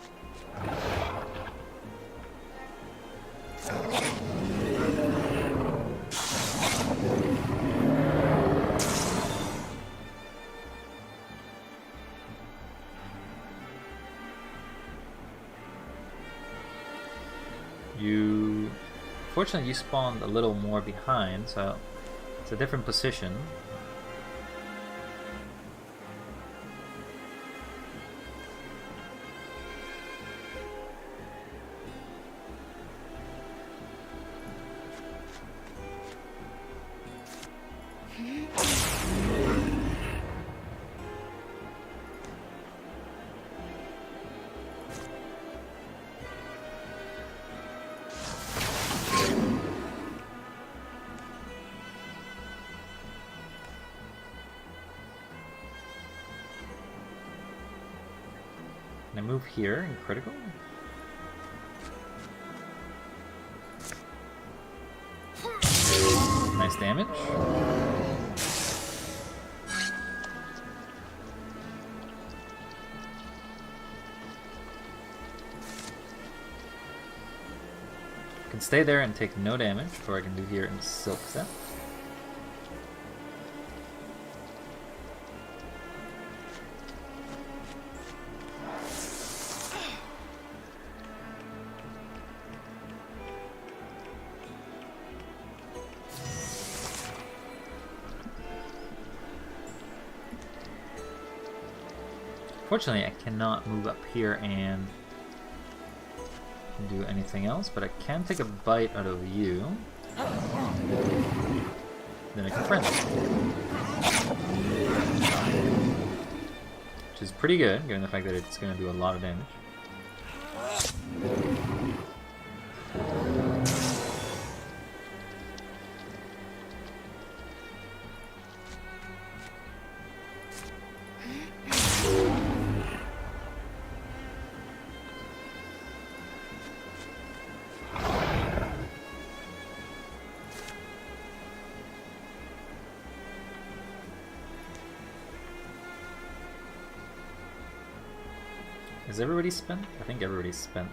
Fortunately, you spawned a little more behind, so it's a different position. Can I move here in critical? Nice damage. I can stay there and take no damage, or I can do here in Silk Set. Fortunately, I cannot move up here and do anything else, but I can take a bite out of you. Then I can friend you. Which is pretty good, given the fact that it's going to do a lot of damage. Is everybody spent? I think everybody's spent.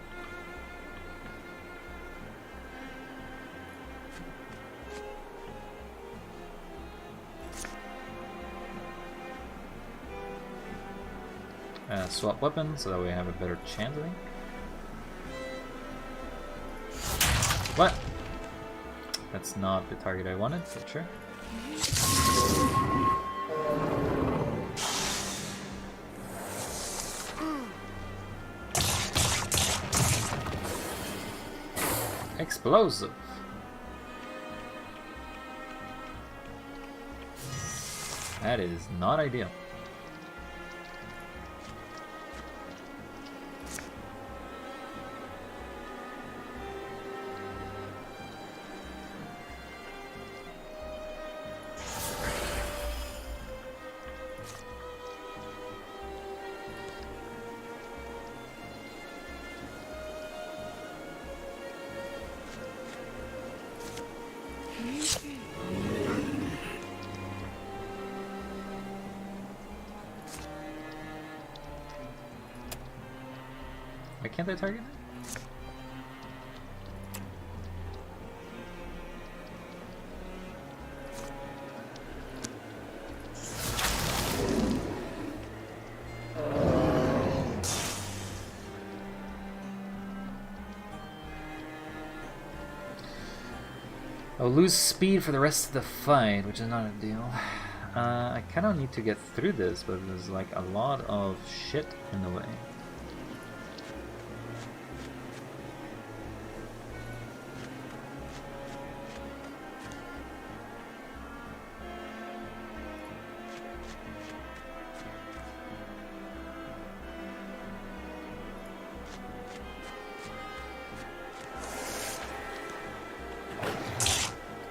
Swap weapons so that we have a better chance, I think. What? That's not the target I wanted, but sure. Explosive. That is not ideal. Why can't I target it? I'll lose speed for the rest of the fight, which is not a deal. I kind of need to get through this, but there's like a lot of shit in the way.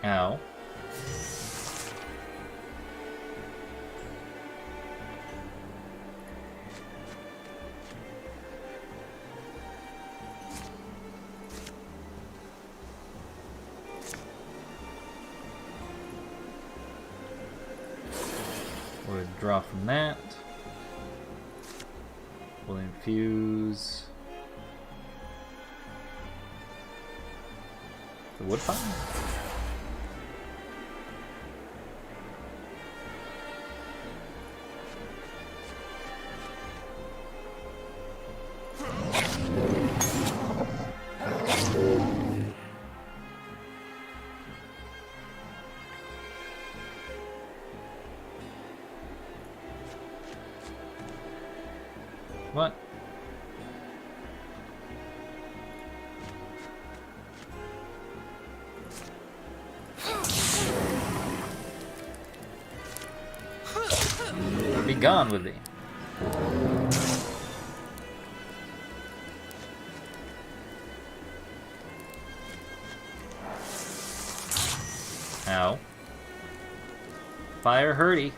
Ow. We'll draw from that. We'll infuse the Woodbine. What? Be gone with thee. Ow. Fire hurty.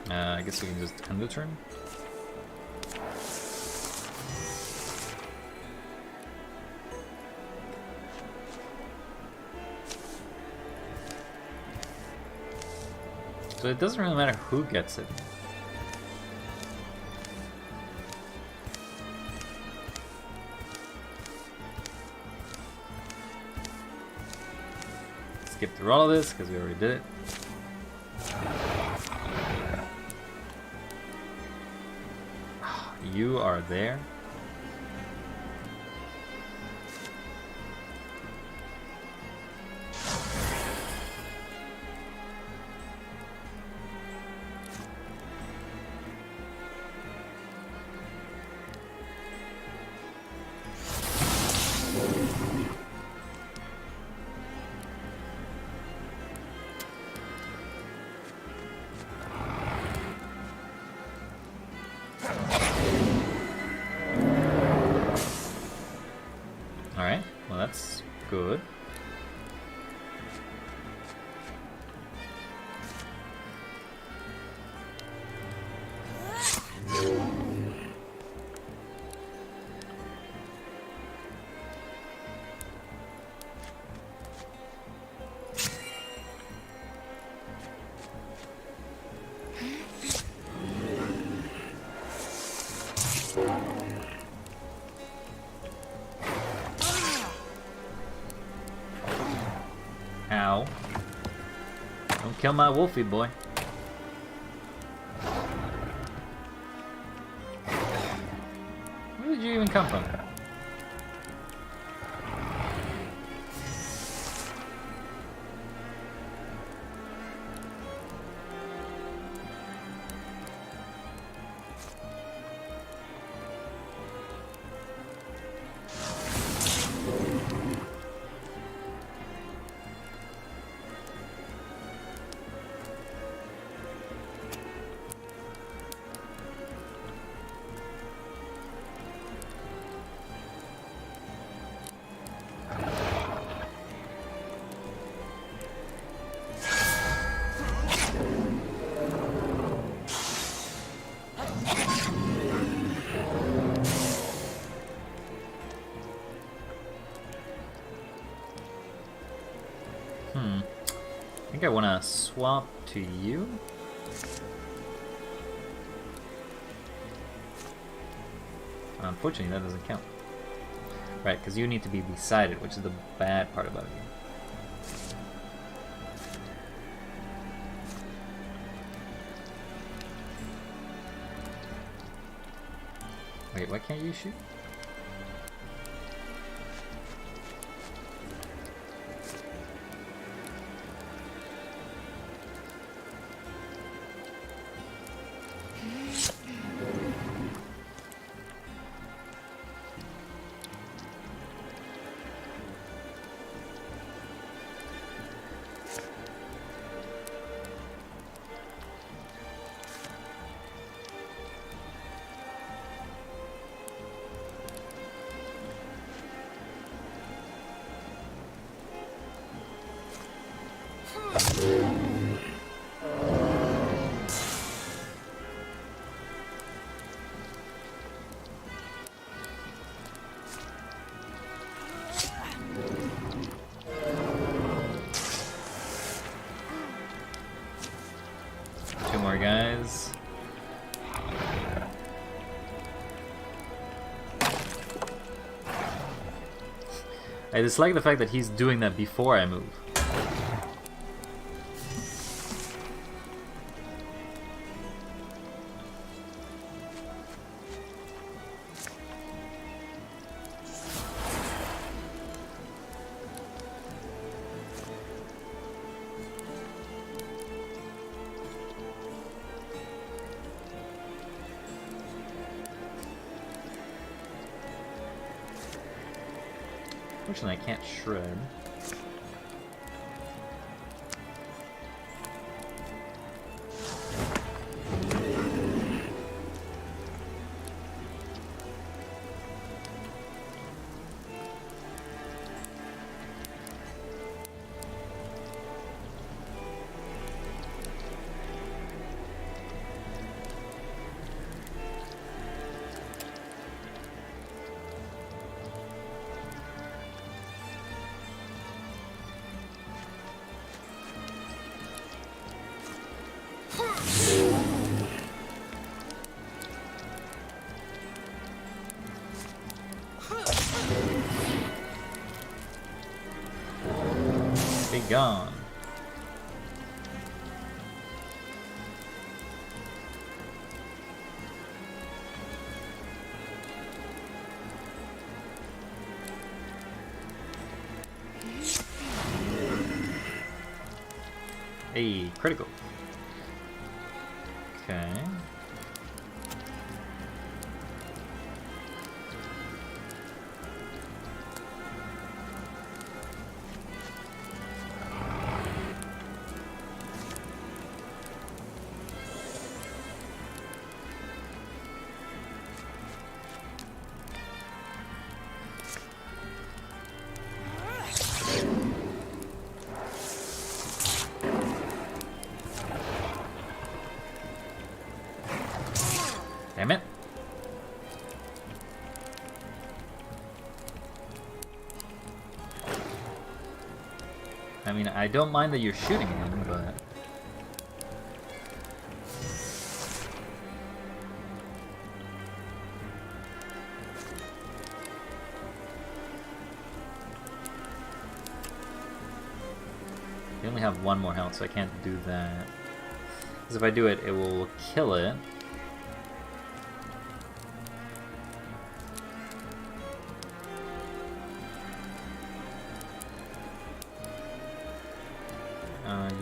I guess we can just end the turn. So it doesn't really matter who gets it. Skip through all of this because we already did it. You are there. Alright, well that's good. Ow. Don't kill my wolfie boy. Where did you even come from? I think I want to swap to you. Unfortunately, that doesn't count. Right, because you need to be beside it, which is the bad part about you. Wait, why can't you shoot? Two more guys. I dislike the fact that he's doing that before I move. Unfortunately, I can't shred. on. Hey, critical. Okay. Damn it. I mean, I don't mind that you're shooting him, but... You only have one more health, so I can't do that. Because if I do it, it will kill it.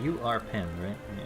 You are pinned, right? Yeah.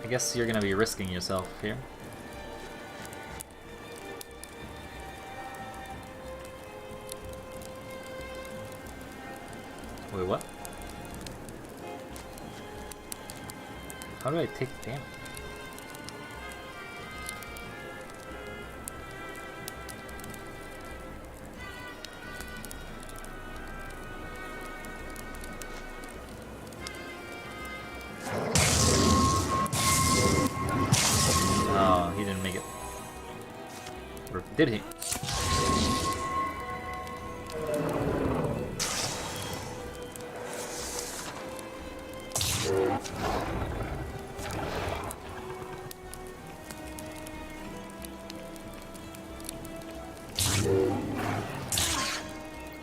I guess you're gonna be risking yourself here. Wait, what? How do I take damage? Oh, he didn't make it. Or did he?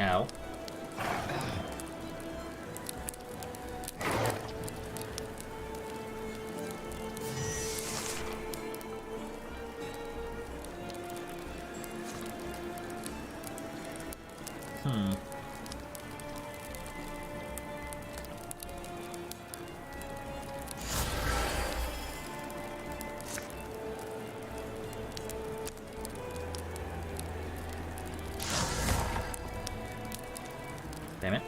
Ow. Damn it.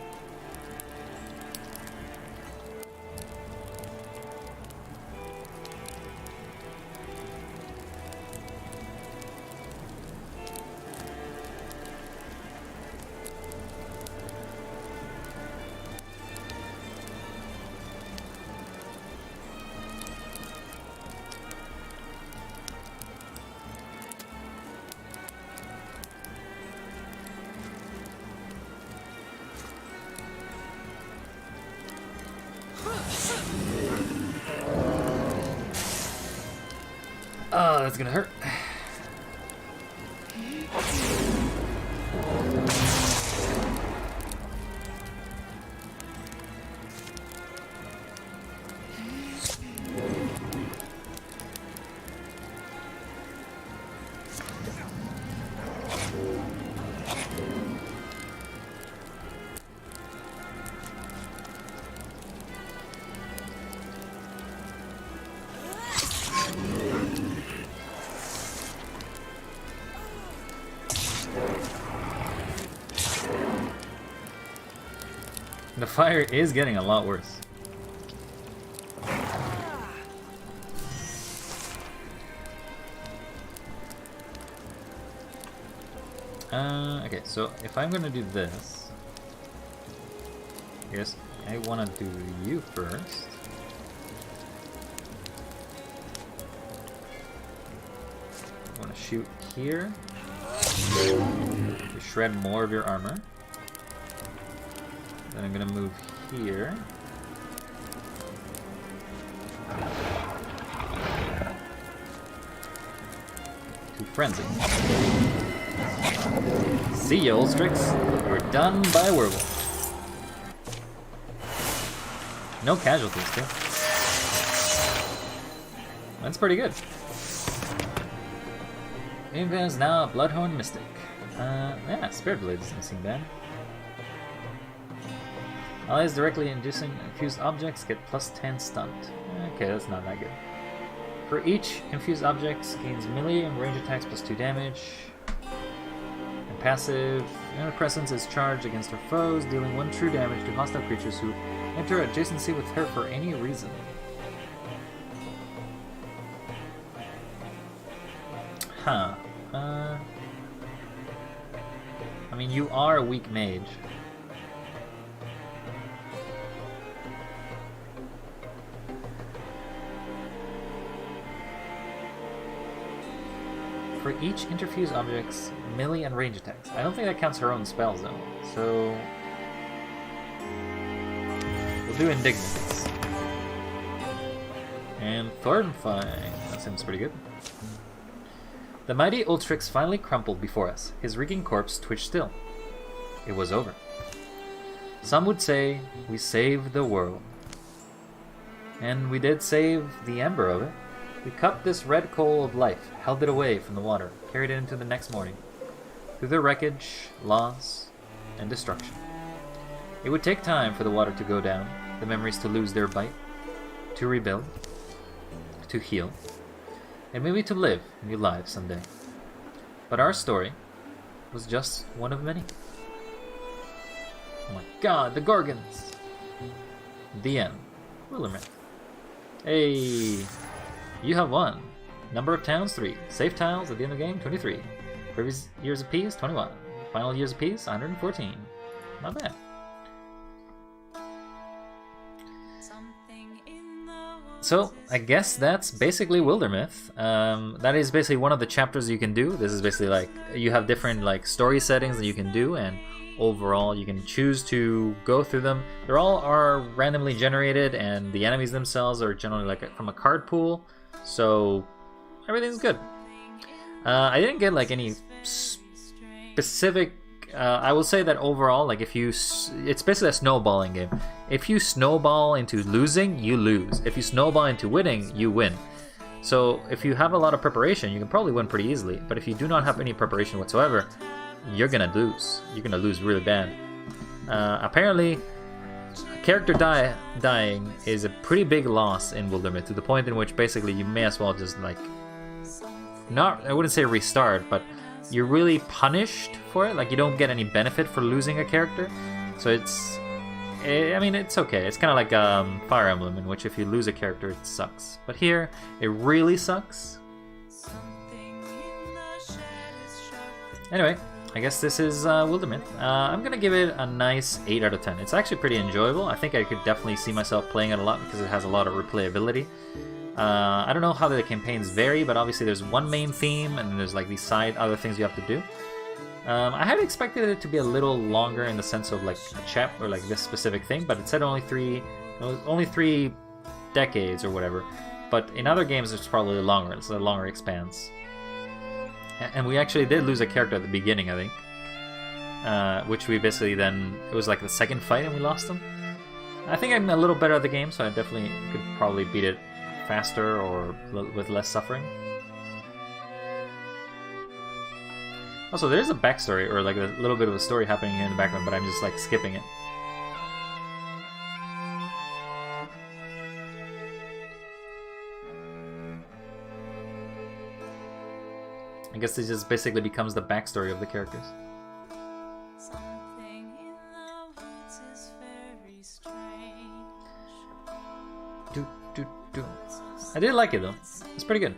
Oh, that's gonna hurt. The fire is getting a lot worse. Okay, so if I'm gonna do this, I guess I wanna do you first. I wanna shoot here to shred more of your armor. Then I'm gonna move here. To frenzy. See ya, Ulstrix. You're done by werewolf. No casualties, too. That's pretty good. Invan is now a Bloodhorn Mystic. Yeah, Spirit Blade doesn't seem bad. Allies directly inducing infused objects get plus 10 stunned. Okay, that's not that good. For each infused object gains melee and range attacks plus 2 damage. And passive, Presence is charged against her foes, dealing 1 true damage to hostile creatures who enter adjacency with her for any reason. Huh. I mean, you are a weak mage. For each interfused object's melee and range attacks. I don't think that counts her own spells though. So we'll do Indignance. And Thornfang. That seems pretty good. The mighty Ulstrix finally crumpled before us. His reeking corpse twitched still. It was over. Some would say we saved the world. And we did save the ember of it. We cupped this red coal of life, held it away from the water, carried it into the next morning, through the wreckage, loss, and destruction. It would take time for the water to go down, the memories to lose their bite, to rebuild, to heal, and maybe to live new lives someday. But our story was just one of many. Oh my god, the Gorgons! The end. Wildermyth. Hey! You have won. Number of towns, 3. Safe tiles at the end of the game, 23. Previous years of peace, 21. Final years of peace, 114. Not bad. So, I guess that's basically Wildermyth. That is basically one of the chapters you can do. This is basically like, you have different like story settings that you can do, and overall you can choose to go through them. They all are randomly generated, and the enemies themselves are generally like from a card pool. So everything's good. I didn't get like any specific. I will say that overall, like if you, it's basically a snowballing game. If you snowball into losing, you lose. If you snowball into winning, you win. So if you have a lot of preparation, you can probably win pretty easily. But if you do not have any preparation whatsoever, you're gonna lose. You're gonna lose really bad. Apparently, character dying is a pretty big loss in Wildermyth, to the point in which basically you may as well just like, not, I wouldn't say restart, but you're really punished for it. Like you don't get any benefit for losing a character. So it's, I mean, it's okay. It's kind of like Fire Emblem, in which if you lose a character, it sucks. But here, it really sucks. Anyway, I guess this is Wildermyth. I'm gonna give it a nice 8 out of 10. It's actually pretty enjoyable. I think I could definitely see myself playing it a lot because it has a lot of replayability. I don't know how the campaigns vary, but obviously there's one main theme, and then there's like these side other things you have to do. I had expected it to be a little longer in the sense of like a chap or like this specific thing, but it said only three decades or whatever. But in other games, it's probably longer. It's a longer expanse. And we actually did lose a character at the beginning, I think, which we basically then, it was like the second fight and we lost him. I think I'm a little better at the game, so I definitely could probably beat it faster or with less suffering. Also, there's a backstory, or like a little bit of a story happening here in the background, but I'm just like skipping it. I guess this just basically becomes the backstory of the characters.
Something in the woods is very
Do, do, do. I did like it though. It's pretty good.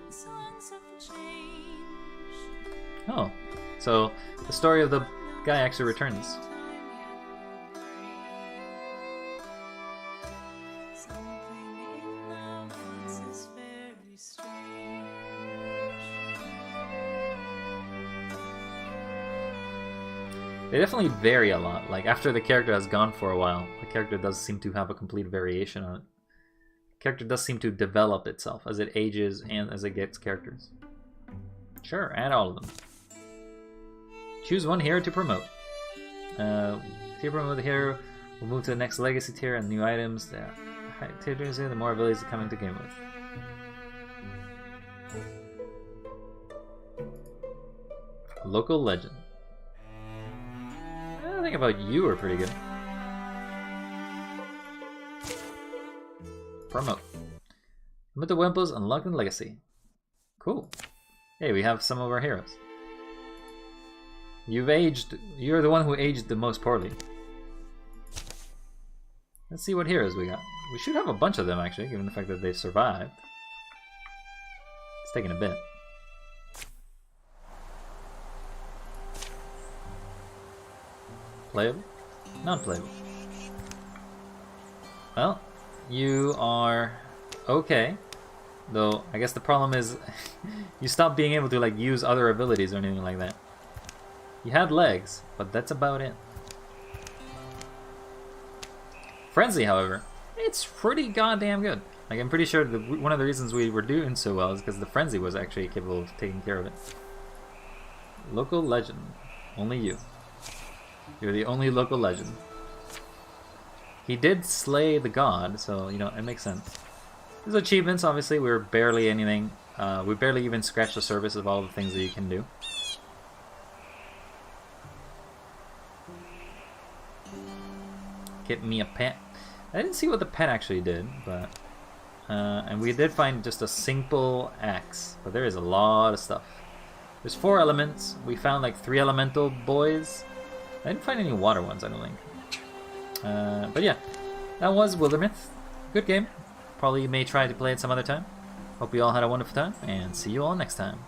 Oh, so the story of the guy actually returns. They definitely vary a lot. Like, after the character has gone for a while, the character does seem to have a complete variation on it. The character does seem to develop itself as it ages and as it gets characters. Sure, add all of them. Choose one hero to promote. Tier promote the hero will move to the next legacy tier and new items. The higher tiers, the more abilities to come into game with. Local legend. I think about you are pretty good. Promote. Promote the Wimples unlocked in Legacy. Cool. Hey, we have some of our heroes. You've aged. You're the one who aged the most poorly. Let's see what heroes we got. We should have a bunch of them actually, given the fact that they've survived. It's taking a bit. Playable? Non-playable. Well, you are okay. Though, I guess the problem is you stopped being able to like use other abilities or anything like that. You had legs, but that's about it. Frenzy, however, it's pretty goddamn good. Like, I'm pretty sure one of the reasons we were doing so well is because the Frenzy was actually capable of taking care of it. Local legend. Only you. You're the only local legend. He did slay the god, so, you know, it makes sense. There's achievements, obviously. We're barely anything. We barely even scratched the surface of all the things that you can do. Get me a pet. I didn't see what the pet actually did, but... and we did find just a simple axe, but there is a lot of stuff. There's 4 elements. We found like 3 elemental boys. I didn't find any water ones, I don't think. But yeah, that was Wildermyth. Good game. Probably may try to play it some other time. Hope you all had a wonderful time, and see you all next time.